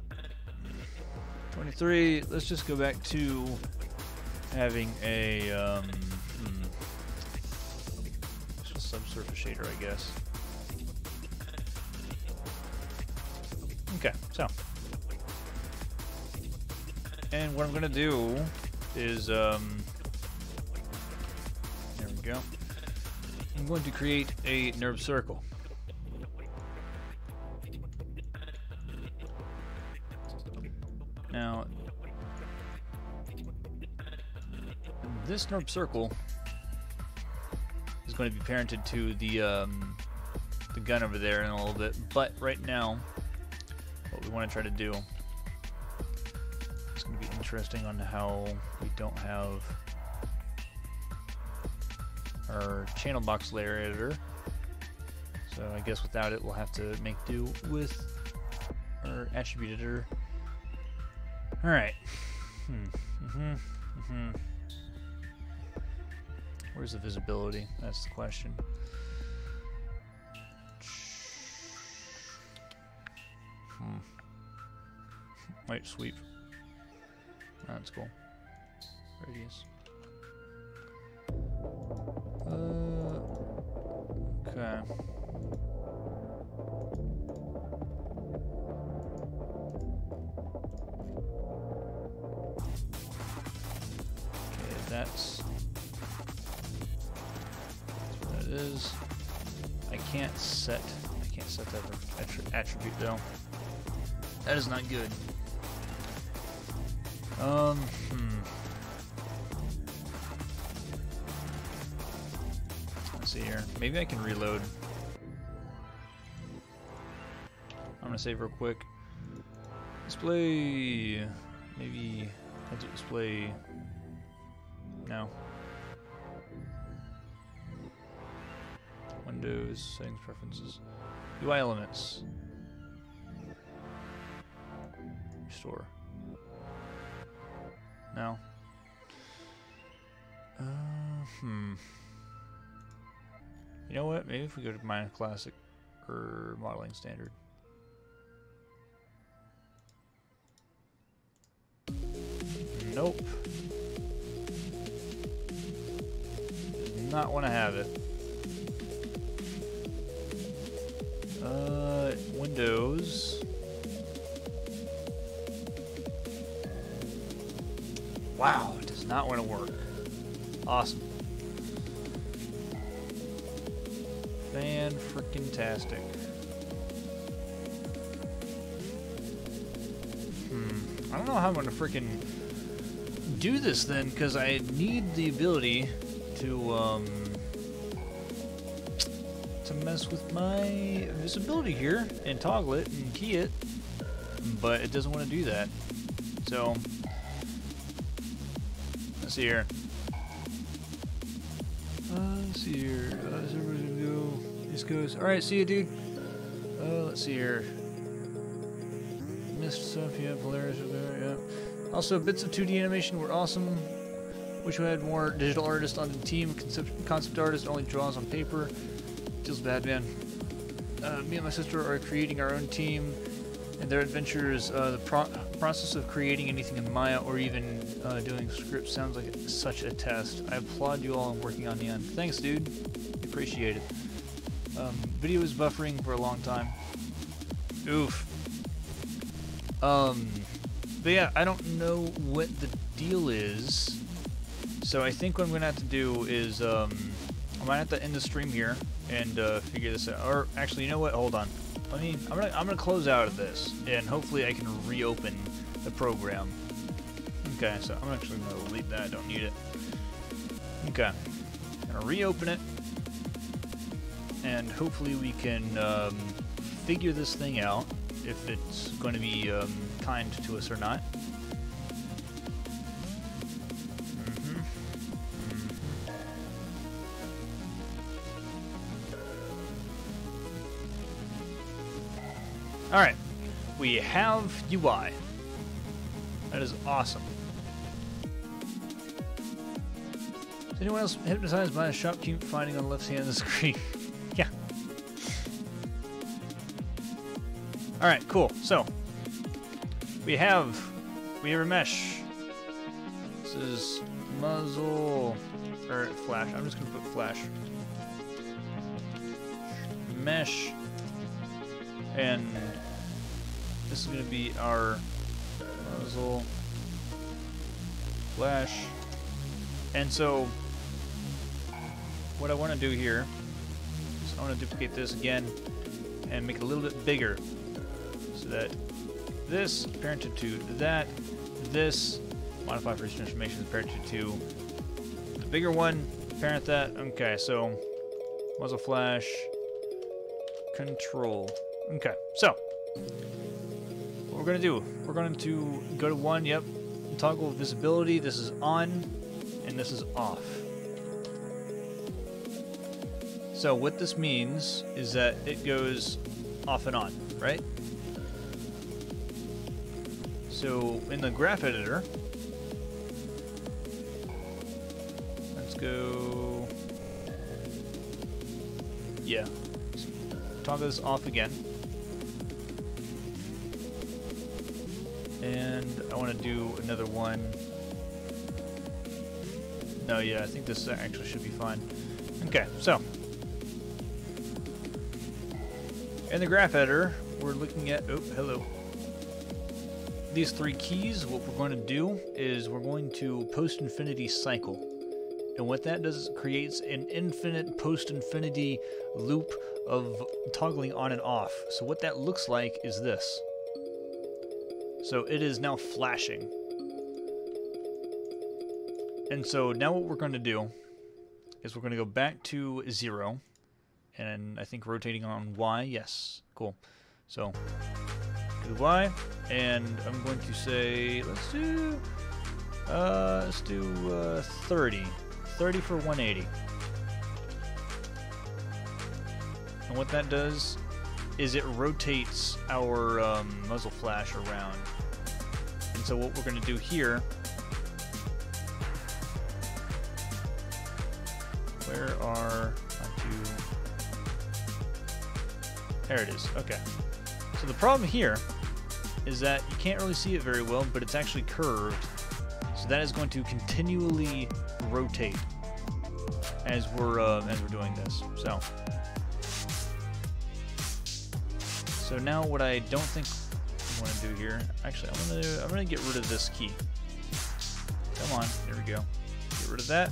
23. Let's just go back to having a just a subsurface shader, I guess. Okay, so. And what I'm gonna do is there we go. I'm going to create a nerve circle. Now, this nerve circle is going to be parented to the gun over there in a little bit. But right now, what we want to try to do is going to be interesting on how we don't have our channel box layer editor. So I guess without it, we'll have to make do with our attribute editor. All right. Where's the visibility? That's the question. Wait, sweep. That's cool. Radius. Okay. That's what that is. I can't set that attribute though. That is not good. Let's see here. Maybe I can reload. I'm gonna save real quick. Display. Maybe exit display. No. Windows, settings, preferences. UI elements. Restore. No. You know what? Maybe if we go to Minor Classic or Modeling Standard. Nope. Does not want to have it. Windows. Wow, it does not want to work. Awesome. Fan-frickin-tastic. I don't know how I'm going to frickin' do this then, because I need the ability to mess with my visibility here and toggle it and key it, but it doesn't want to do that. So let's see here. Let's see here. Is everybody gonna go? Just goes. All right, see you, dude. Let's see here. Missed stuff. Yeah, Polaris over there. Yeah. Also, bits of 2D animation were awesome. Wish we had more digital artists on the team. Concept artist only draws on paper. Feels bad, man. Me and my sister are creating our own team, and their adventures. The process of creating anything in Maya or even doing scripts sounds like such a test. I applaud you all on working on the end. Thanks, dude. Appreciate it. Video was buffering for a long time. Oof. But yeah, I don't know what the deal is. So I think what I'm gonna have to do is I might have to end the stream here and figure this out. Or actually, you know what? Hold on. I'm gonna close out of this, and hopefully I can reopen the program. Okay, so I'm actually gonna delete that. I don't need it. Okay, I'm gonna reopen it, and hopefully we can figure this thing out if it's going to be kind to us or not. Alright, we have UI. That is awesome. Is anyone else hypnotized by a shopkeep finding on the left hand of the screen? Yeah. All right, cool. So we have a mesh. This is muzzle or flash. I'm just gonna put flash mesh, and this is gonna be our muzzle flash. And so what I want to do here is I want to duplicate this again and make it a little bit bigger, so that this parented to that, this modify for each information is parented to the bigger one, parent that. Okay, so muzzle flash control. Okay, so what we're gonna do, we're going to go to 1, yep, toggle visibility. This is on and this is off. So what this means is that it goes off and on, right? So in the graph editor, let's go, yeah, toggle this off again. And I want to do another one. No, yeah, I think this actually should be fine. Okay, so in the graph editor, we're looking at, oh, hello. These 3 keys. What we're going to do is we're going to post-infinity cycle. And what that does is it creates an infinite post-infinity loop of toggling on and off. So what that looks like is this. So it is now flashing. And so now what we're going to do is we're going to go back to 0. And I think rotating on Y, yes, cool. So do the Y, and I'm going to say let's do 30 for 180. And what that does is it rotates our muzzle flash around. And so what we're going to do here, where are my 2? There it is. Okay. So the problem here is that you can't really see it very well, but it's actually curved. So that is going to continually rotate as we're doing this. So now what I don't think I want to do here, actually I'm gonna get rid of this key. Come on, there we go. Get rid of that.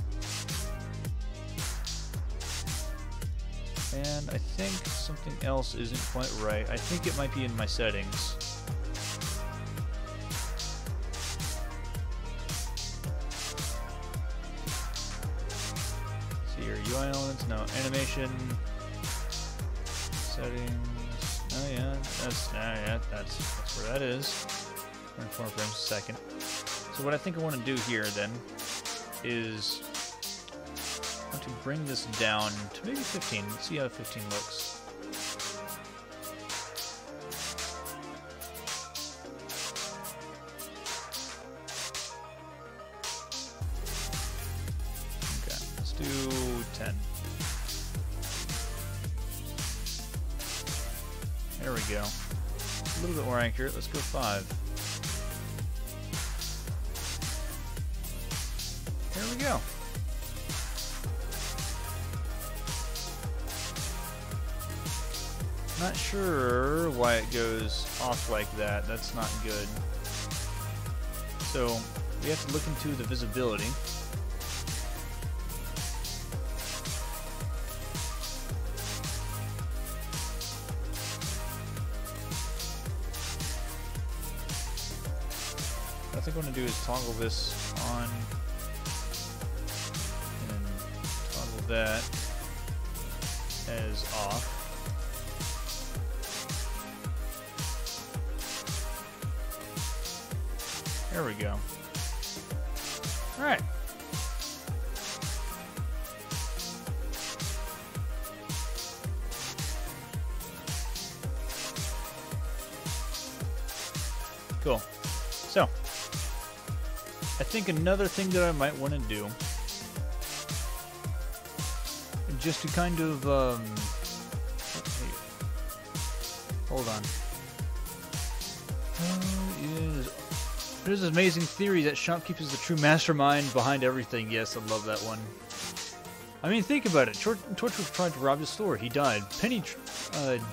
And I think something else isn't quite right. I think it might be in my settings. See your UI elements, no animation settings. Oh yeah, that's where that is. 24 frames a second. So what I think I want to do here then is I want to bring this down to maybe 15. Let's see how 15 looks. Okay, let's do 10. There we go. A little bit more accurate. Let's go 5. There we go. Not sure why it goes off like that. That's not good. So we have to look into the visibility. What I think I want to do is toggle this on and toggle that as off. There we go. All right. Cool. So, I think another thing that I might want to do, just to kind of, hold on. There's this amazing theory that Shopkeep is the true mastermind behind everything. Yes, I love that one. I mean, think about it. Torchwood tried to rob his store. He died. Penny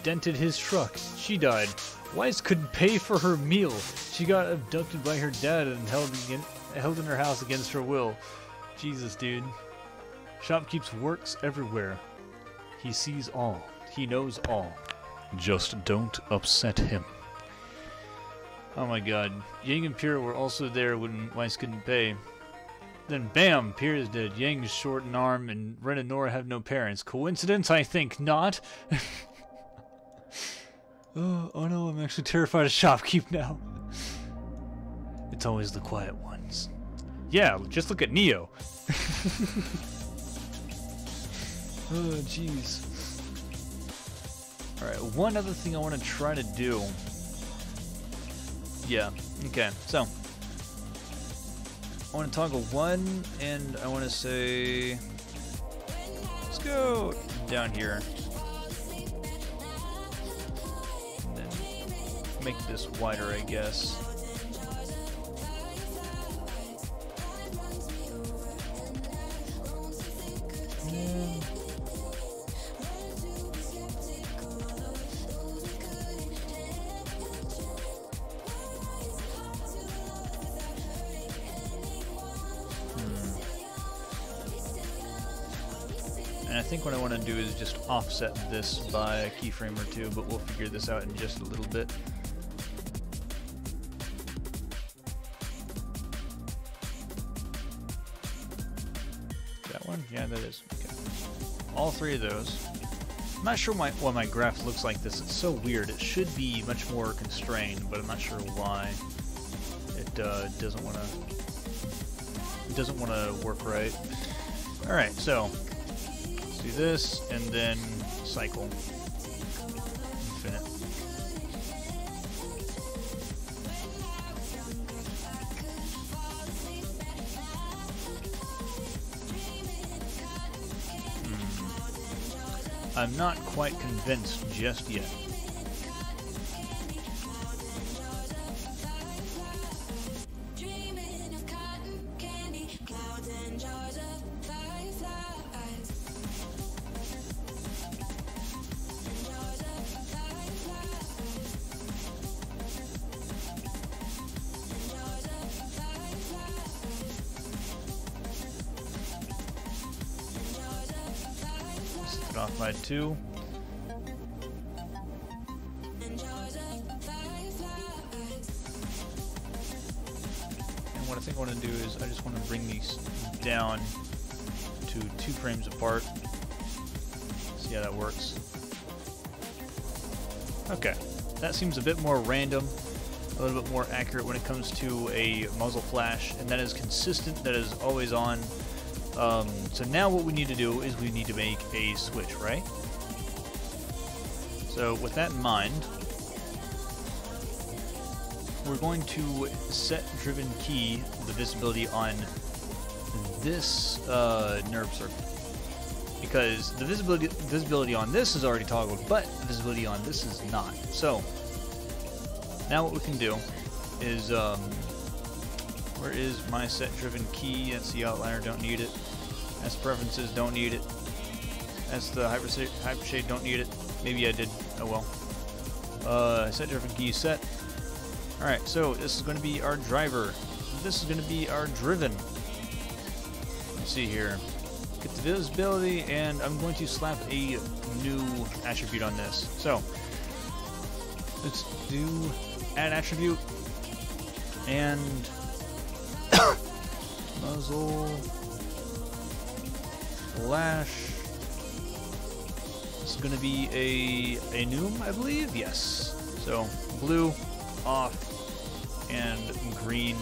dented his truck. She died. Weiss couldn't pay for her meal. She got abducted by her dad and held in her house against her will. Jesus, dude. Shopkeep's works everywhere. He sees all. He knows all. Just don't upset him. Oh my god. Yang and Pierre were also there when Weiss couldn't pay. Then bam! Pierre is dead. Yang is short an arm, and Ren and Nora have no parents. Coincidence? I think not. Oh no, I'm actually terrified of Shopkeep now. It's always the quiet ones. Yeah, just look at Neo. Oh, jeez. Alright, one other thing I want to try to do. Yeah, okay, so. I want to toggle 1, and I want to say. Let's go down here. And then make this wider, I guess. And I think what I want to do is just offset this by a keyframe or two, but we'll figure this out in just a little bit. That one? Yeah, that is. Okay. All three of those. I'm not sure why my graph looks like this. It's so weird. It should be much more constrained, but I'm not sure why it doesn't want to work right. All right, so. Do this, and then cycle. Infinite. I'm not quite convinced just yet. Off by 2. And what I think I want to do is I just want to bring these down to 2 frames apart. See how that works. Okay, that seems a bit more random, a little bit more accurate when it comes to a muzzle flash, and that is consistent, that is always on. So now what we need to do is we need to make a switch, right? So with that in mind, we're going to set driven key the visibility on this nerve circle, because the visibility on this is already toggled, but the visibility on this is not. So now what we can do is where is my set driven key? That's the outliner, don't need it. That's preferences, don't need it. That's the hypershade, don't need it. Maybe I did, oh well. Set driven key set. Alright, so this is going to be our driver. This is going to be our driven. Let's see here. Get the visibility, and I'm going to slap a new attribute on this. So, let's do add attribute, and muzzle flash. This is going to be a noom, I believe. Yes. So blue off and green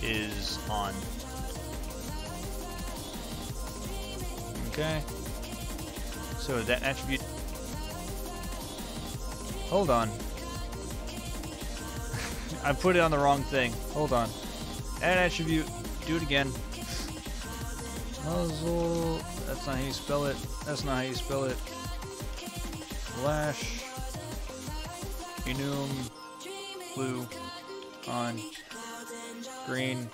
is on. Okay. So that attribute. Hold on. I put it on the wrong thing. Hold on. Add attribute. Do it again. Muzzle. That's not how you spell it. That's not how you spell it. Flash. Enum. blue, on, green,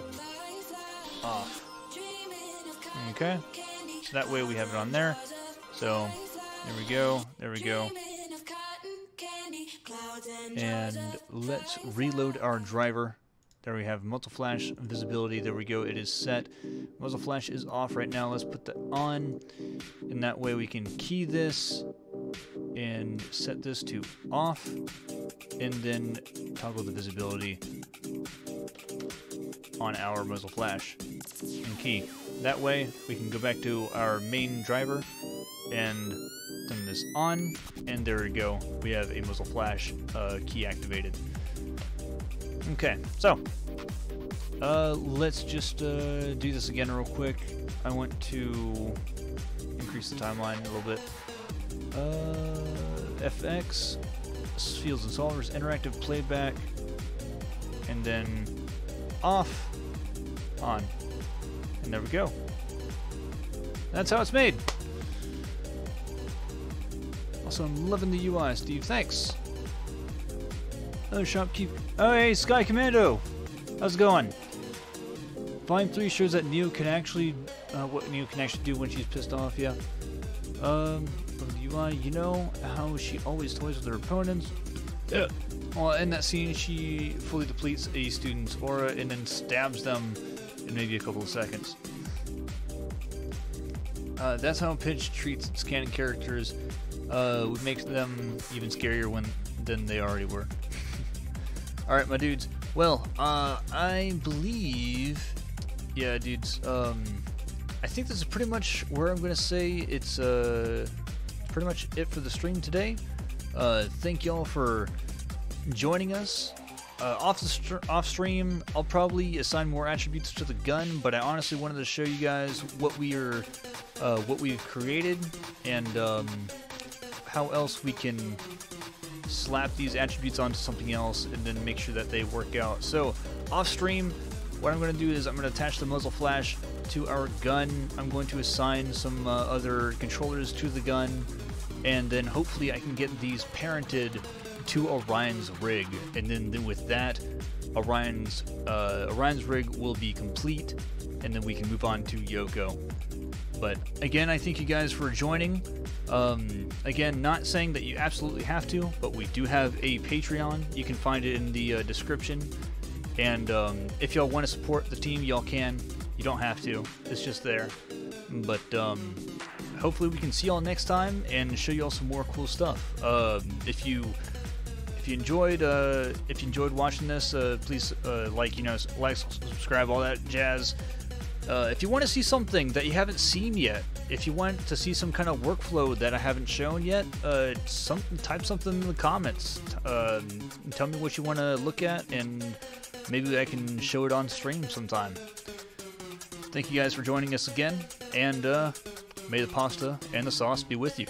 off. Okay, so that way we have it on there. So there we go, there we go. And let's reload our driver. There we have muzzle flash visibility. There we go, it is set. Muzzle flash is off right now. Let's put that on, and that way we can key this and set this to off, and then toggle the visibility on our muzzle flash and key. That way we can go back to our main driver and turn this on, and there we go, we have a muzzle flash key activated. Okay, so let's just do this again real quick. I want to increase the timeline a little bit. FX, fields and solvers, interactive playback, and then off, on, and there we go. That's how it's made. Also, I'm loving the UI, Steve. Thanks. Oh, shopkeep. Oh, hey, Sky Commando. How's it going? Volume 3 shows that Neo can actually, what Neo can actually do when she's pissed off. Yeah. From the UI, you know how she always toys with her opponents. Yeah. Well, in that scene, she fully depletes a student's aura and then stabs them in maybe a couple of seconds. That's how Pitch treats its canon characters. Would make them even scarier than they already were. Alright, my dudes. Well, I believe... Yeah, dudes. I think this is pretty much where I'm going to say it's pretty much it for the stream today. Thank y'all for joining us. Off stream, I'll probably assign more attributes to the gun, but I honestly wanted to show you guys what we've created and how else we can slap these attributes onto something else and then make sure that they work out. So off stream, what I'm going to do is I'm going to attach the muzzle flash to our gun. I'm going to assign some other controllers to the gun, and then hopefully I can get these parented to Orion's rig, and then with that, Orion's rig will be complete, and then we can move on to Yoko. But again, I thank you guys for joining. Again, not saying that you absolutely have to, but we do have a Patreon. You can find it in the description. And if y'all want to support the team, y'all can. You don't have to. It's just there. But hopefully we can see y'all next time and show y'all some more cool stuff. If you enjoyed watching this, please like, subscribe, all that jazz. If you want to see something that you haven't seen yet, if you want to see some kind of workflow that I haven't shown yet, type something in the comments. Tell me what you want to look at, and maybe I can show it on stream sometime. Thank you guys for joining us again, and may the pasta and the sauce be with you.